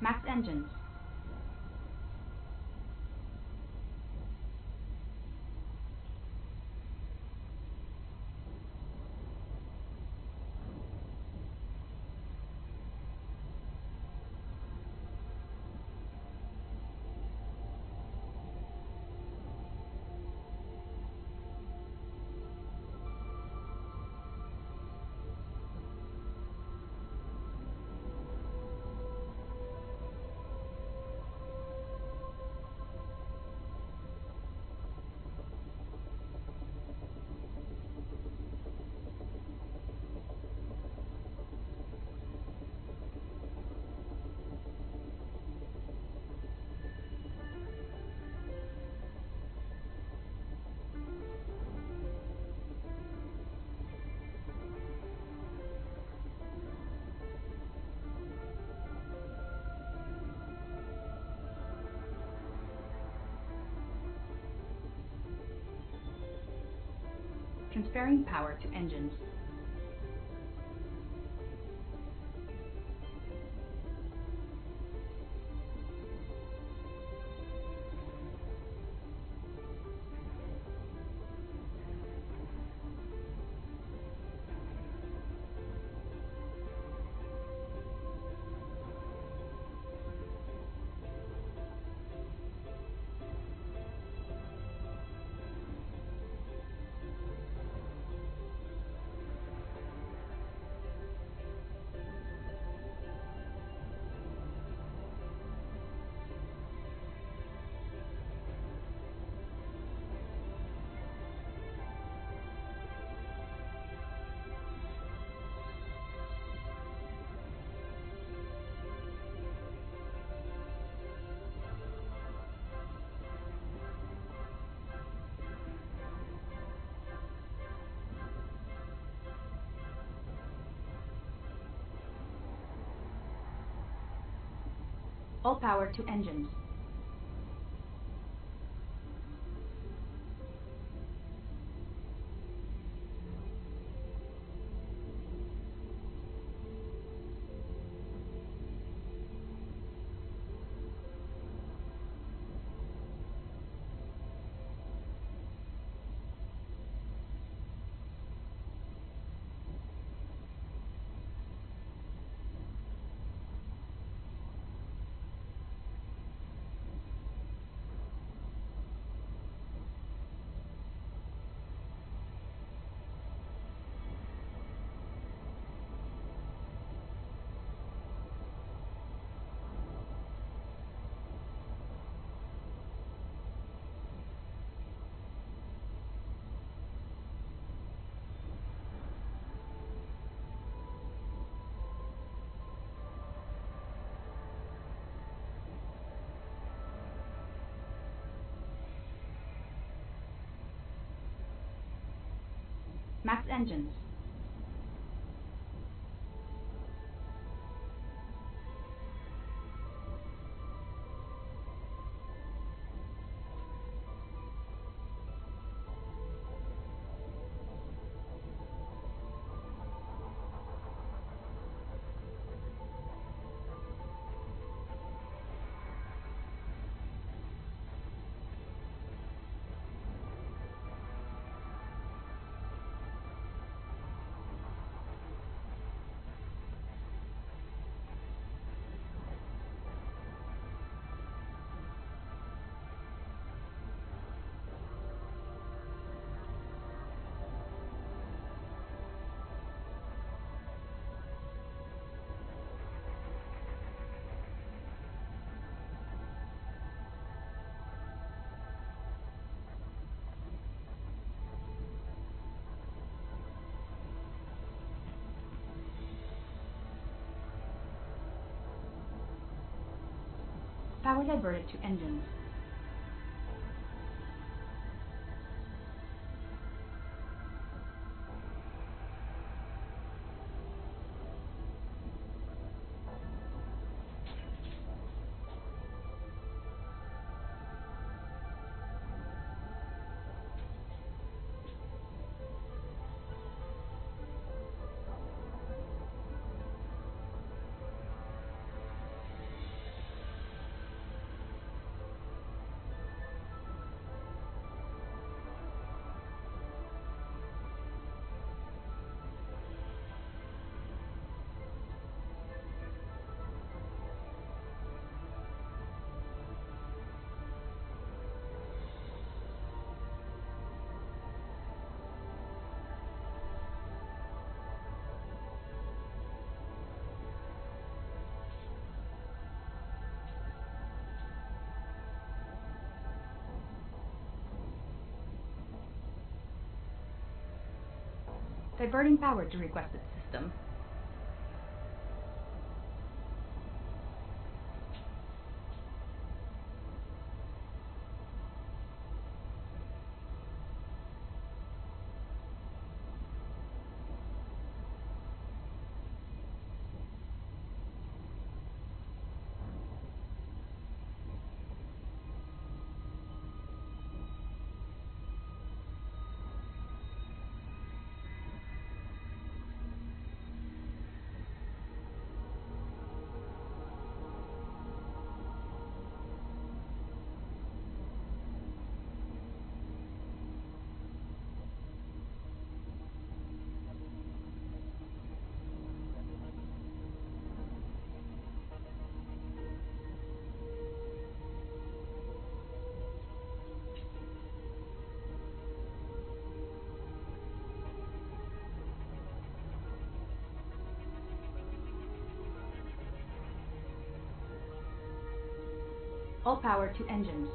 Max engines. transferring power to engines. All power to engines. Max engines. Power diverted to engines. Diverting power to requested system. All power to engines.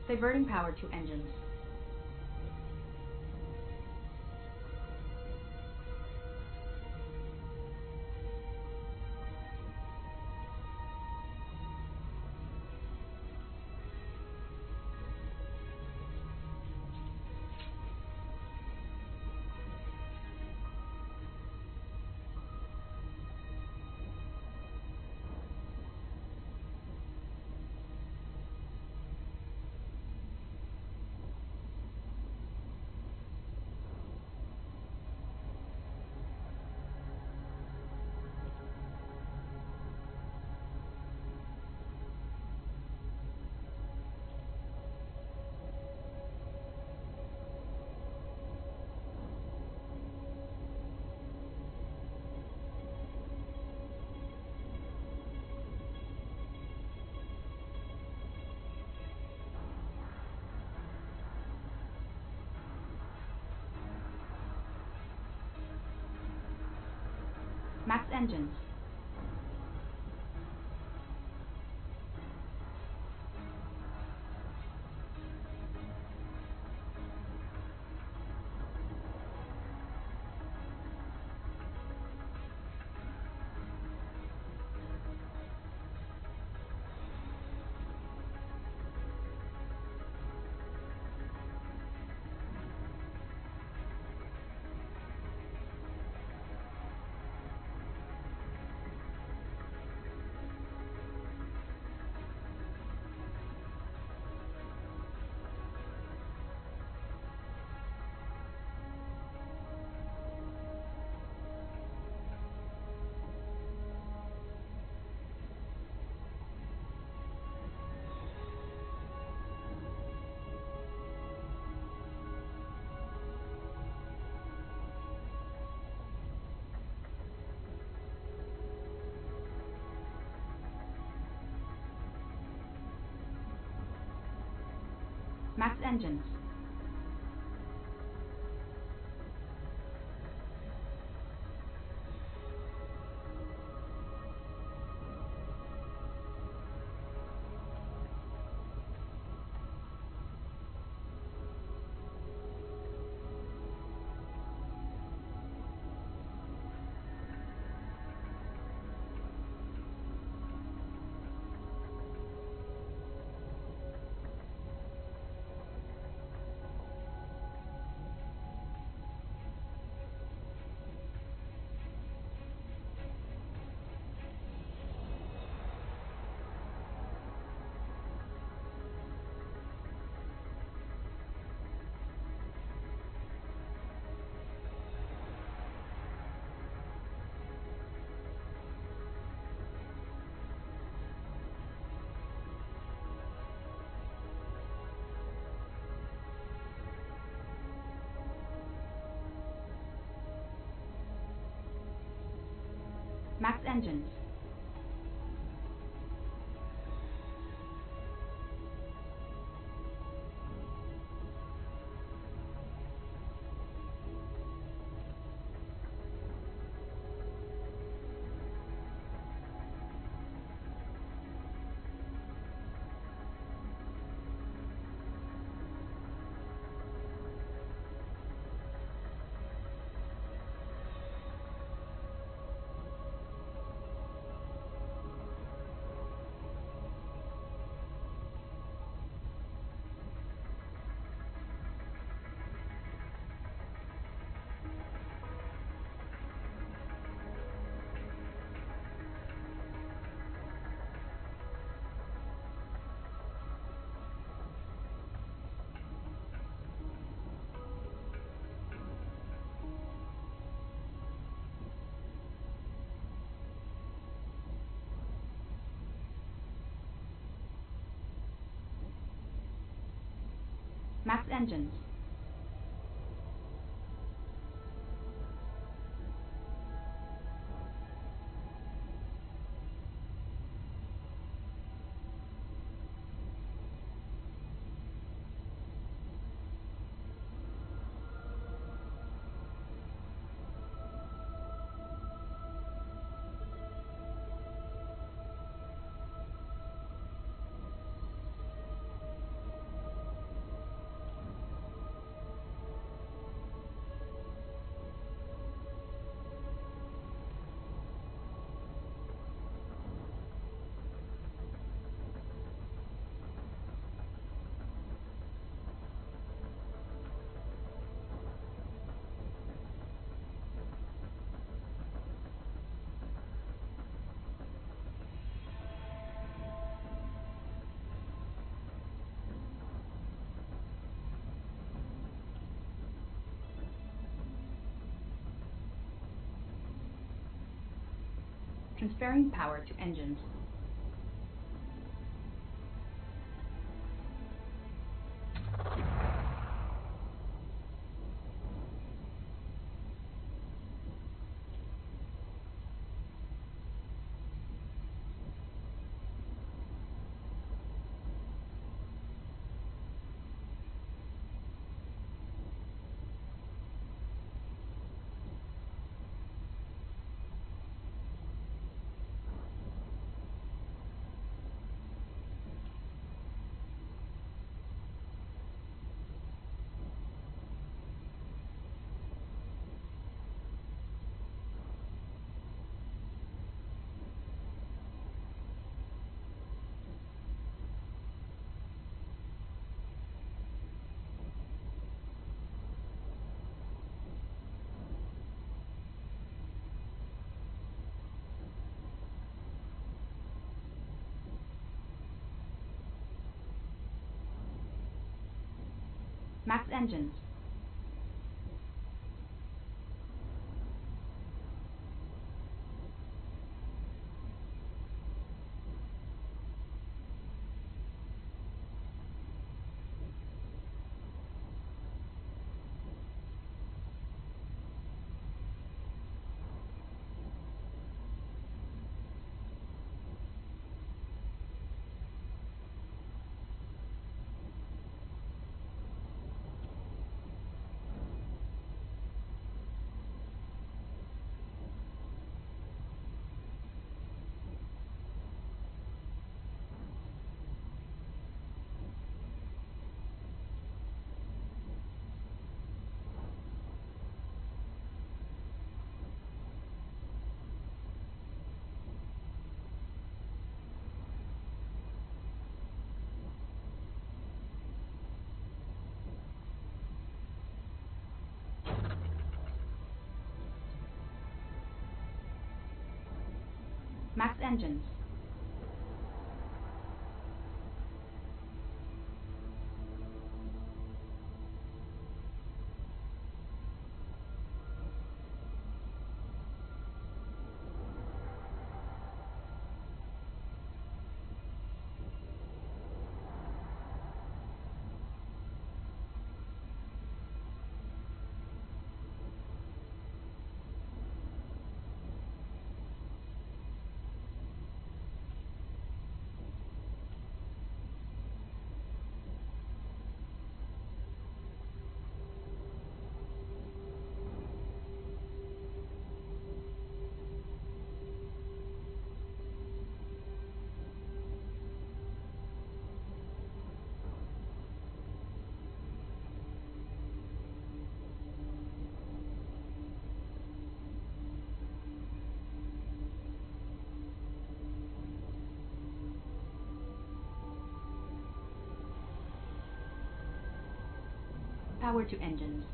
Diverting power to engines. Max engines. Max engines. Max engines. Max engines. Transferring power to engines. Max engines. Max engines. Power to engines.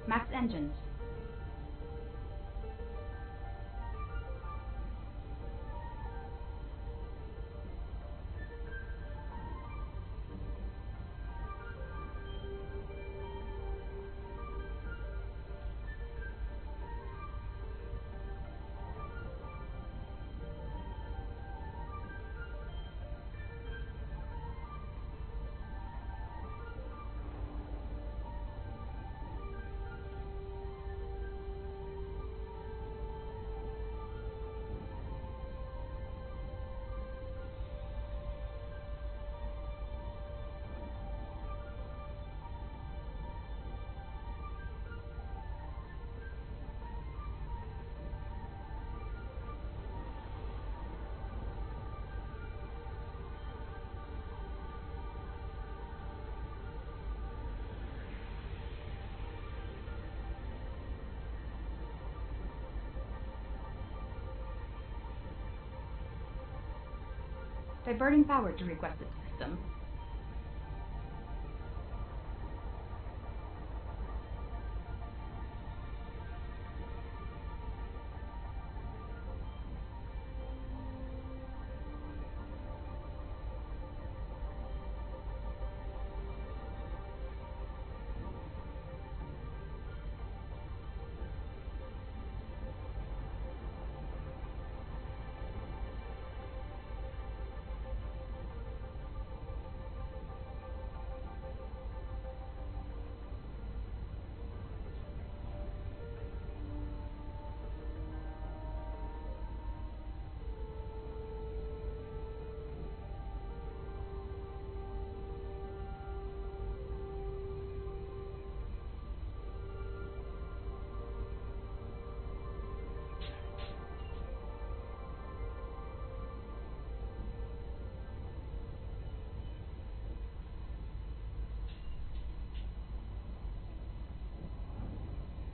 Max engines. Diverting power to requested system.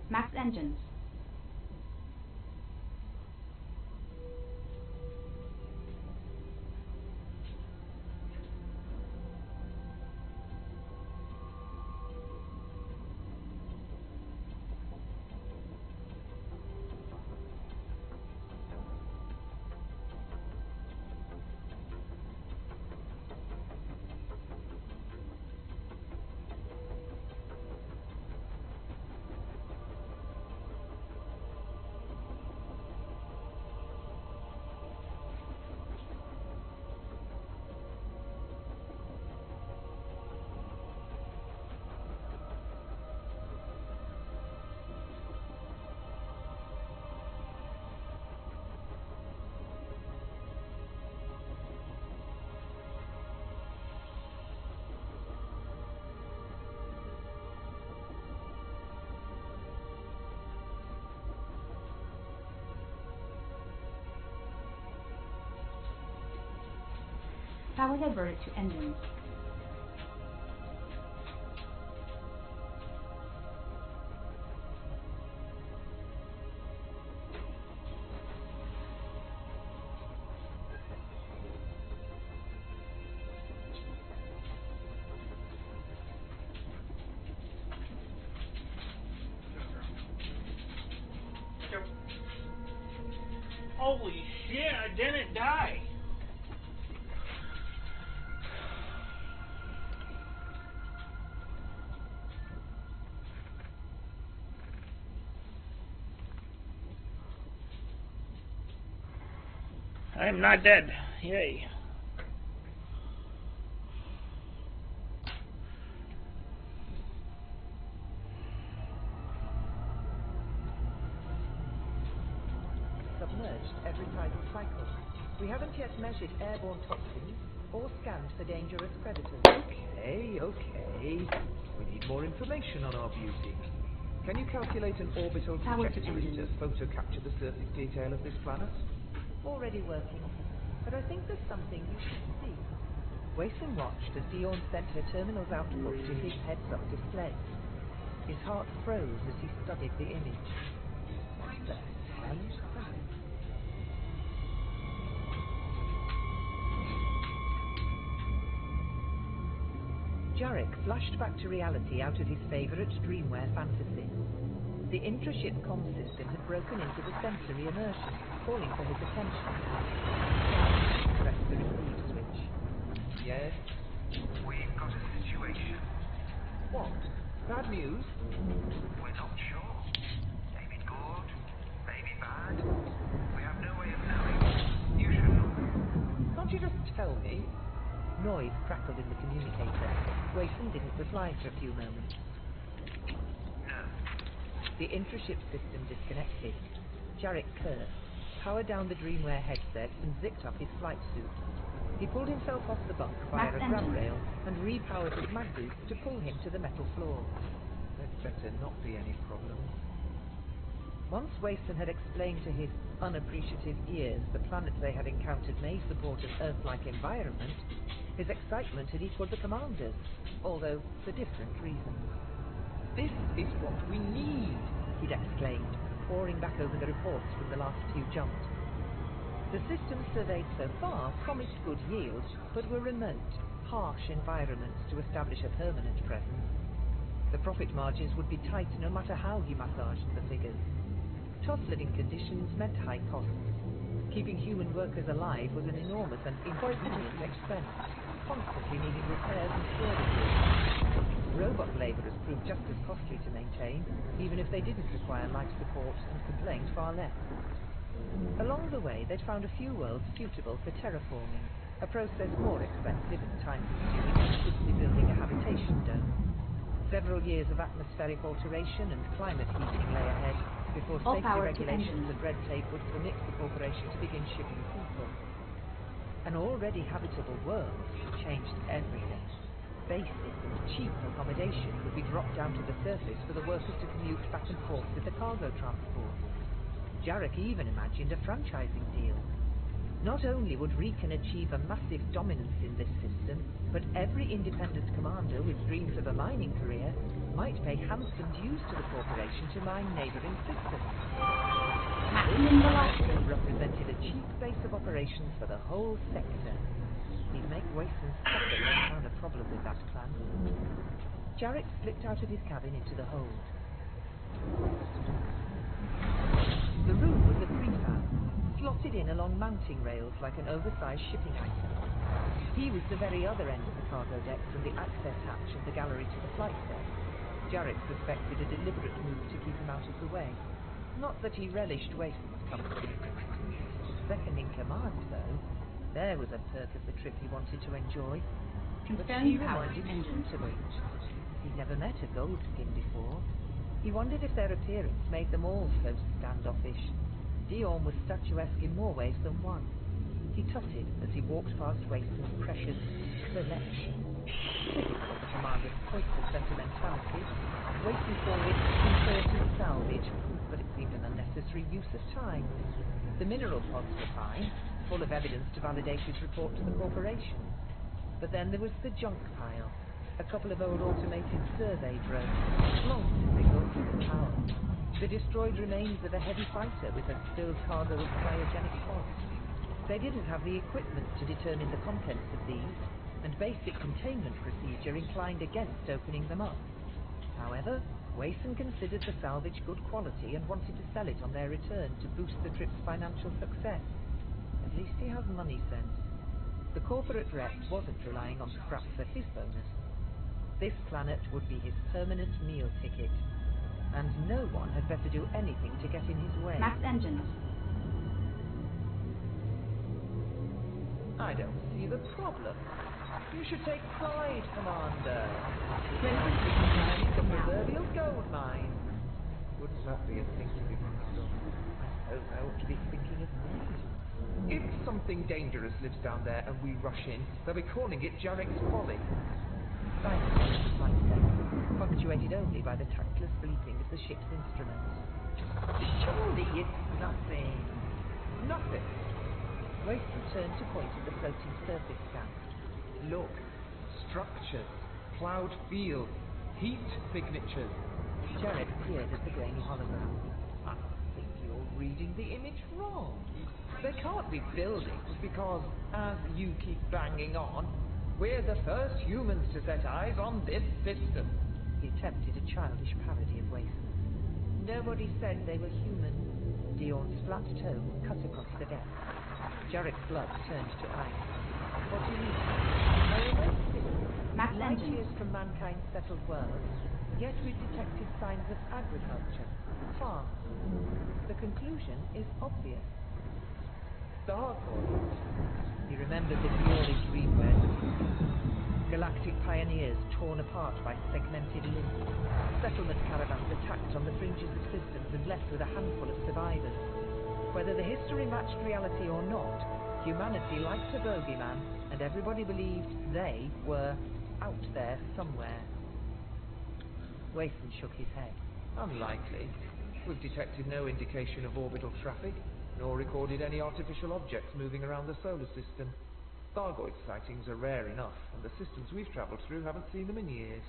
Max engines. Power diverted to engines. Holy shit, I didn't die. I am not dead. Yay. Submerged every tidal cycle. We haven't yet measured airborne toxins or scanned for dangerous predators. Okay. We need more information on our beauty. Can you calculate an orbital trajectory to photo capture the surface detail of this planet? Already working, but I think there's something you should see. Wason watched as Dion sent her terminal's output to his heads-up display. His heart froze as he studied the image. What the hell is that? Jarek flashed back to reality out of his favourite Dreamware fantasy. The intra-ship comm system had broken into the sensory immersion, calling for his attention. Jarek pressed the receive switch. Yes? We've got a situation. What? Bad news? We're not sure. Maybe good, maybe bad. We have no way of knowing. You should know. Can't you just tell me? Noise crackled in the communicator. Wason didn't reply for a few moments. No. The intra-ship system disconnected. Jarek cursed, powered down the Dreamware headset and zipped up his flight suit. He pulled himself off the bunk via a grab rail and repowered his mag boots to pull him to the metal floor. There'd better not be any problems. Once Wason had explained to his unappreciative ears the planet they had encountered may support an Earth-like environment, his excitement had equaled the commander's, although for different reasons. This is what we need, he'd exclaimed, poring back over the reports from the last few jumps. The systems surveyed so far promised good yield, but were remote, harsh environments to establish a permanent presence. The profit margins would be tight no matter how he massaged the figures. Tough living conditions meant high costs. Keeping human workers alive was an enormous and inconvenient expense, constantly needing repairs and services. Robot labourers proved just as costly to maintain, even if they didn't require life support and complained far less. Along the way, they'd found a few worlds suitable for terraforming, a process more expensive and time-consuming than simply building a habitation dome. Several years of atmospheric alteration and climate heating lay ahead before safety regulations and red tape would permit the corporation to begin shipping people. An already habitable world changed everything. Basic and cheap accommodation would be dropped down to the surface for the workers to commute back and forth with the cargo transport. Jarek even imagined a franchising deal. Not only would Riken achieve a massive dominance in this system, but every independent commander with dreams of a mining career might pay handsome dues to the corporation to mine neighbouring systems. Maximum velocity represented a cheap base of operations for the whole sector. He'd make Wason suffer if he found a problem with that plan. Jarek slipped out of his cabin into the hold. The room was a prefab, slotted in along mounting rails like an oversized shipping item. He was the very other end of the cargo deck from the access hatch of the gallery to the flight deck. Jarek suspected a deliberate move to keep him out of the way. Not that he relished Wason's company. Second in command, though, there was a perk of the trip he wanted to enjoy. But she reminded him of it. He'd never met a Goldskin before. He wondered if their appearance made them all so standoffish. Dion was statuesque in more ways than one. He tutted as he walked past Wason's precious collection. Typical of the commander's pointless sentimentality, Wason called it important salvage, but it seemed an unnecessary use of time. The mineral pods were fine, full of evidence to validate his report to the corporation. But then there was the junk pile, a couple of old automated survey drones, long since exhausted of power, the destroyed remains of a heavy fighter with a spilled cargo of cryogenic pods. They didn't have the equipment to determine the contents of these, and basic containment procedure inclined against opening them up. However, Wason considered the salvage good quality and wanted to sell it on their return to boost the trip's financial success. At least he has money sense. The corporate rep wasn't relying on scrap for his bonus. This planet would be his permanent meal ticket, and no one had better do anything to get in his way. Max engines. I don't see the problem. You should take pride, Commander. Ready for mining the now. proverbial gold mine. Wouldn't that be a thing to be proud of? I suppose I ought to be thinking of names. If something dangerous lives down there and we rush in, they'll be calling it Jarek's Folly. Silence on the flight deck, punctuated only by the tactless bleeping of the ship's instruments. Surely it's nothing. Nothing. Wason turned to point at the floating surface scan. Look. Structures. Cloud fields. Heat signatures. Jarek peered at the grainy hologram. I think you're reading the image wrong. They can't be buildings because, as you keep banging on, We're the first humans to set eyes on this system. He attempted a childish parody of Wason. Nobody said they were human. Dion's flat tone cut across the deck. Jarek's blood turned to ice. What do you mean? A remote system, light years from mankind's settled world, yet we've detected signs of agriculture, farms. The conclusion is obvious. Thargoids. He remembered the Dionic dreamware. Galactic pioneers torn apart by segmented limbs. Settlement caravans attacked on the fringes of systems and left with a handful of survivors. Whether the history matched reality or not, humanity liked a bogeyman, and everybody believed they were out there somewhere. Wason shook his head. Unlikely. We've detected no indication of orbital traffic, nor recorded any artificial objects moving around the solar system. Thargoid sightings are rare enough, and the systems we've travelled through haven't seen them in years.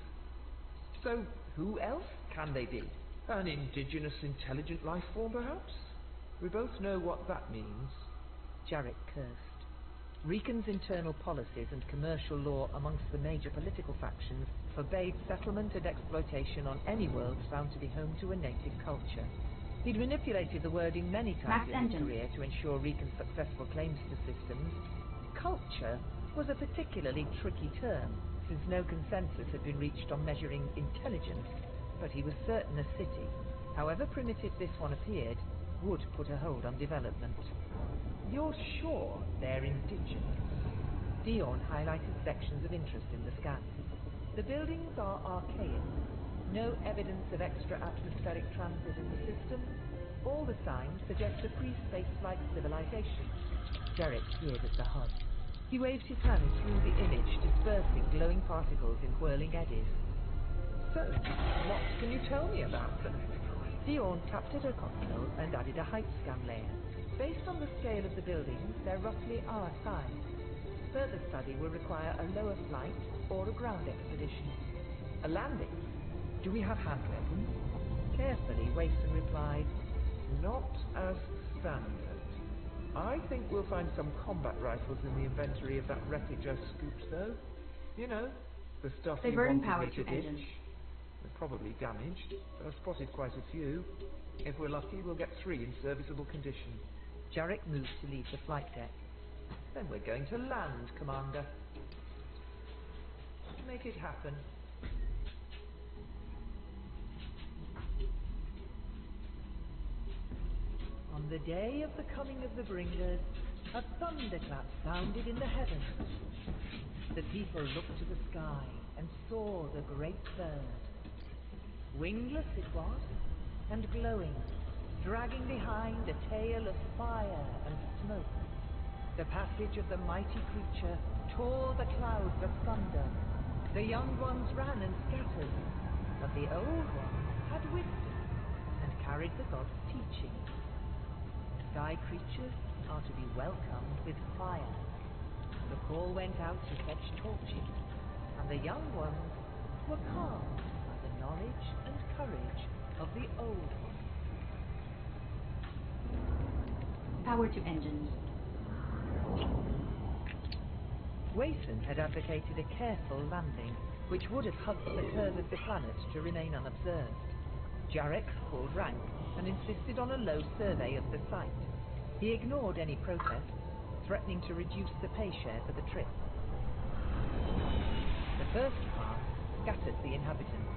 So, who else can they be? An indigenous intelligent life form, perhaps? We both know what that means. Jarek cursed. Riken's internal policies and commercial law amongst the major political factions forbade settlement and exploitation on any worlds found to be home to a native culture. He'd manipulated the wording many times in his career to ensure Riken's successful claims to systems. Culture was a particularly tricky term, since no consensus had been reached on measuring intelligence, but he was certain a city, however primitive this one appeared, would put a hold on development. You're sure they're indigenous? Dion highlighted sections of interest in the scan. The buildings are archaic. No evidence of extra-atmospheric transit in the system. All the signs suggest a pre-spaceflight civilization. Jarek peered at the HUD. He waved his hand through the image, dispersing glowing particles in whirling eddies. So, what can you tell me about them? Dion tapped at her console and added a height scan layer. Based on the scale of the buildings, they're roughly our size. Further study will require a lower flight or a ground expedition. A landing? Do we have hand weapons? Carefully, Wason replied, not as standard. I think we'll find some combat rifles in the inventory of that wreckage I scooped, though. You know, the stuff They you burn wanted power me to ditch. engines. They're probably damaged, but I've spotted quite a few. If we're lucky, we'll get 3 in serviceable condition. Jarek moved to leave the flight deck. Then we're going to land, Commander. Make it happen. On the day of the coming of the bringers, a thunderclap sounded in the heavens. The people looked to the sky and saw the great bird. Wingless it was, and glowing, dragging behind a tail of fire and smoke. The passage of the mighty creature tore the clouds of thunder. The young ones ran and scattered, but the old ones had wisdom and carried the god's teaching. Sky creatures are to be welcomed with fire. The call went out to fetch torches, and the young ones were calmed by the knowledge and courage of the old ones. Power to engines. Wason had advocated a careful landing, which would have hugged the curve of the planet to remain unobserved. Jarek pulled rank and insisted on a low survey of the site. He ignored any protests, threatening to reduce the pay share for the trip. The first pass scattered the inhabitants.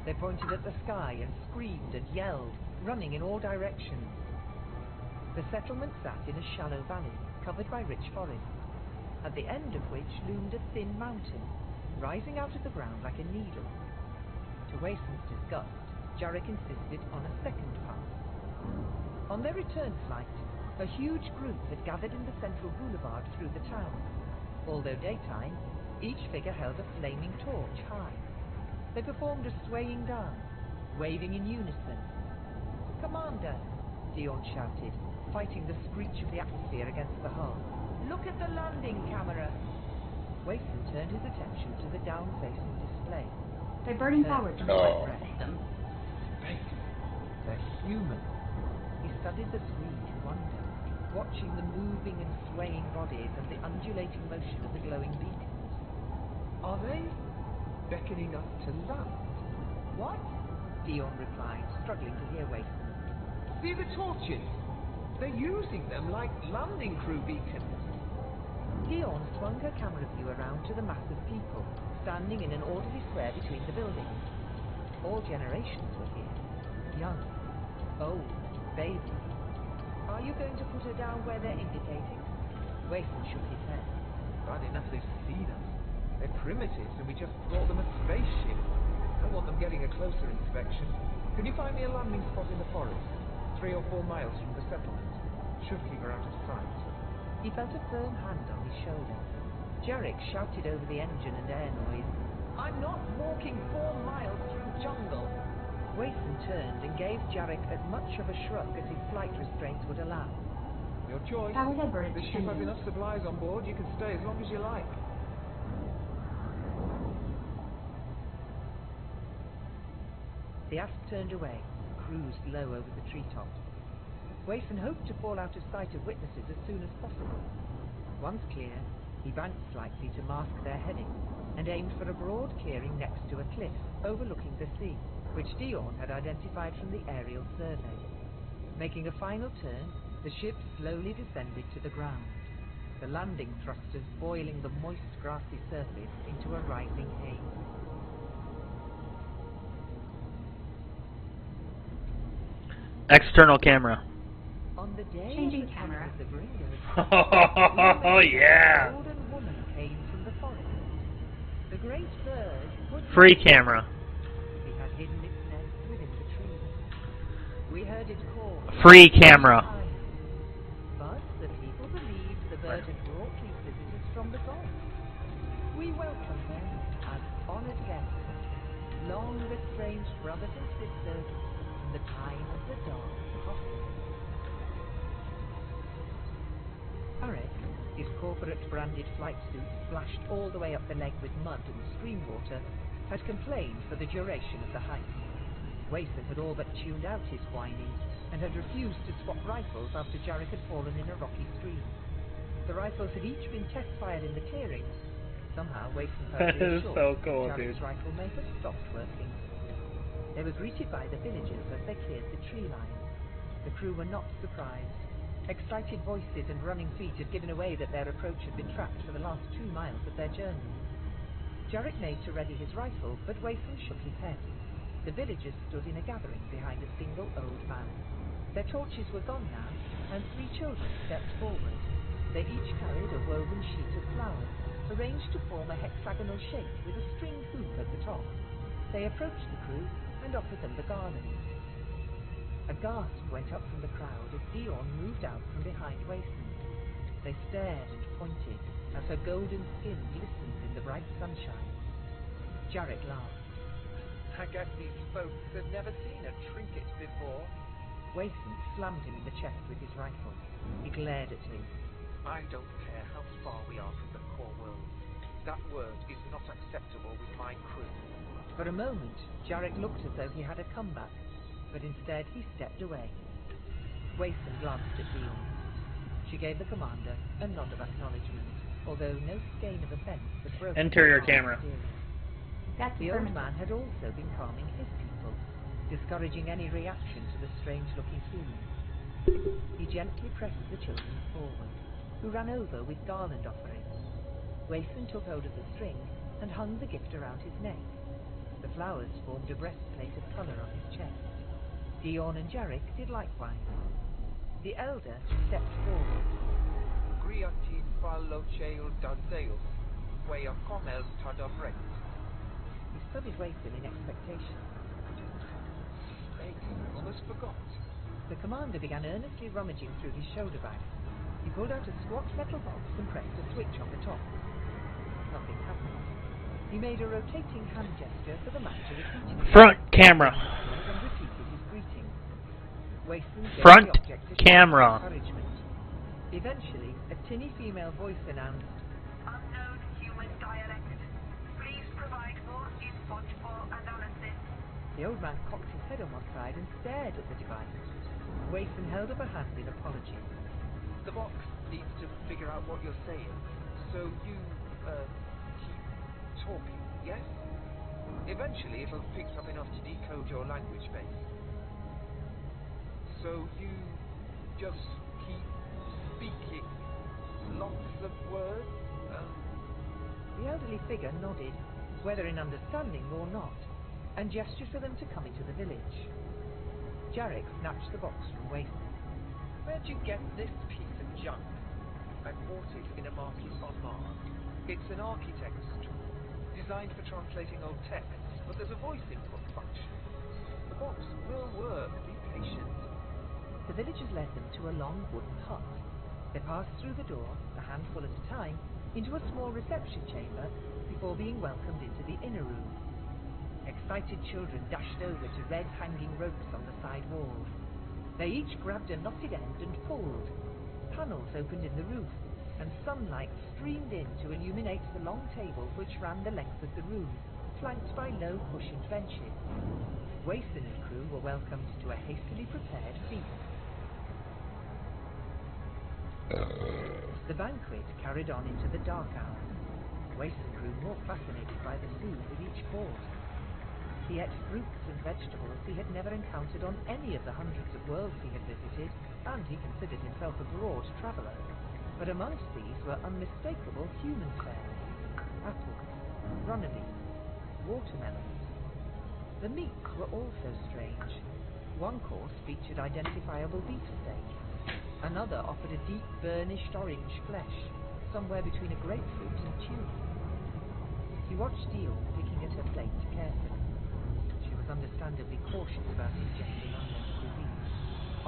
They pointed at the sky and screamed and yelled, running in all directions. The settlement sat in a shallow valley, covered by rich forest, at the end of which loomed a thin mountain, rising out of the ground like a needle. To Wason's disgust, Jarek insisted on a second pass. On their return flight, a huge group had gathered in the central boulevard through the town. Although daytime, each figure held a flaming torch high. They performed a swaying dance, waving in unison. "Commander," Dion shouted, fighting the screech of the atmosphere against the hull. "Look at the landing camera!" Wason turned his attention to the down-facing display. Diverting power to no. system. They're human. He studied the screen in wonder, watching the moving and swaying bodies and the undulating motion of the glowing beacons. Are they beckoning us to land? What? Dion replied, struggling to hear Wason. See the torches? They're using them like landing crew beacons. Dion swung her camera view around to the mass of people, standing in an orderly square between the buildings. All generations were here. Young, old, baby. Are you going to put her down where they're indicating? Wason shook his head. Bad enough they've seen us. They're primitives and we just brought them a spaceship. I want them getting a closer inspection. Can you find me a landing spot in the forest? 3 or 4 miles from the settlement. Should keep her out of sight. He felt a firm hand on his shoulder. Jarek shouted over the engine and air noise. I'm not walking 4 miles through jungle. Wason turned and gave Jarek as much of a shrug as his flight restraints would allow. Your choice. The ship has enough supplies on board. You can stay as long as you like. The Asp turned away, cruised low over the treetops. Wason hoped to fall out of sight of witnesses as soon as possible. Once clear, he banked slightly to mask their heading, and aimed for a broad clearing next to a cliff, overlooking the sea, which Dion had identified from the aerial survey. Making a final turn, the ship slowly descended to the ground, the landing thrusters boiling the moist grassy surface into a rising haze. External camera. On the day Changing of the camera. of the Gringos, Oh yeah. a golden woman came from the forest. The great bird put Free camera. It had hidden its nest within the trees. We heard it call. Free camera. But the people believed the bird had brought these visitors from the gods. We welcomed them as honored guests, long estranged brothers and sisters from the time of the Dark Prophet. Tarek, his corporate branded flight suit splashed all the way up the leg with mud and stream water, had complained for the duration of the hike. Wason had all but tuned out his whining and had refused to swap rifles after Jarek had fallen in a rocky stream. The rifles had each been test-fired in the clearing. Somehow Wason felt That is reassured so cool, Jarek's dude. rifle may have stopped working. They were greeted by the villagers as they cleared the tree line. The crew were not surprised. Excited voices and running feet had given away that their approach had been tracked for the last 2 miles of their journey. Jarek made to ready his rifle, but Wason shook his head. The villagers stood in a gathering behind a single old man. Their torches were gone now, and 3 children stepped forward. They each carried a woven sheet of flowers, arranged to form a hexagonal shape with a string hoop at the top. They approached the crew and offered them the garlands. A gasp went up from the crowd as Dion moved out from behind Wason. They stared and pointed as her golden skin glistened in the bright sunshine. Jarek laughed. I guess these folks have never seen a trinket before. Wason slammed him in the chest with his rifle. He glared at him. I don't care how far we are from the core world. That word is not acceptable with my crew. For a moment, Jarek looked as though he had a comeback, but instead he stepped away. Wason glanced at Dion. She gave the commander a nod of acknowledgement, although no skein of offence had broken. Interior camera. That's The old man had also been calming his people, discouraging any reaction to the strange-looking scene. He gently pressed the children forward, who ran over with garland offerings. Wason took hold of the string and hung the gift around his neck. The flowers formed a breastplate of colour on his chest. Dion and Jarek did likewise. The elder stepped forward. Griatin fallocheil dazeus, wea comel tadabret. He studied Wason in expectation. Hey, almost forgot. The commander began earnestly rummaging through his shoulder bags. He pulled out a squat metal box and pressed a switch on the top. Nothing happened. He made a rotating hand gesture for the man to repeat it. Front camera. And repeated his greeting. Wason gave Front the object a camera. shout of encouragement. Eventually, a tinny female voice announced, Unknown human dialect. Please provide more input for analysis. The old man cocked his head on one side and stared at the device. Wason held up a hand in apology. The box needs to figure out what you're saying, so you, keep talking, yes? Eventually it'll pick up enough to decode your language base. So you just keep speaking lots of words? The elderly figure nodded, whether in understanding or not, and gestured for them to come into the village. Jarek snatched the box from Wason. Where'd you get this piece of junk? I bought it in a market on Mars. It's an architect's tool, designed for translating old texts, but there's a voice input function. The box will work, be patient. The villagers led them to a long wooden hut. They passed through the door, a handful at a time, into a small reception chamber before being welcomed into the inner room. Excited children dashed over to red hanging ropes on the side walls. They each grabbed a knotted end and pulled. Panels opened in the roof, and sunlight streamed in to illuminate the long table which ran the length of the room, flanked by low cushioned benches. Wason and crew were welcomed to a hastily prepared feast. The banquet carried on into the dark hours. Wason grew more fascinated by the food with each course. He ate fruits and vegetables he had never encountered on any of the hundreds of worlds he had visited, and he considered himself a broad traveller. But amongst these were unmistakable human fare: apples, runner beans, watermelons. The meats were also strange. One course featured identifiable beefsteak. Another offered a deep burnished orange flesh, somewhere between a grapefruit and tuna. He watched Dion picking at her plate carefully. She was understandably cautious about ingesting unknown cuisine.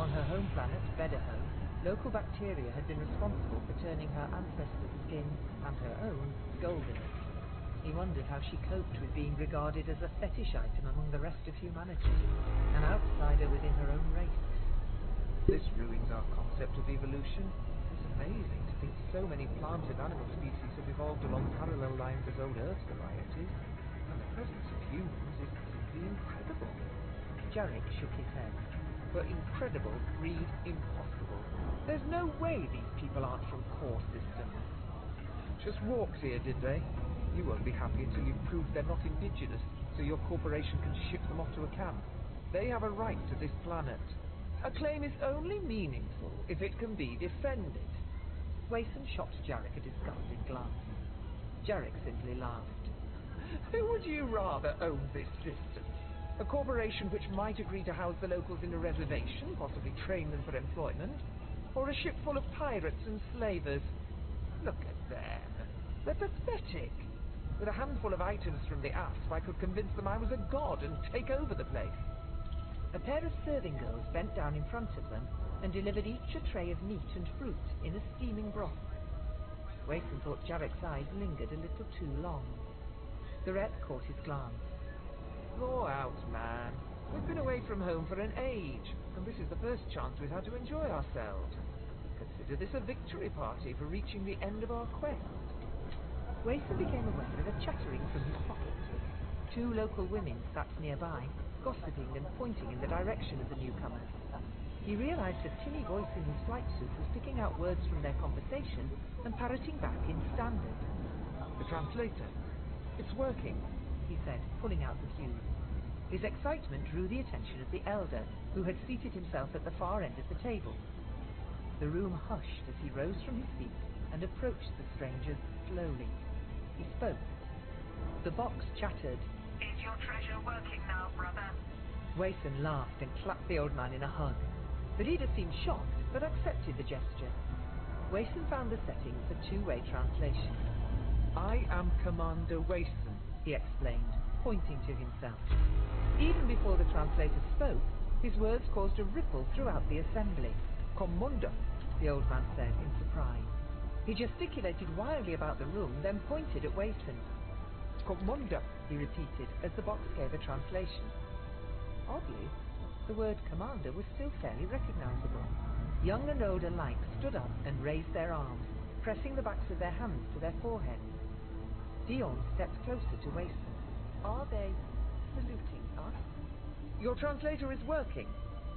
On her home planet, Bedaho, local bacteria had been responsible for turning her ancestors' skin and her own golden. He wondered how she coped with being regarded as a fetish item among the rest of humanity, an outsider within her own race. This ruins our concept of evolution. It's amazing to think so many plant and animal species have evolved along parallel lines as old Earth varieties, and the presence of humans is simply incredible. Jarek shook his head. For incredible breed impossible. There's no way these people aren't from core systems. Just walked here, did they? You won't be happy until you've proved they're not indigenous, so your corporation can ship them off to a camp. They have a right to this planet. A claim is only meaningful if it can be defended. Wason shot Jarek a disgusted glance. Jarek simply laughed. Who would you rather own this system? A corporation which might agree to house the locals in a reservation, possibly train them for employment, or a ship full of pirates and slavers? Look at them. They're pathetic. With a handful of items from the ASP, I could convince them I was a god and take over the place. A pair of serving girls bent down in front of them and delivered each a tray of meat and fruit in a steaming broth. Wason thought Jarek's eyes lingered a little too long. The rep caught his glance. Thaw out, man. We've been away from home for an age, and this is the first chance we've had to enjoy ourselves. Consider this a victory party for reaching the end of our quest. Wason became aware of a chattering from his pocket. Two local women sat nearby, gossiping and pointing in the direction of the newcomers. He realized a tinny voice in his flight suit was picking out words from their conversation and parroting back in standard. The translator. It's working, he said, pulling out the cube. His excitement drew the attention of the elder, who had seated himself at the far end of the table. The room hushed as he rose from his seat and approached the strangers slowly. He spoke. The box chattered. Is your treasure working now, brother? Wason laughed and clapped the old man in a hug. The leader seemed shocked, but accepted the gesture. Wason found the setting for two-way translation. I am Commander Wason, he explained, pointing to himself. Even before the translator spoke, his words caused a ripple throughout the assembly. Commander, the old man said in surprise. He gesticulated wildly about the room, then pointed at Wason. Commander, he repeated as the box gave a translation. Oddly, the word commander was still fairly recognizable. Young and old alike stood up and raised their arms, pressing the backs of their hands to their foreheads. Dion stepped closer to Wason. Are they saluting us? Your translator is working.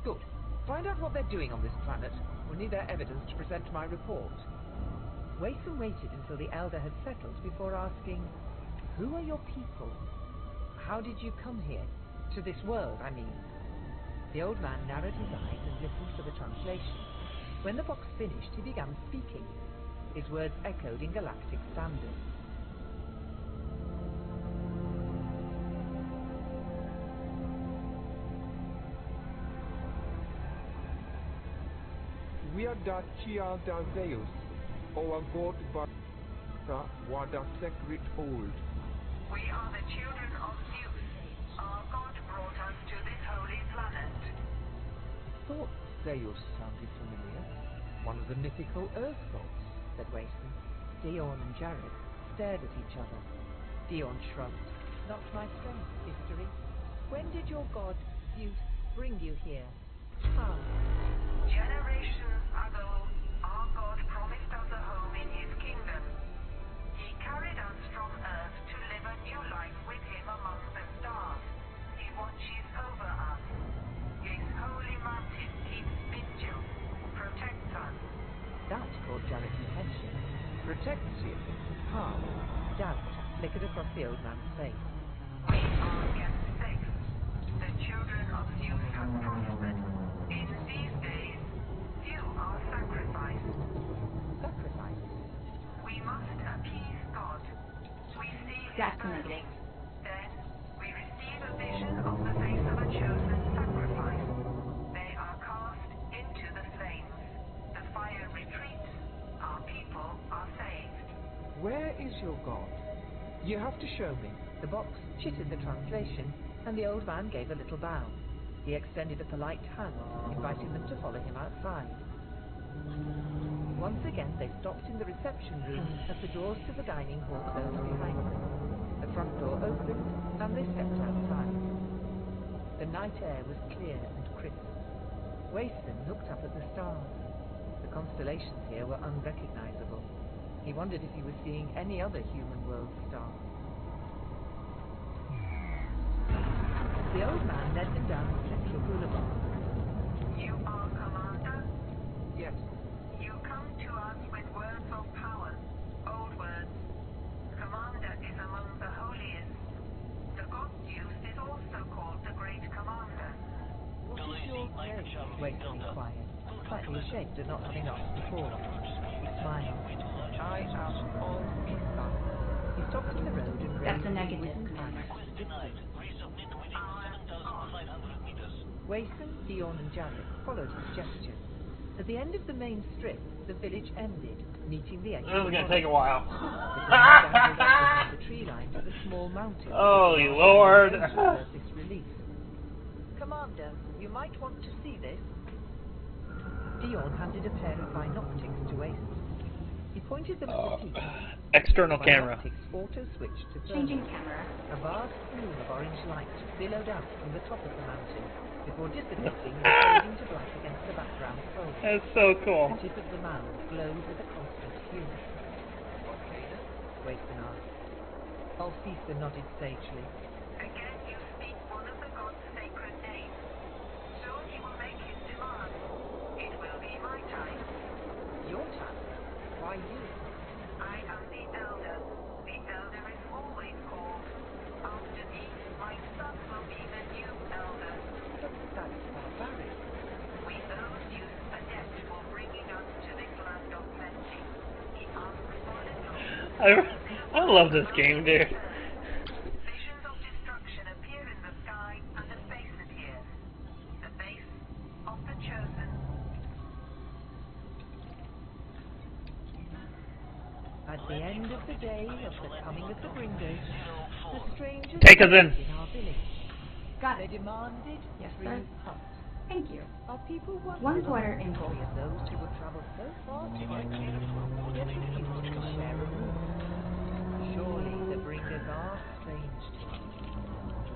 Good. Find out what they're doing on this planet. We'll need their evidence to present my report. Wason waited until the elder had settled before asking, Who are your people? How did you come here? To this world, I mean. The old man narrowed his eyes and listened for the translation. When the box finished, he began speaking. His words echoed in galactic standards. We are the Chial da Zeus, our god what the sacred old. We are the children of Zeus. Our god brought us to this holy planet. Thought Zeus sounded familiar. One of the mythical Earth gods, said Wason. Dion and Jared stared at each other. Dion shrugged. Not my strength, history. When did your god, Zeus, bring you here? How? Generations ago, our god promised us a home in his kingdom. He carried us from Earth to live a new life with him among the stars. He watches over us. His holy mountain keeps vigil, protects us. That caught Jared's attention. Protects you? How? Doubt flickered across the old man's face. We are kept safe. The children of Zeus have prospered. In these days, few are sacrificed. Sacrificed? We must appease God. We see his That's burning. negative. Then we receive a vision of the face of a chosen sacrifice. They are cast into the flames. The fire retreats. Our people are saved. Where is your god? You have to show me. The box chittered the translation, and the old man gave a little bow. He extended a polite hand, inviting them to follow him outside. Once again, they stopped in the reception room as the doors to the dining hall closed behind them. The front door opened, and they stepped outside. The night air was clear and crisp. Wason looked up at the stars. The constellations here were unrecognizable. He wondered if he was seeing any other human world star. The old man led them down the central boulevard. You are Commander? Yes. You come to us with words of power, old words. Commander is among the holiest. The god Zeus is also called the Great Commander. What is your name? Wason inquired, slightly ashamed at not having asked before. He smiled. I am All-Misa. He stopped in the road and That's raised a his negative, wooden Commander. hand to the distance. Wason, Dion and Jared followed his gesture. At the end of the main strip, the village ended, meeting the edge This of is the gonna take a while. The tree line to the small mountain. Holy Lord! Surface relief. Commander, you might want to see this. Dion handed a pair of binoptics to Wason. He pointed them at the peak. External camera. Binoptics auto-switched to Changing thermal. camera. A vast plume of orange light billowed out from the top of the mountain before dissipating and fading to black against the background fold. That's so cool. The tip of the mound glowed with a constant hue. Volcano? Wason asked. Alfisa nodded sagely. Again you speak one of the god's sacred names. Soon he will make his demand. It will be my time. Your time? Why you? I am the elder. The elder is always called. After me, my son will be the new elder. But that's barbaric. We owe Zeus a debt for bringing us to this land of plenty. He asks for little. I love this game, dude. Visions of destruction appear in the sky, and a face appears. The face of the chosen. At the end of the day of the coming of the bringers, the strangers Take us in. our village. Got They it. demanded Yes, 3 sir. pots. Thank you. Our people wondered 1 quarter on the in gold. history of those who would travel so far to get here, yet refused to share a room. Surely the bringers are strange to us.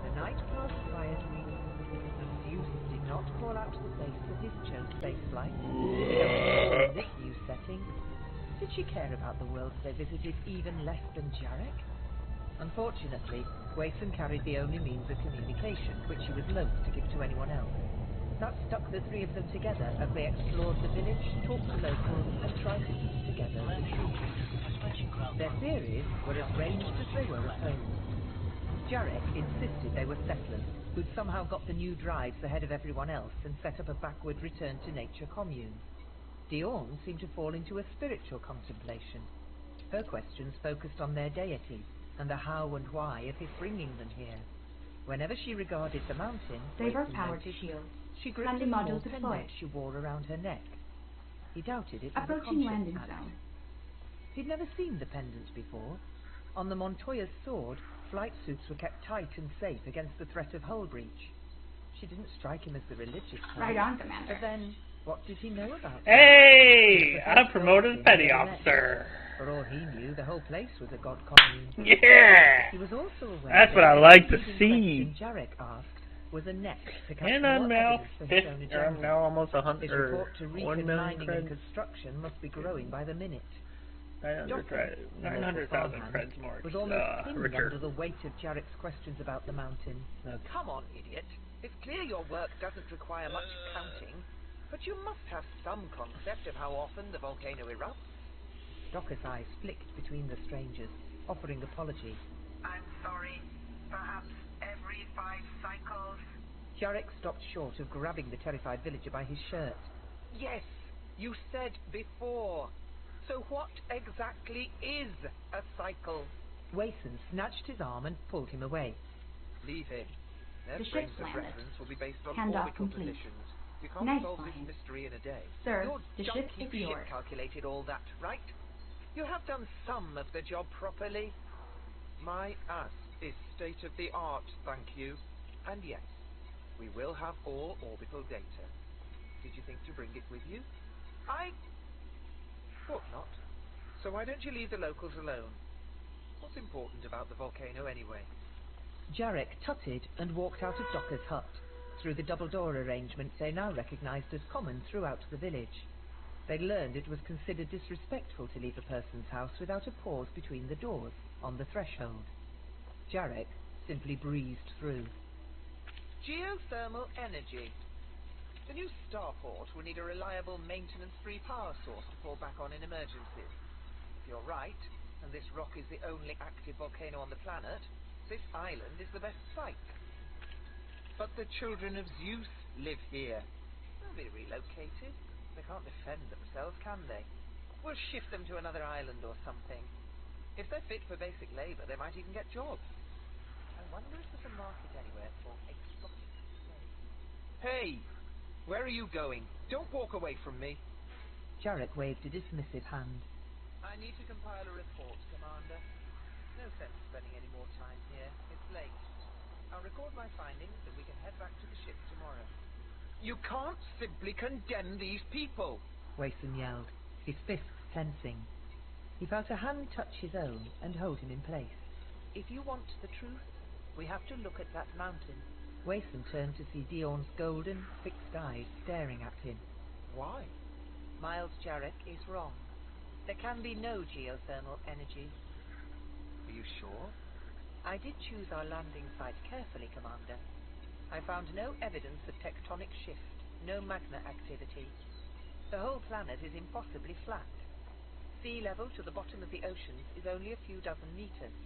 The night passed quietly. Zeus did not call out the place of his chose spaceflight. In this new setting, did she care about the worlds they visited even less than Jarek? Unfortunately, Wason carried the only means of communication, which he was loath to give to anyone else. That stuck the 3 of them together as they explored the village, talked to locals, and tried to piece together the truth. Their theories were as ranged as they were opposed. Jarek insisted they were settlers who'd somehow got the new drives ahead of everyone else and set up a backward return-to-nature commune. Diorne seemed to fall into a spiritual contemplation. Her questions focused on their deity and the how and why of his bringing them here. Whenever she regarded the mountain, Divert-powered shield. she gripped a Landing small module pendant deployed. she wore around her neck. He doubted it was a Approaching conscious landing act. zone. He'd never seen the pendant before. On the Montoya's sword, flight suits were kept tight and safe against the threat of hull breach. She didn't strike him as the religious type. Right on, Commander. But then, what did he know about her? Hey! I'm promoted to petty officer. For all he knew, the whole place was a god commune. Yeah! He was also aware That's what that I like the to leading see. question Jarek asked was a neck to catch And more I'm now evidence for his own agenda. I'm now almost His 100 report to 1 Rican million mining and creds. construction must be growing by the minute. 900,000 creds more. Was almost pinned richer. under the weight of Jarek's questions about the mountain. Come on, idiot. It's clear your work doesn't require much counting, but you must have some concept of how often the volcano erupts. Docker's eyes flicked between the strangers, offering apology. I'm sorry. Perhaps every 5 cycles. Jarek stopped short of grabbing the terrified villager by his shirt. Yes, you said before. So what exactly is a cycle? Wason snatched his arm and pulled him away. Leave him. Their The frames ship's of landed. reference will be based on Handoff orbital complete. positions. You can't Nice solve find. this mystery in a day. Sir, Your the ship junky is yours. calculated all that, right? You have done some of the job properly. My ass is state-of-the-art, thank you. And yes, we will have all orbital data. Did you think to bring it with you? I thought not. So why don't you leave the locals alone? What's important about the volcano anyway? Jarek tutted and walked out of Docker's hut, through the double-door arrangements they now recognized as common throughout the village. They'd learned it was considered disrespectful to leave a person's house without a pause between the doors, on the threshold. Jarek simply breezed through. Geothermal energy. The new starport will need a reliable maintenance-free power source to fall back on in emergencies. If you're right, and this rock is the only active volcano on the planet, this island is the best site. But the children of Zeus live here. They'll be relocated. They can't defend themselves, can they? We'll shift them to another island or something. If they're fit for basic labor, they might even get jobs. I wonder if there's a market anywhere for exotic slaves. Hey! Where are you going? Don't walk away from me. Jarek waved a dismissive hand. I need to compile a report, Commander. No sense spending any more time here. It's late. I'll record my findings and we can head back to the ship tomorrow. You can't simply condemn these people! Wason yelled, his fists tensing. He felt a hand touch his own and hold him in place. If you want the truth, we have to look at that mountain. Wason turned to see Diorne's golden, fixed eyes staring at him. Why? Miles Jarek is wrong. There can be no geothermal energy. Are you sure? I did choose our landing site carefully, Commander. I found no evidence of tectonic shift, no magma activity. The whole planet is impossibly flat. Sea level to the bottom of the oceans is only a few dozen meters.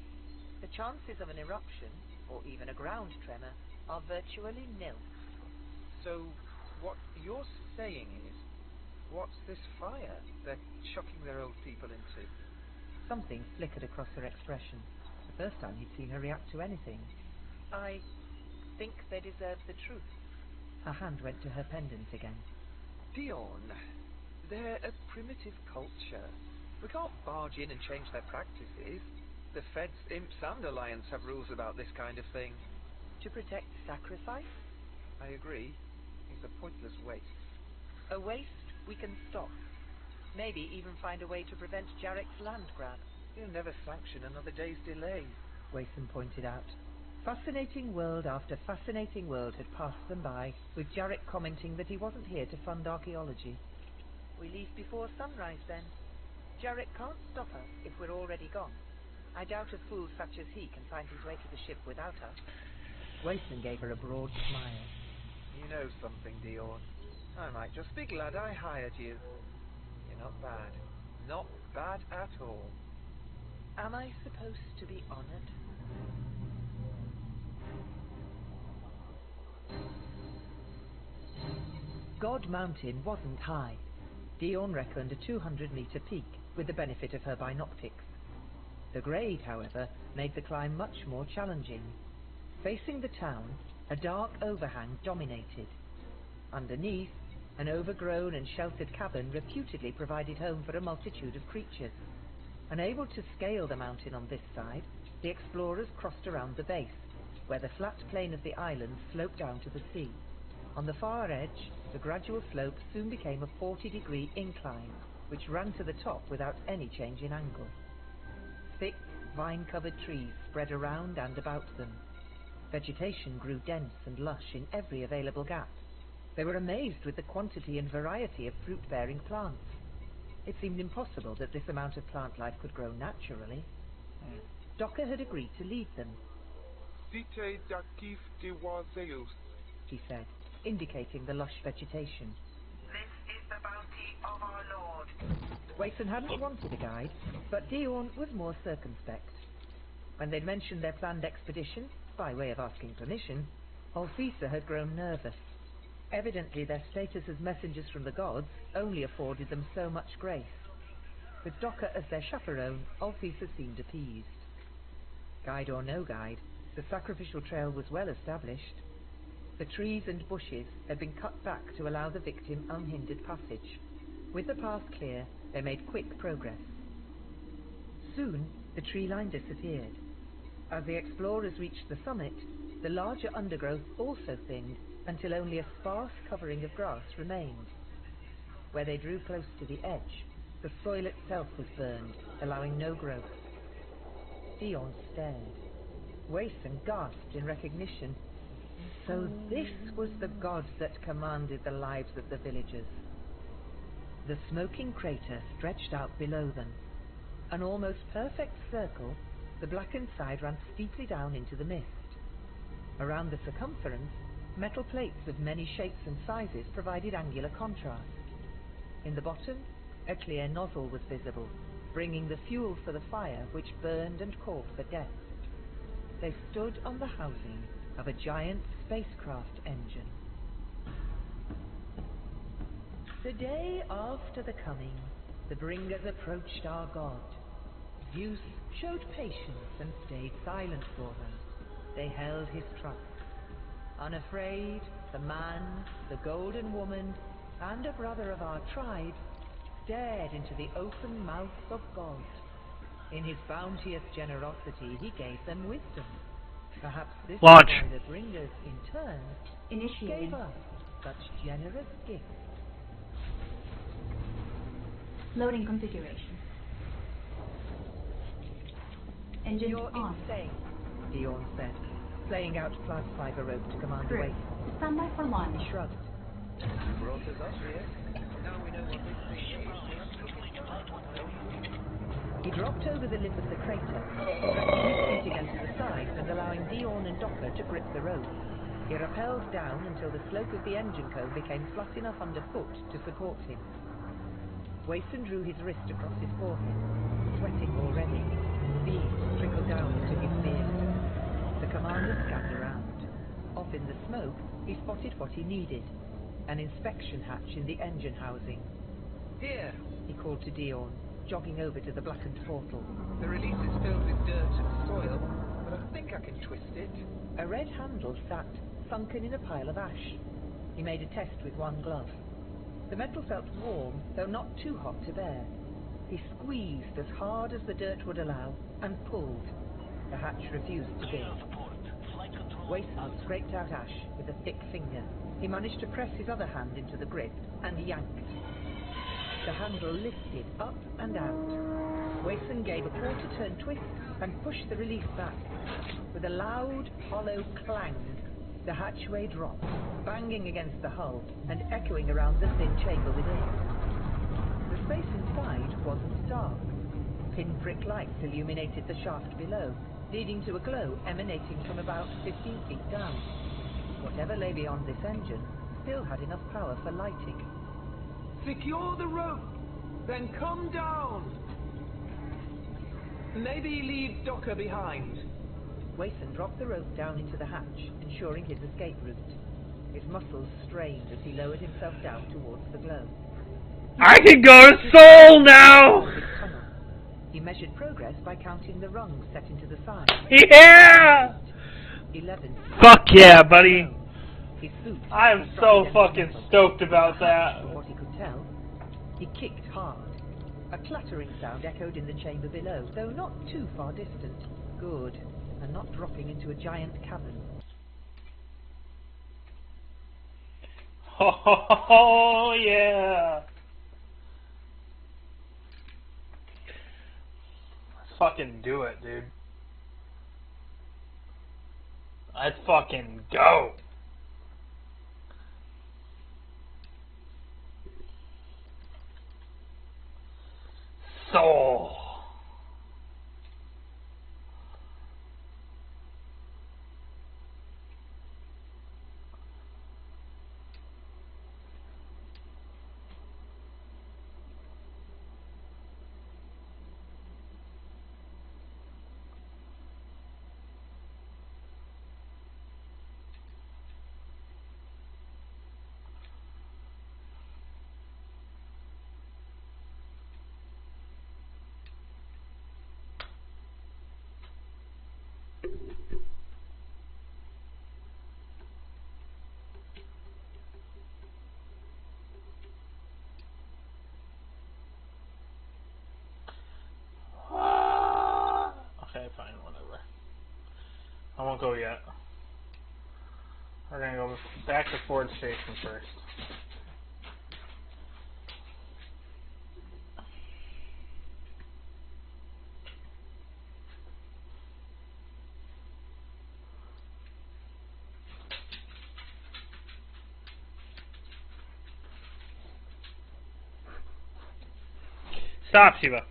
The chances of an eruption, or even a ground tremor, are virtually nil. So, what you're saying is, what's this fire they're chucking their old people into? Something flickered across her expression. The first time he'd seen her react to anything. I think they deserve the truth. Her hand went to her pendant again. Diorne, they're a primitive culture. We can't barge in and change their practices. The Feds, Imps and Alliance have rules about this kind of thing. To protect sacrifice? I agree. It's a pointless waste. A waste we can stop. Maybe even find a way to prevent Jarek's land grab. He'll never sanction another day's delay, Wason pointed out. Fascinating world after fascinating world had passed them by, with Jarek commenting that he wasn't here to fund archaeology. We leave before sunrise, then. Jarek can't stop us if we're already gone. I doubt a fool such as he can find his way to the ship without us. Wason gave her a broad smile. You know something, Diorne. I might just be glad I hired you. You're not bad. Not bad at all. Am I supposed to be honored? God Mountain wasn't high. Dion reckoned a 200-meter peak, with the benefit of her binoptics. The grade, however, made the climb much more challenging. Facing the town, a dark overhang dominated. Underneath, an overgrown and sheltered cavern reputedly provided home for a multitude of creatures. Unable to scale the mountain on this side, the explorers crossed around the base, where the flat plain of the island sloped down to the sea. On the far edge, the gradual slope soon became a 40-degree incline, which ran to the top without any change in angle. Thick, vine-covered trees spread around and about them. Vegetation grew dense and lush in every available gap. They were amazed with the quantity and variety of fruit-bearing plants. It seemed impossible that this amount of plant life could grow naturally. Docker had agreed to lead them. Vite Dakif de Wazeus, he said, indicating the lush vegetation. This is the bounty of our Lord. Wason hadn't wanted a guide, but Dion was more circumspect. When they'd mentioned their planned expedition, by way of asking permission, Althesa had grown nervous. Evidently their status as messengers from the gods only afforded them so much grace. With Docker as their chaperone, Althesa seemed appeased. Guide or no guide, the sacrificial trail was well established. The trees and bushes had been cut back to allow the victim unhindered passage. With the path clear, they made quick progress. Soon, the tree line disappeared. As the explorers reached the summit, the larger undergrowth also thinned until only a sparse covering of grass remained. Where they drew close to the edge, the soil itself was burned, allowing no growth. Dion stared. Wason gasped in recognition. So this was the god that commanded the lives of the villagers. The smoking crater stretched out below them. An almost perfect circle, the blackened side ran steeply down into the mist. Around the circumference, metal plates of many shapes and sizes provided angular contrast. In the bottom, a clear nozzle was visible, bringing the fuel for the fire which burned and called for death. They stood on the housing of a giant spacecraft engine. The day after the coming, the bringers approached our god. Zeus showed patience and stayed silent for them. They held his trust. Unafraid, the man, the golden woman, and a brother of our tribe stared into the open mouth of God. In his bounteous generosity, he gave them wisdom. Perhaps this is why the bringers, in turn, gave us such generous gifts. Loading configuration. Engine You're on. insane, Dion said, playing out plant fiber rope to command Crew, weight. standby for launch. He shrugged. Brought us up here. Now we know what this thing is. He dropped over the lip of the crater, pressing his feet against the sides and allowing Dion and Docker to grip the rope. He rappelled down until the slope of the engine cone became flat enough underfoot to support him. Wason drew his wrist across his forehead, sweating already. Beads trickled down into his beard. The commander scanned around. Off in the smoke, he spotted what he needed, an inspection hatch in the engine housing. Here, he called to Dion, jogging over to the blackened portal. The release is filled with dirt and soil, but I think I can twist it. A red handle sat, sunken in a pile of ash. He made a test with one glove. The metal felt warm, though not too hot to bear. He squeezed as hard as the dirt would allow, and pulled. The hatch refused to give. Wason scraped out ash with a thick finger. He managed to press his other hand into the grip, and yanked. The handle lifted up and out. Wason gave a quarter-turn twist and pushed the release back. With a loud, hollow clang, the hatchway dropped, banging against the hull and echoing around the thin chamber within. The space inside wasn't dark. Pinprick lights illuminated the shaft below, leading to a glow emanating from about 15 feet down. Whatever lay beyond this engine still had enough power for lighting. Secure the rope, then come down! Maybe leave Docker behind. Wason dropped the rope down into the hatch, ensuring his escape route. His muscles strained as he lowered himself down towards the glow. I can go to Seoul now! He measured progress by counting the rungs set into the side. Yeah! 11. Fuck yeah, buddy! I am so fucking stoked about that. From what he could tell, he kicked hard. A clattering sound echoed in the chamber below, though not too far distant. Good, and not dropping into a giant cavern. Oh yeah! Let's fucking do it, dude. Let's fucking go! Soul! Okay, fine, whatever. I won't go yet. We're gonna go back to Ford Station first. Stop, Shiva.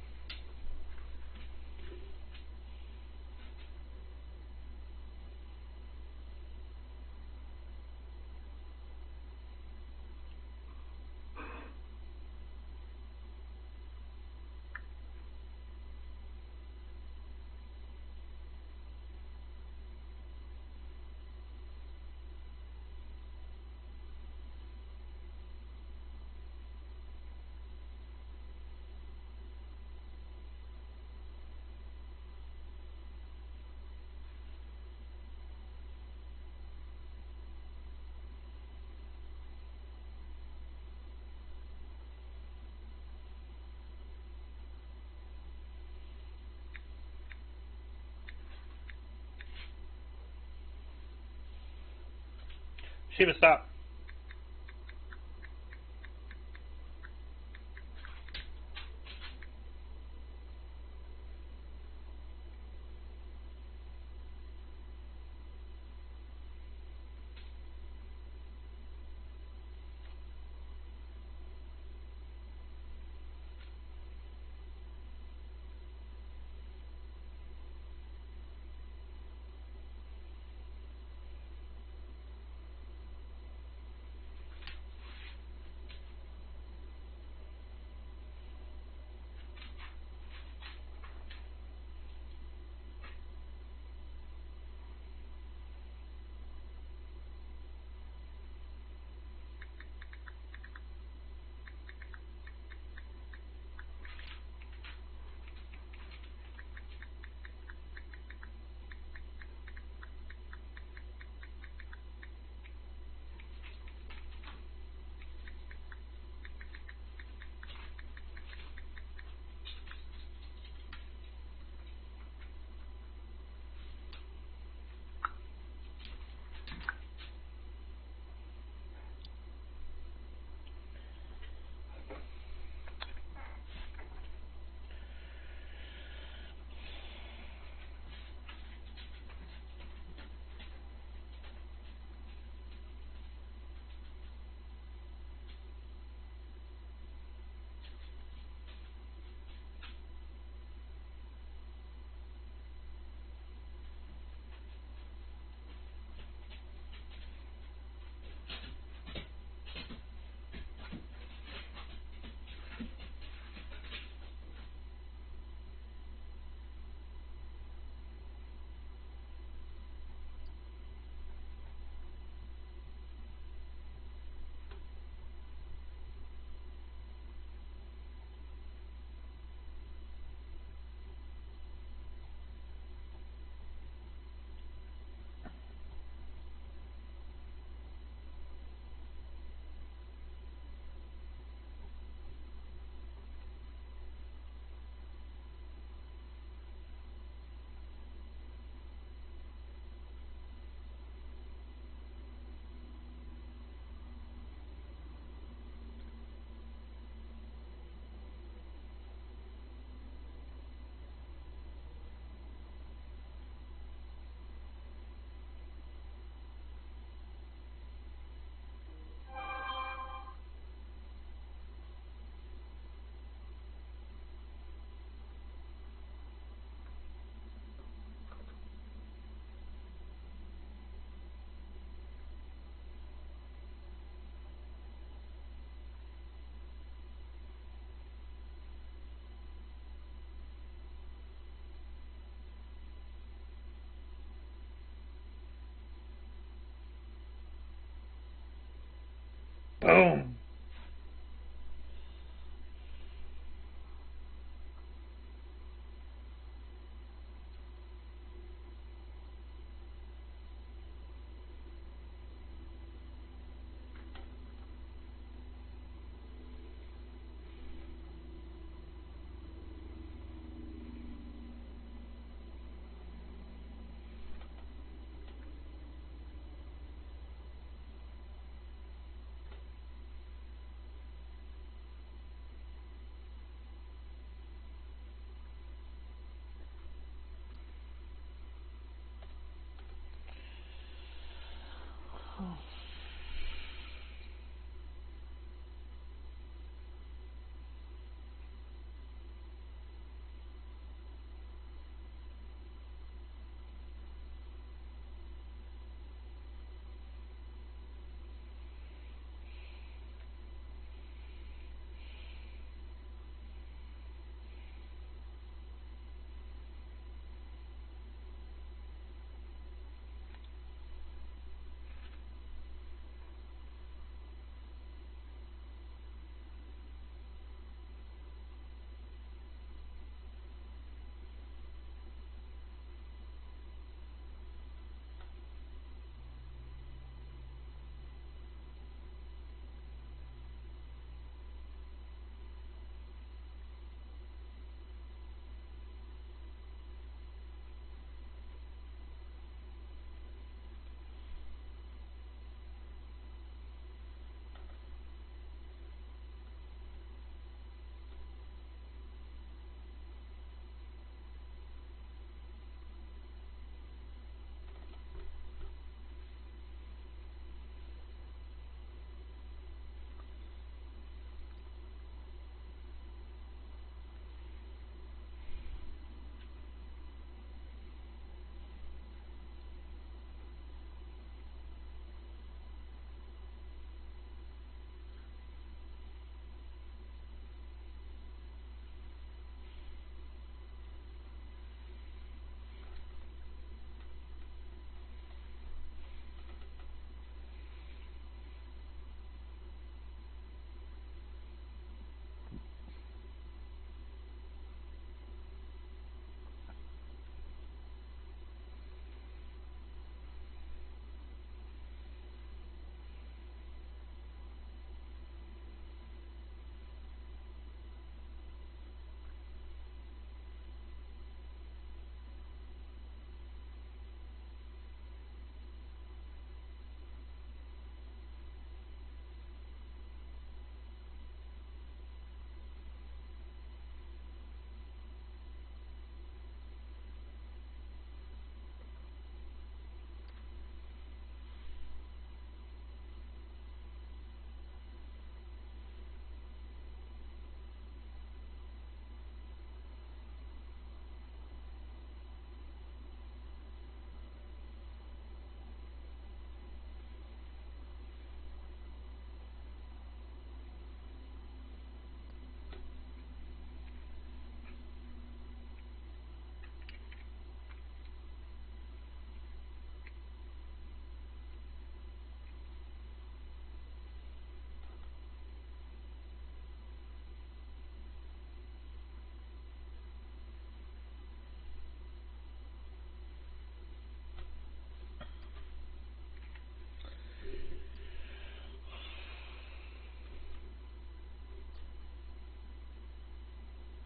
Shiva, stop. Boom.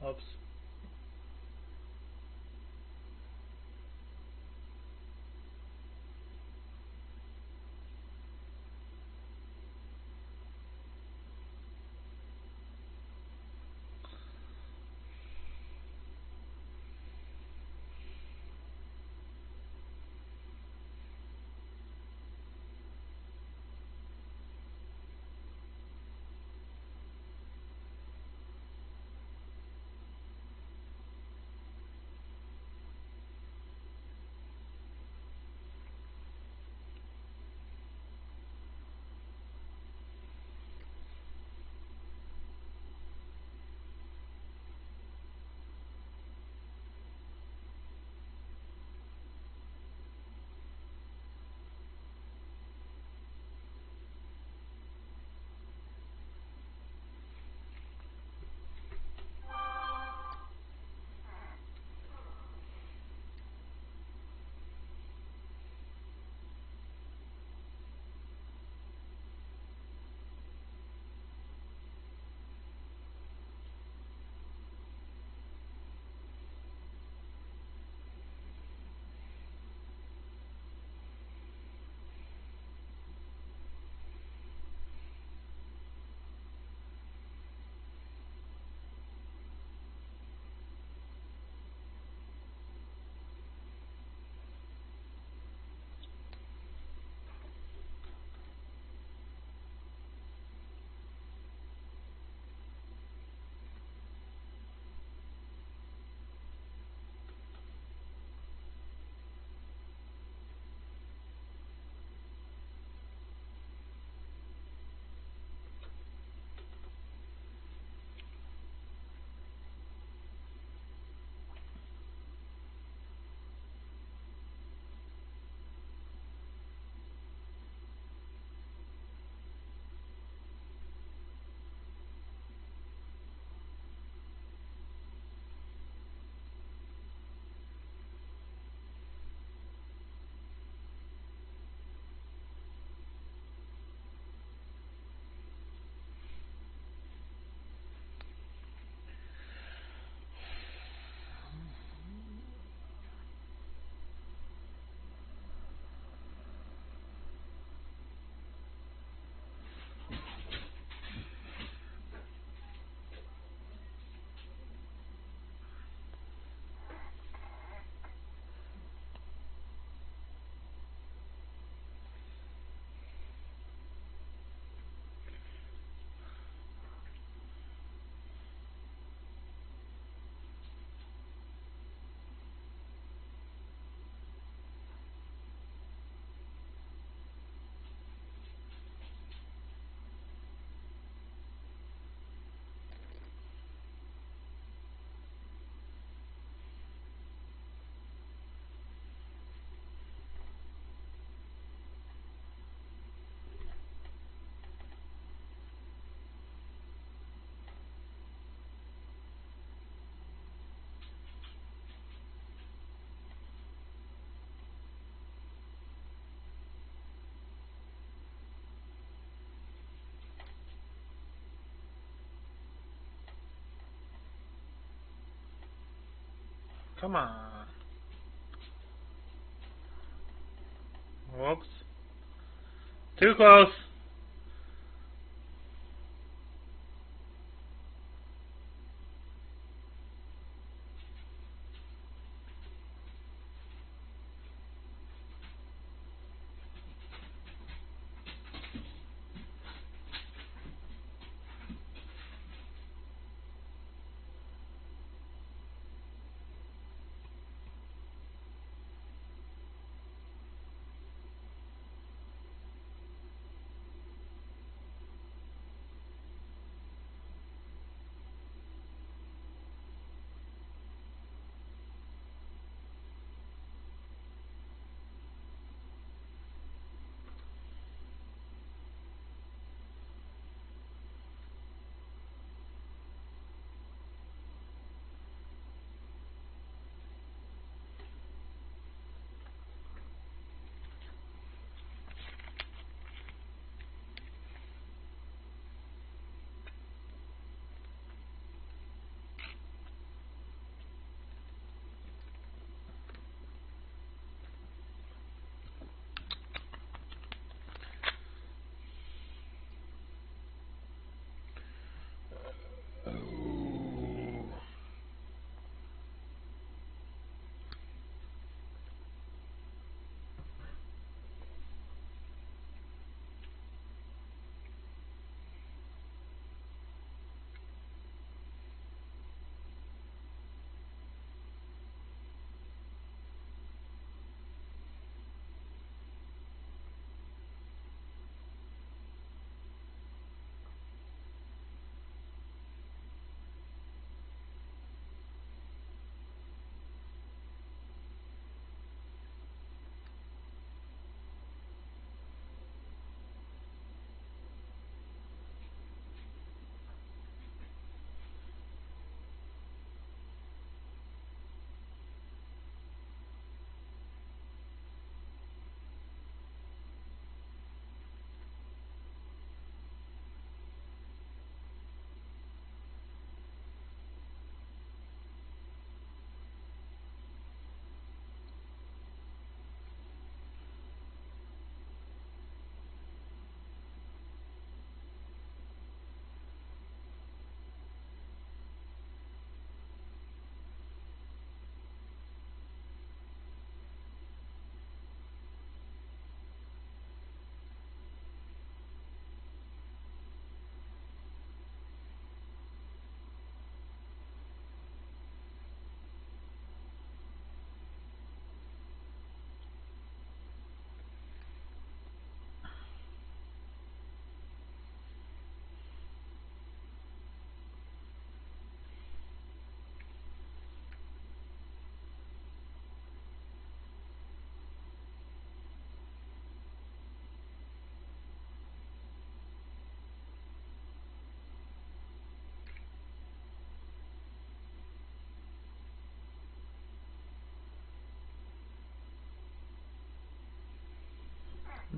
Oops. Come on. Whoops. Too close.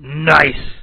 Nice.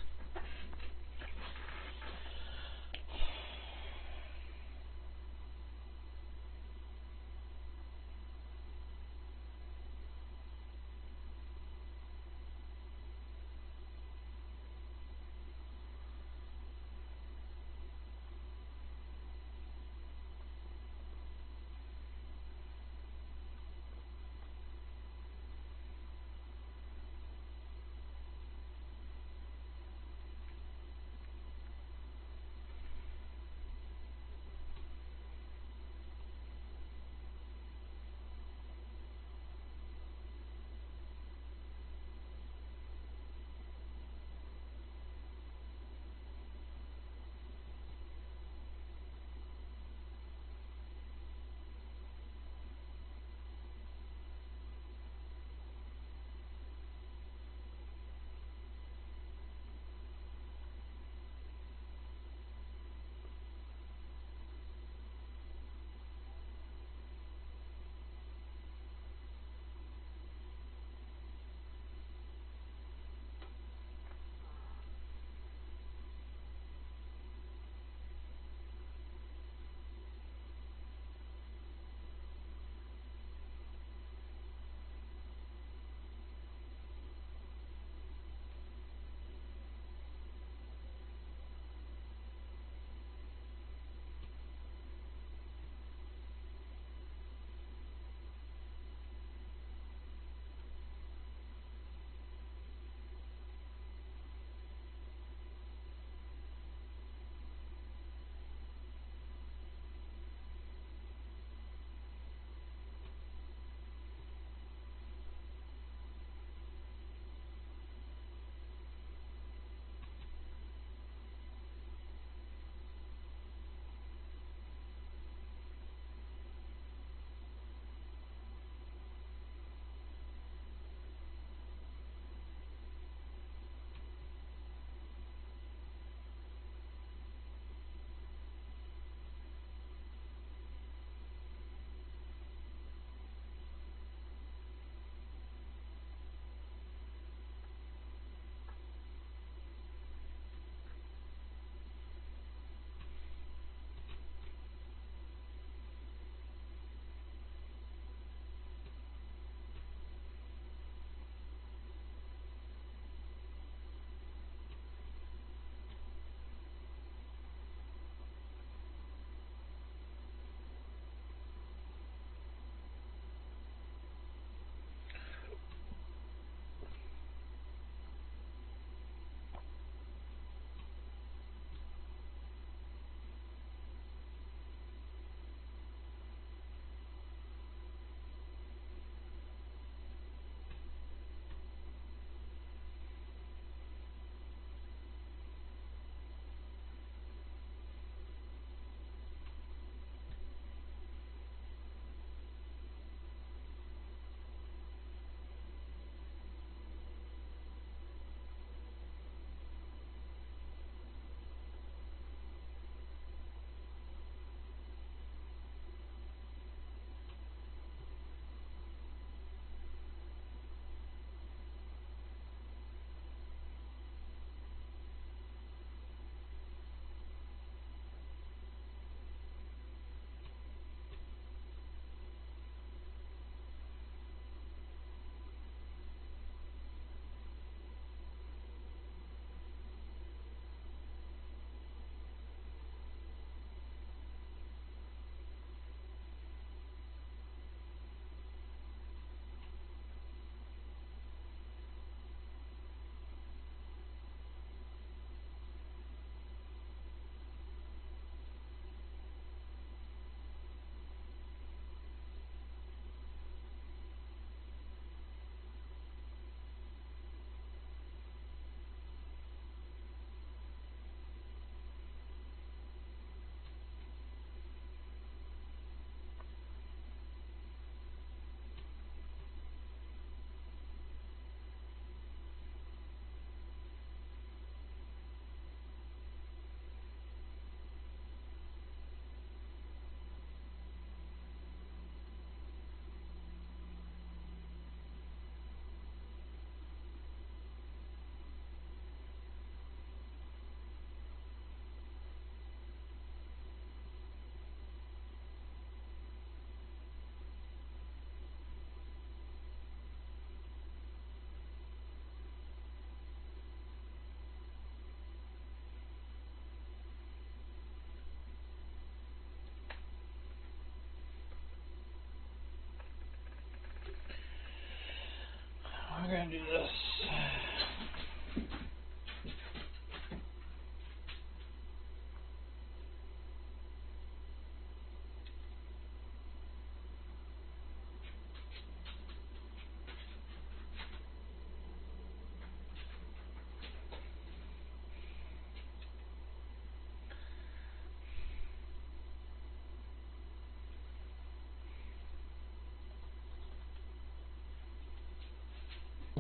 gonna do this.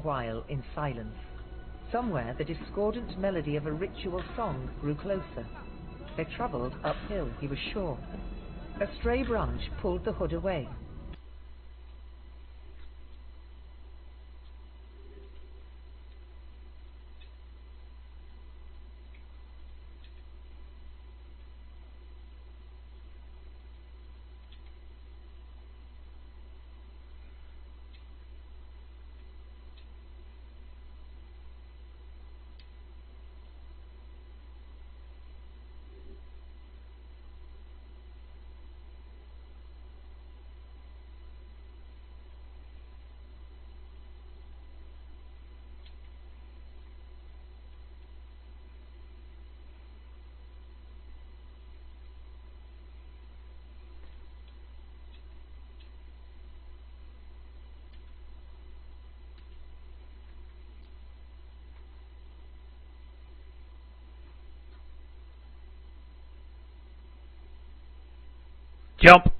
While in silence. Somewhere the discordant melody of a ritual song grew closer. They travelled uphill, he was sure. A stray branch pulled the hood away. Jump.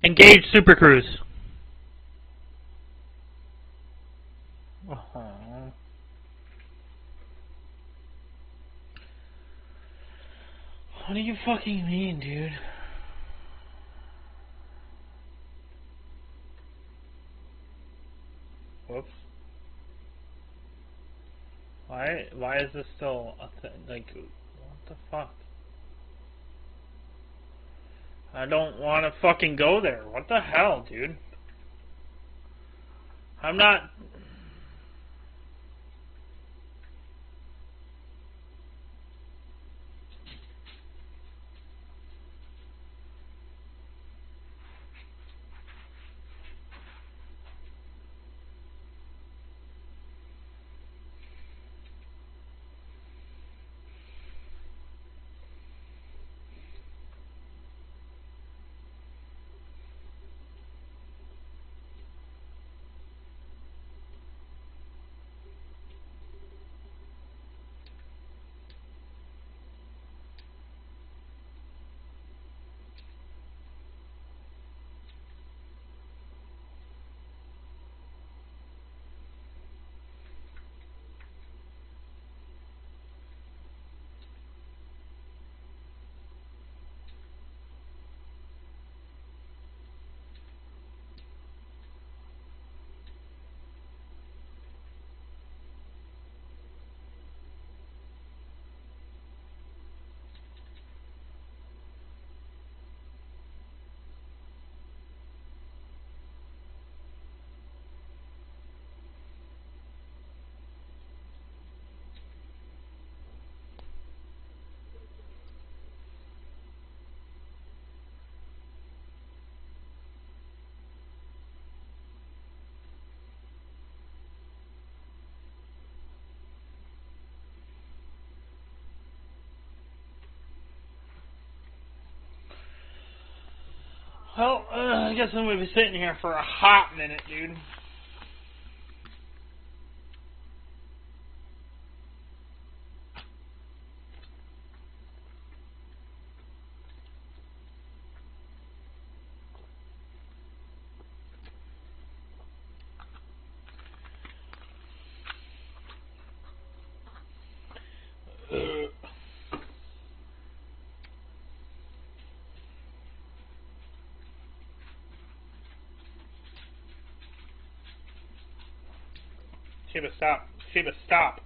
Engage Super Cruise. What do you fucking mean, dude? Whoops. Why is this still a thing? Like, what the fuck? I don't want to fucking go there. What the hell, dude? I'm not... Well, I guess I'm going to be sitting here for a hot minute, dude. Sheba, stop. Sheba, stop.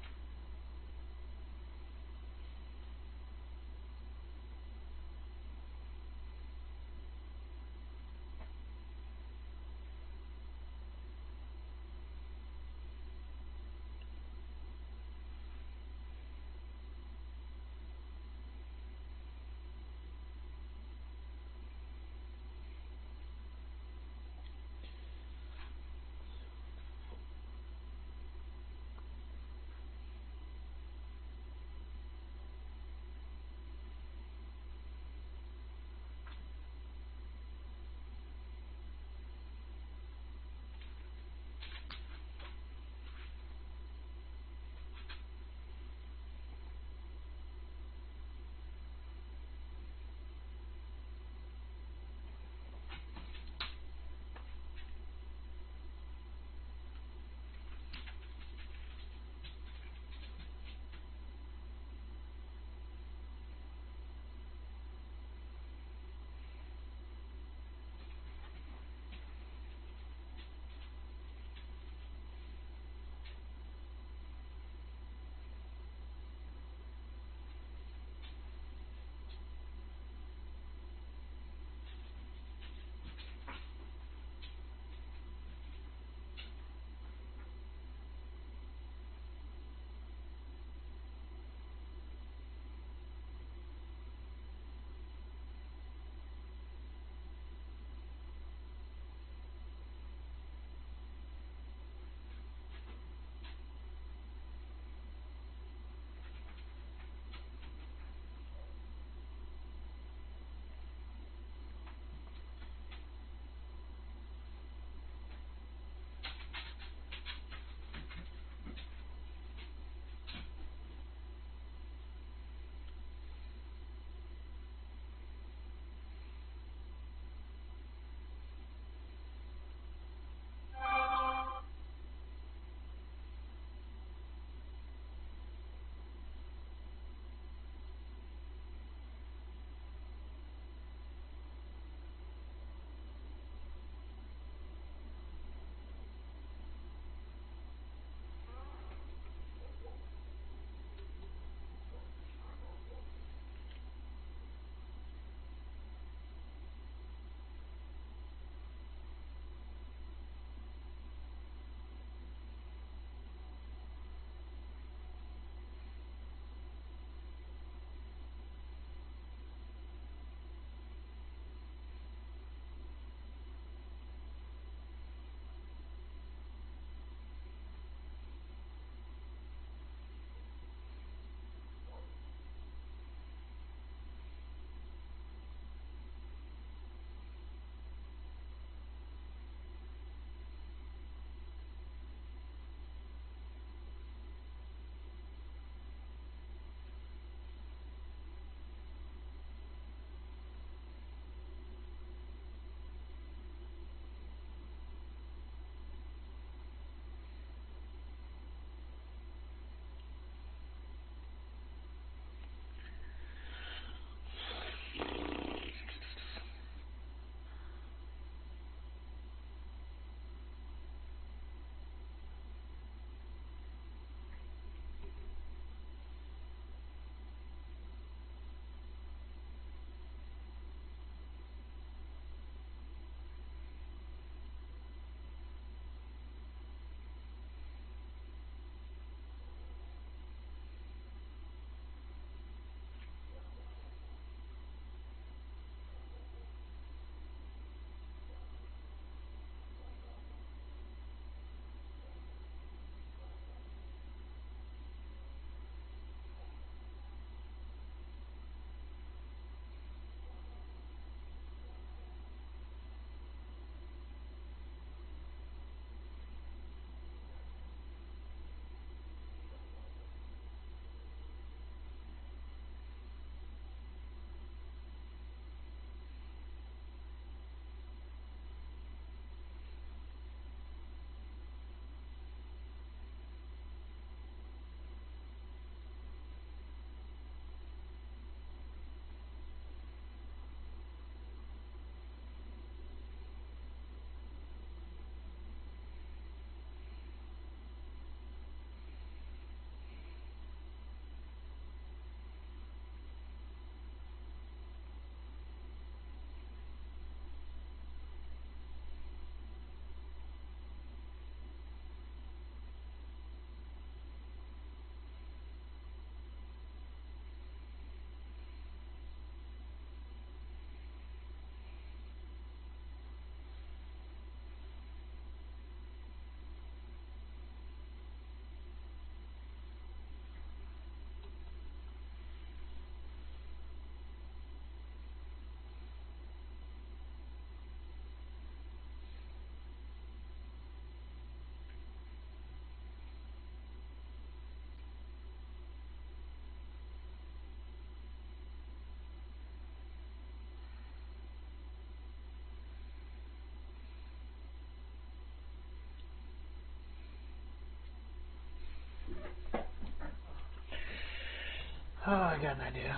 Oh, I got an idea.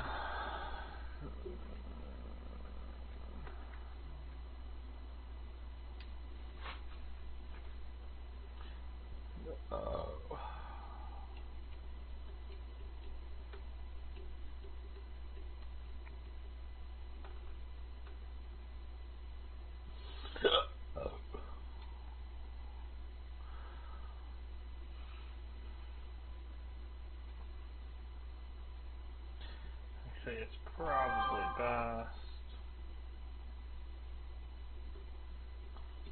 Actually, it's probably best.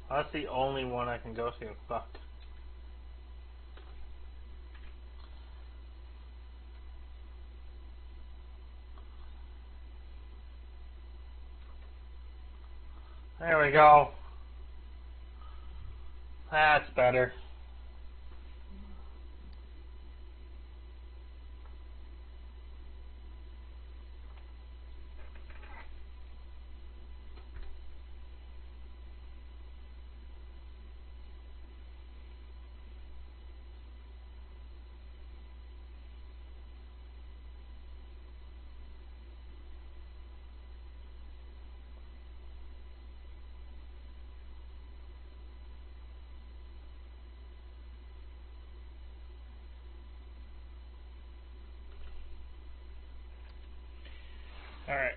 That's the only one I can go to. Fuck. There we go. That's better. Alright.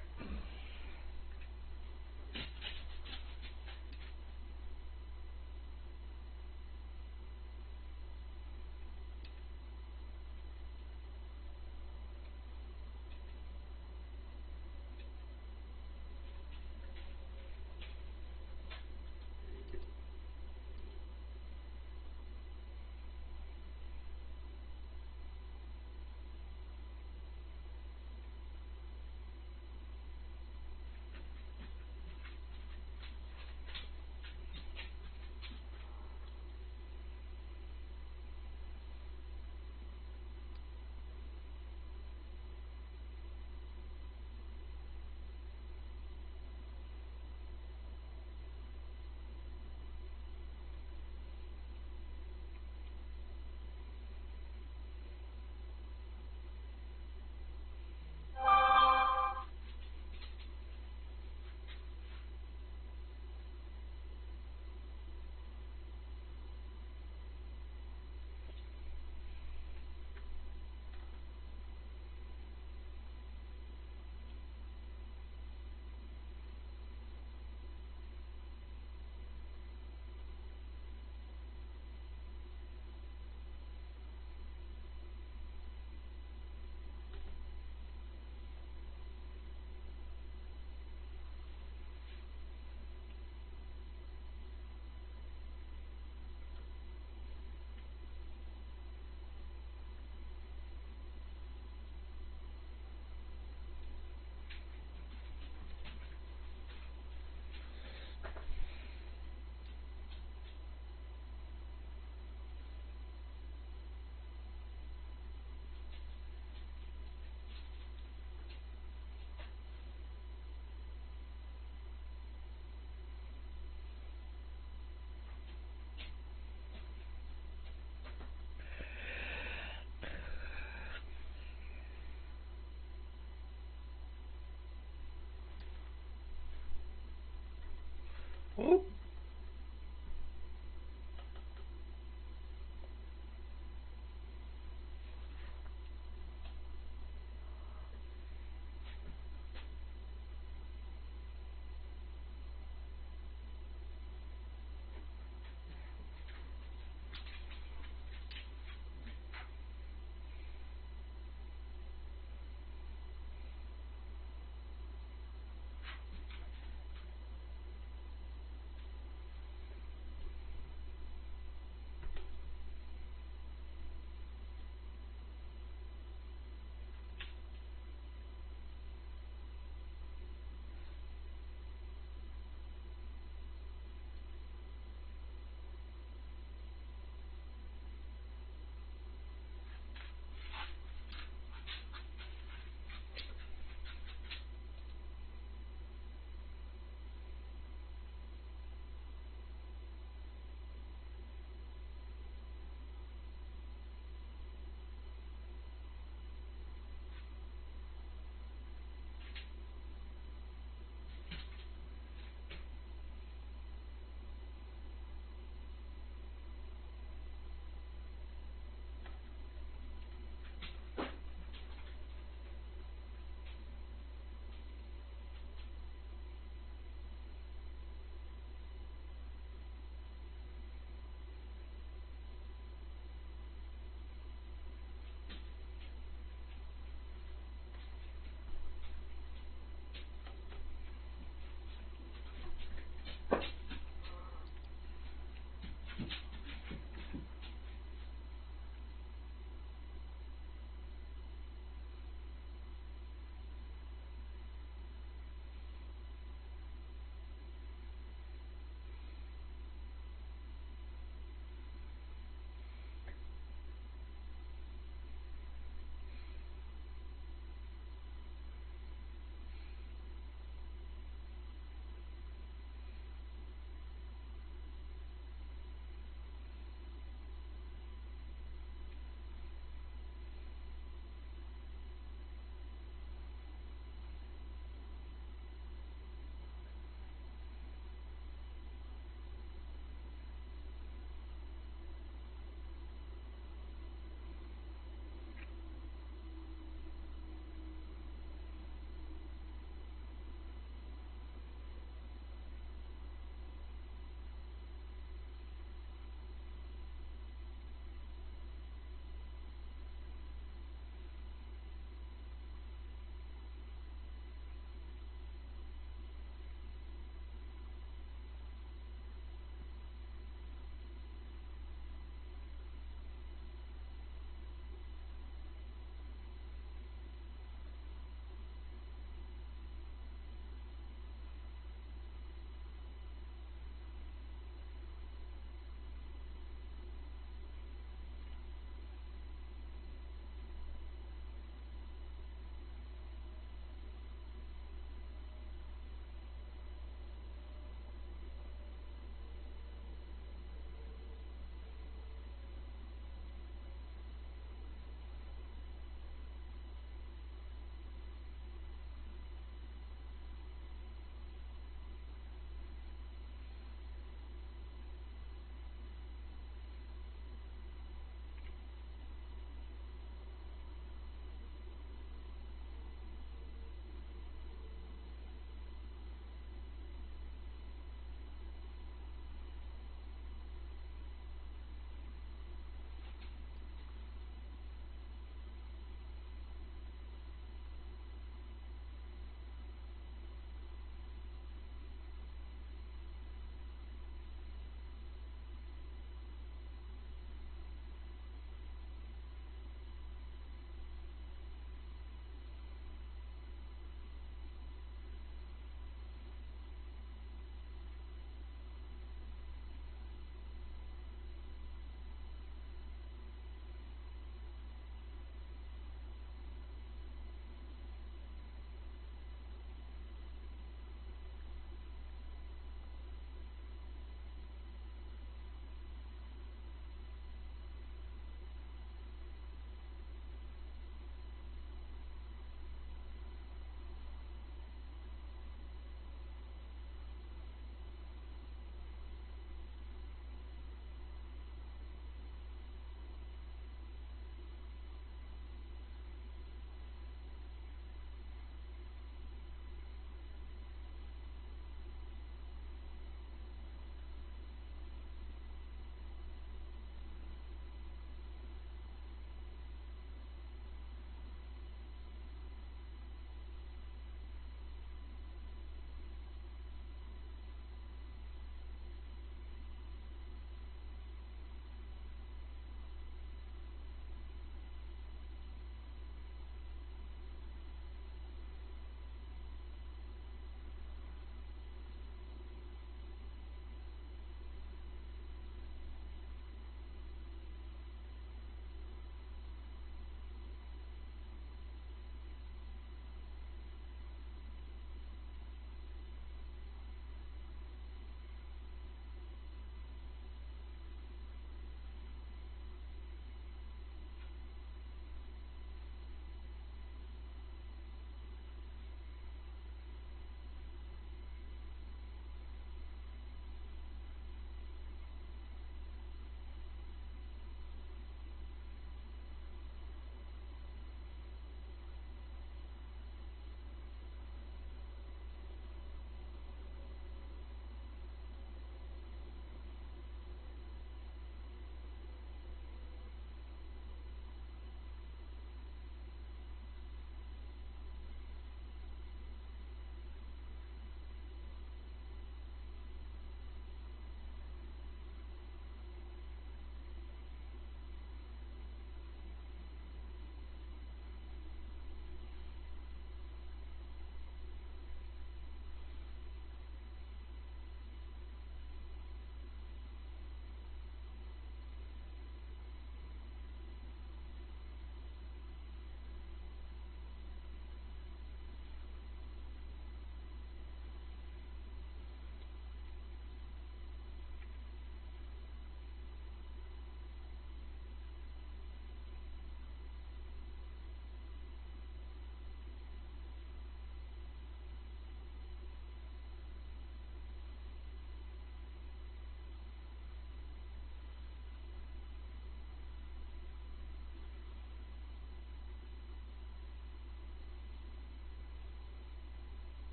Ooh.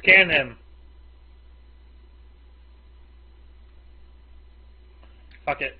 scan him. Fuck it.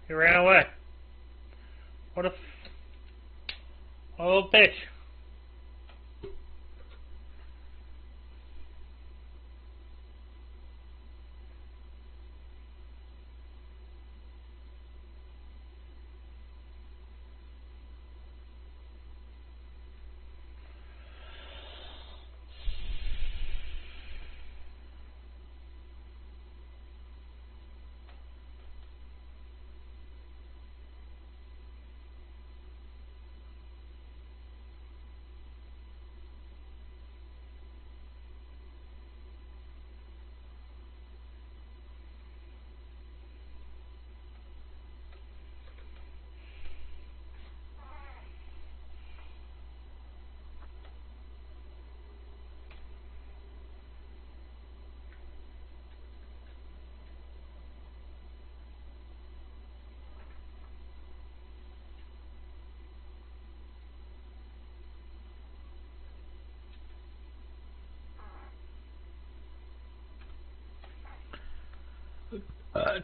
He ran away. What a little bitch.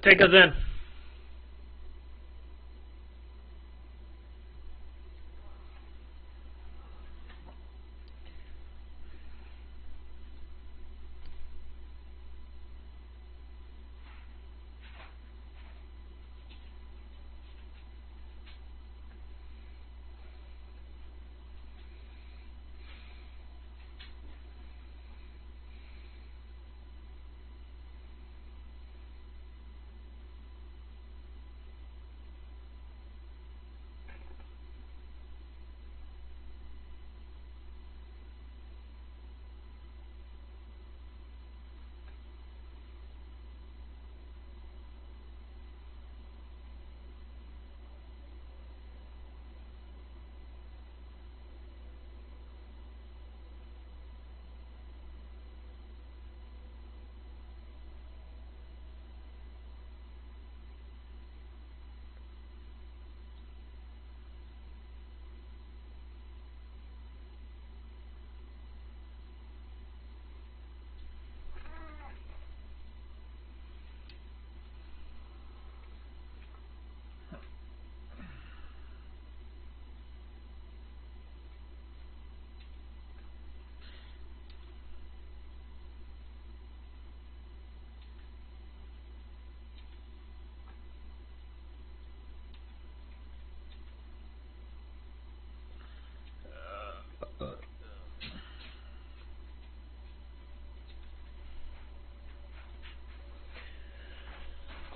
Take us in.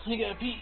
You gotta pee.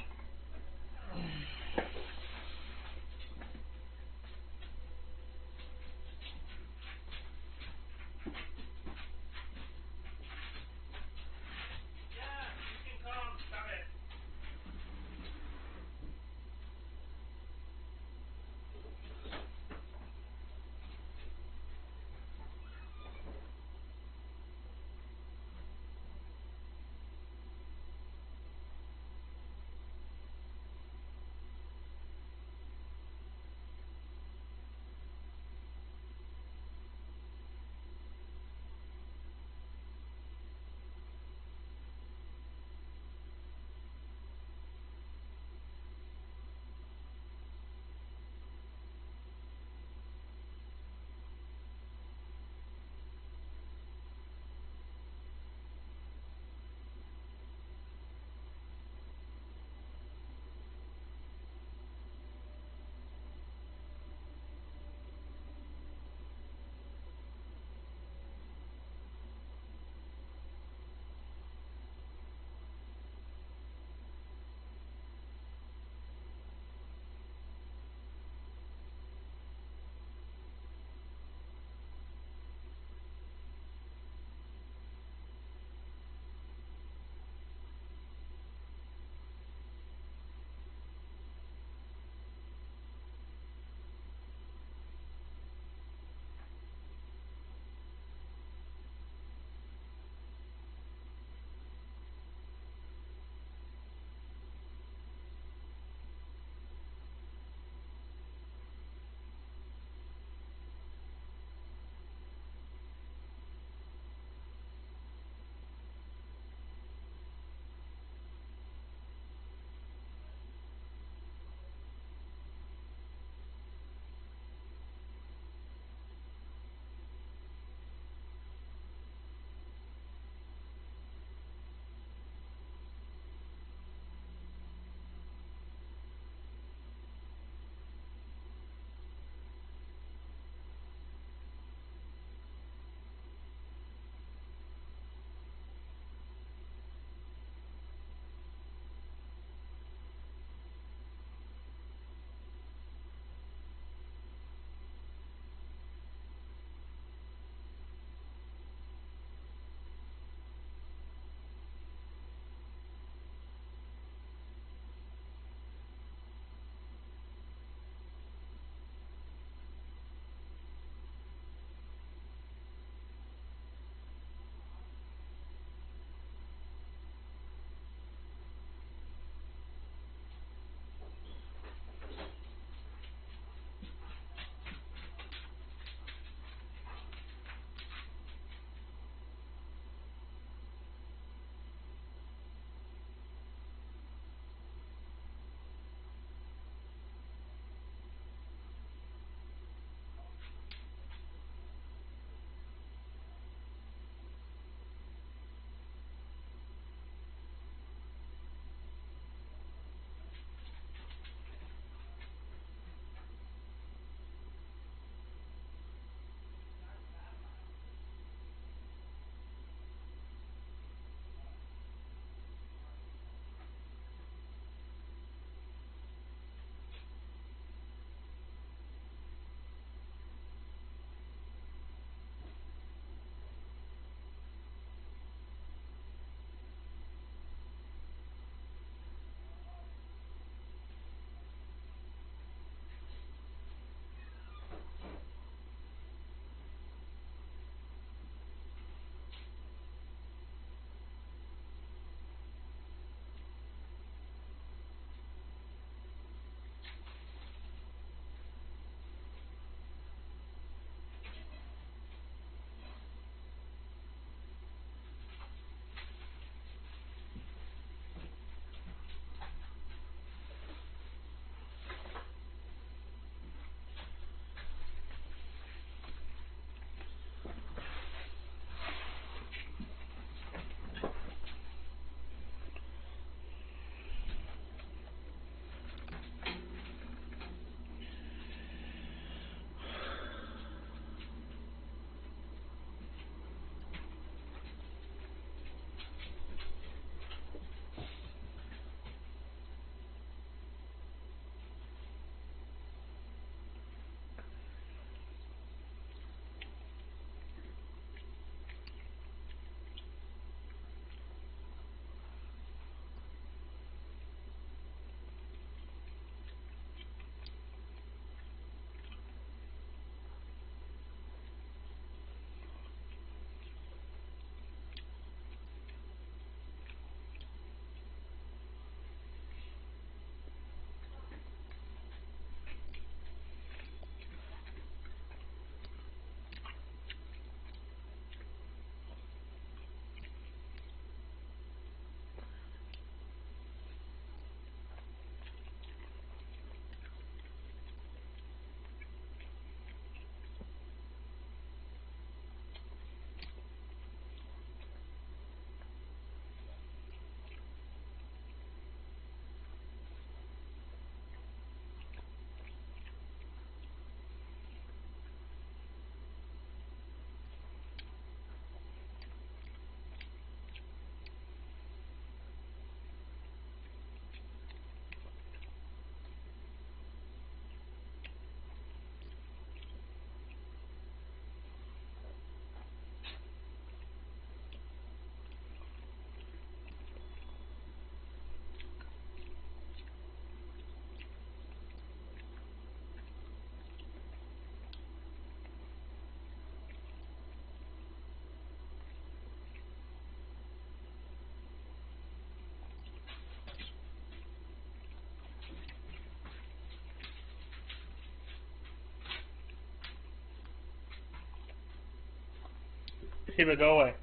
keep it going.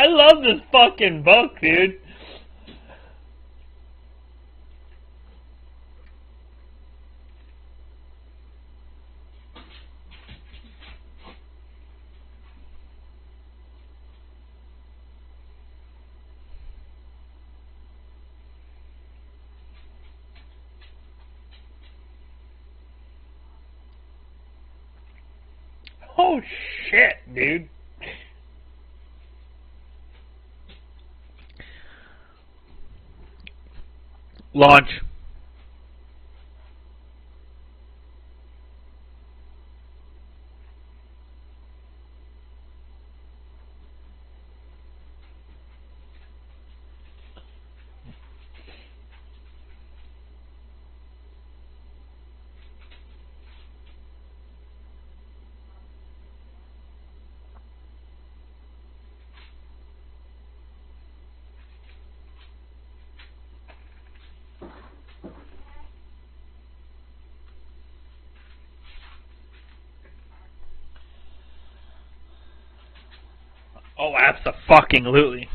I love this fucking book, dude. Oh shit, dude. Launch. Oh, abso-fucking-lutely.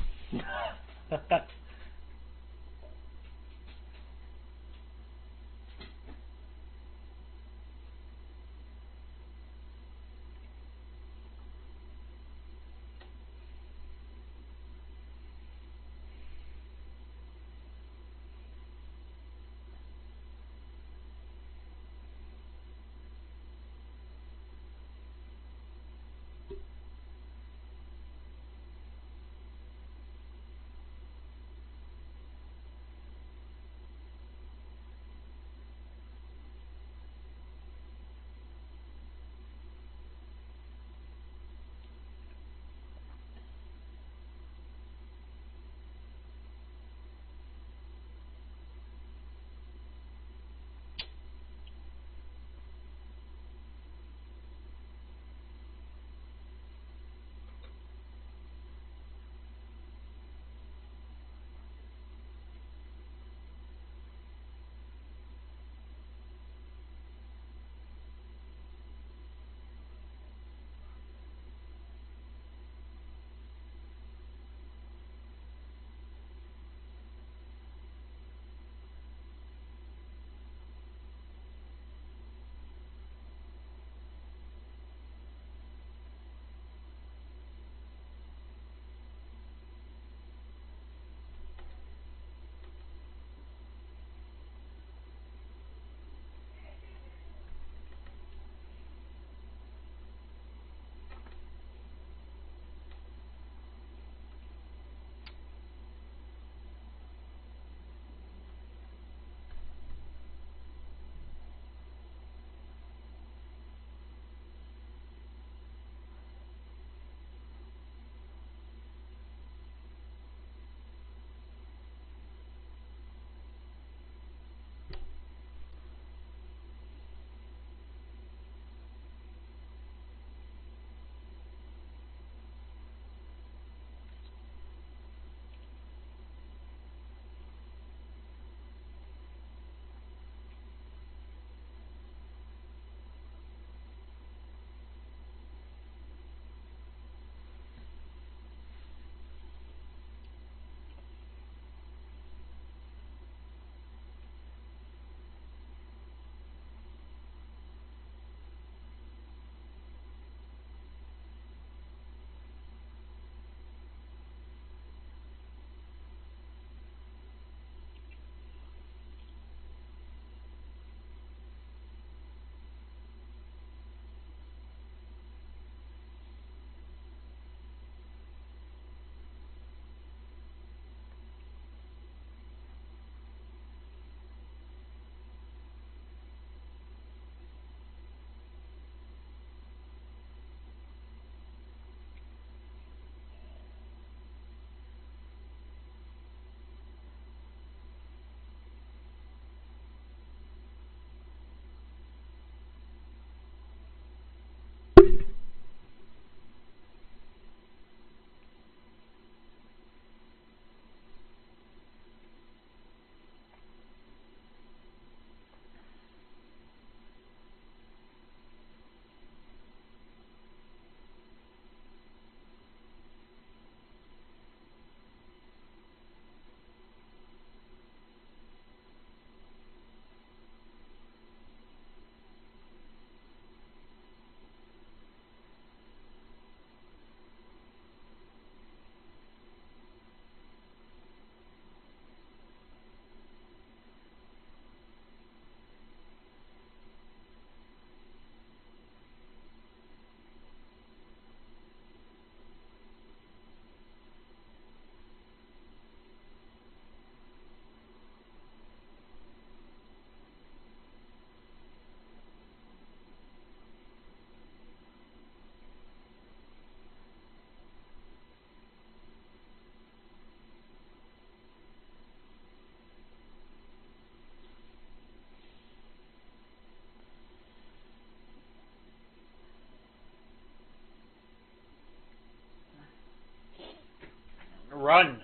Run.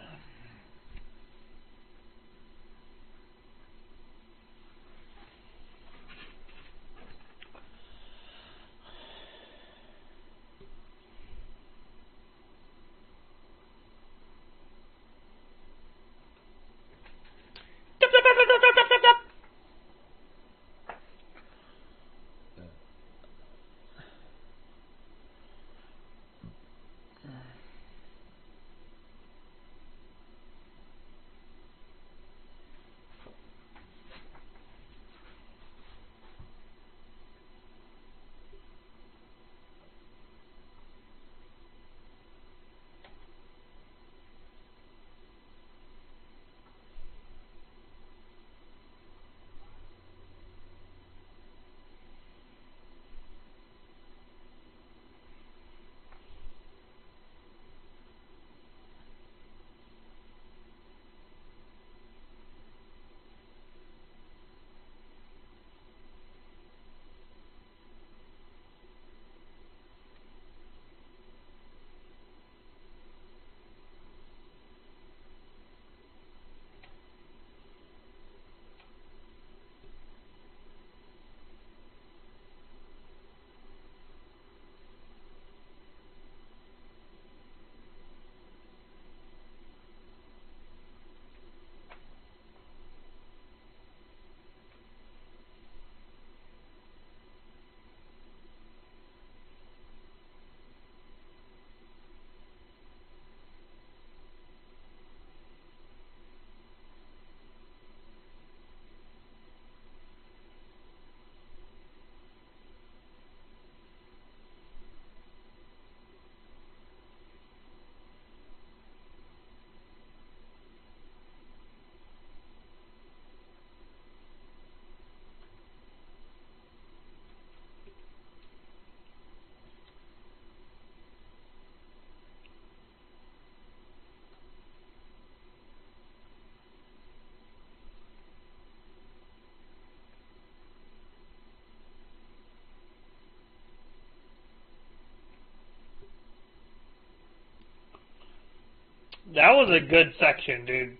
That was a good section, dude.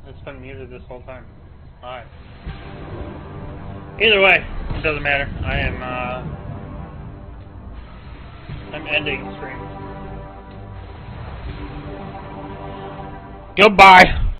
It's been muted this whole time. Alright. Either way, it doesn't matter. I'm ending stream. Goodbye.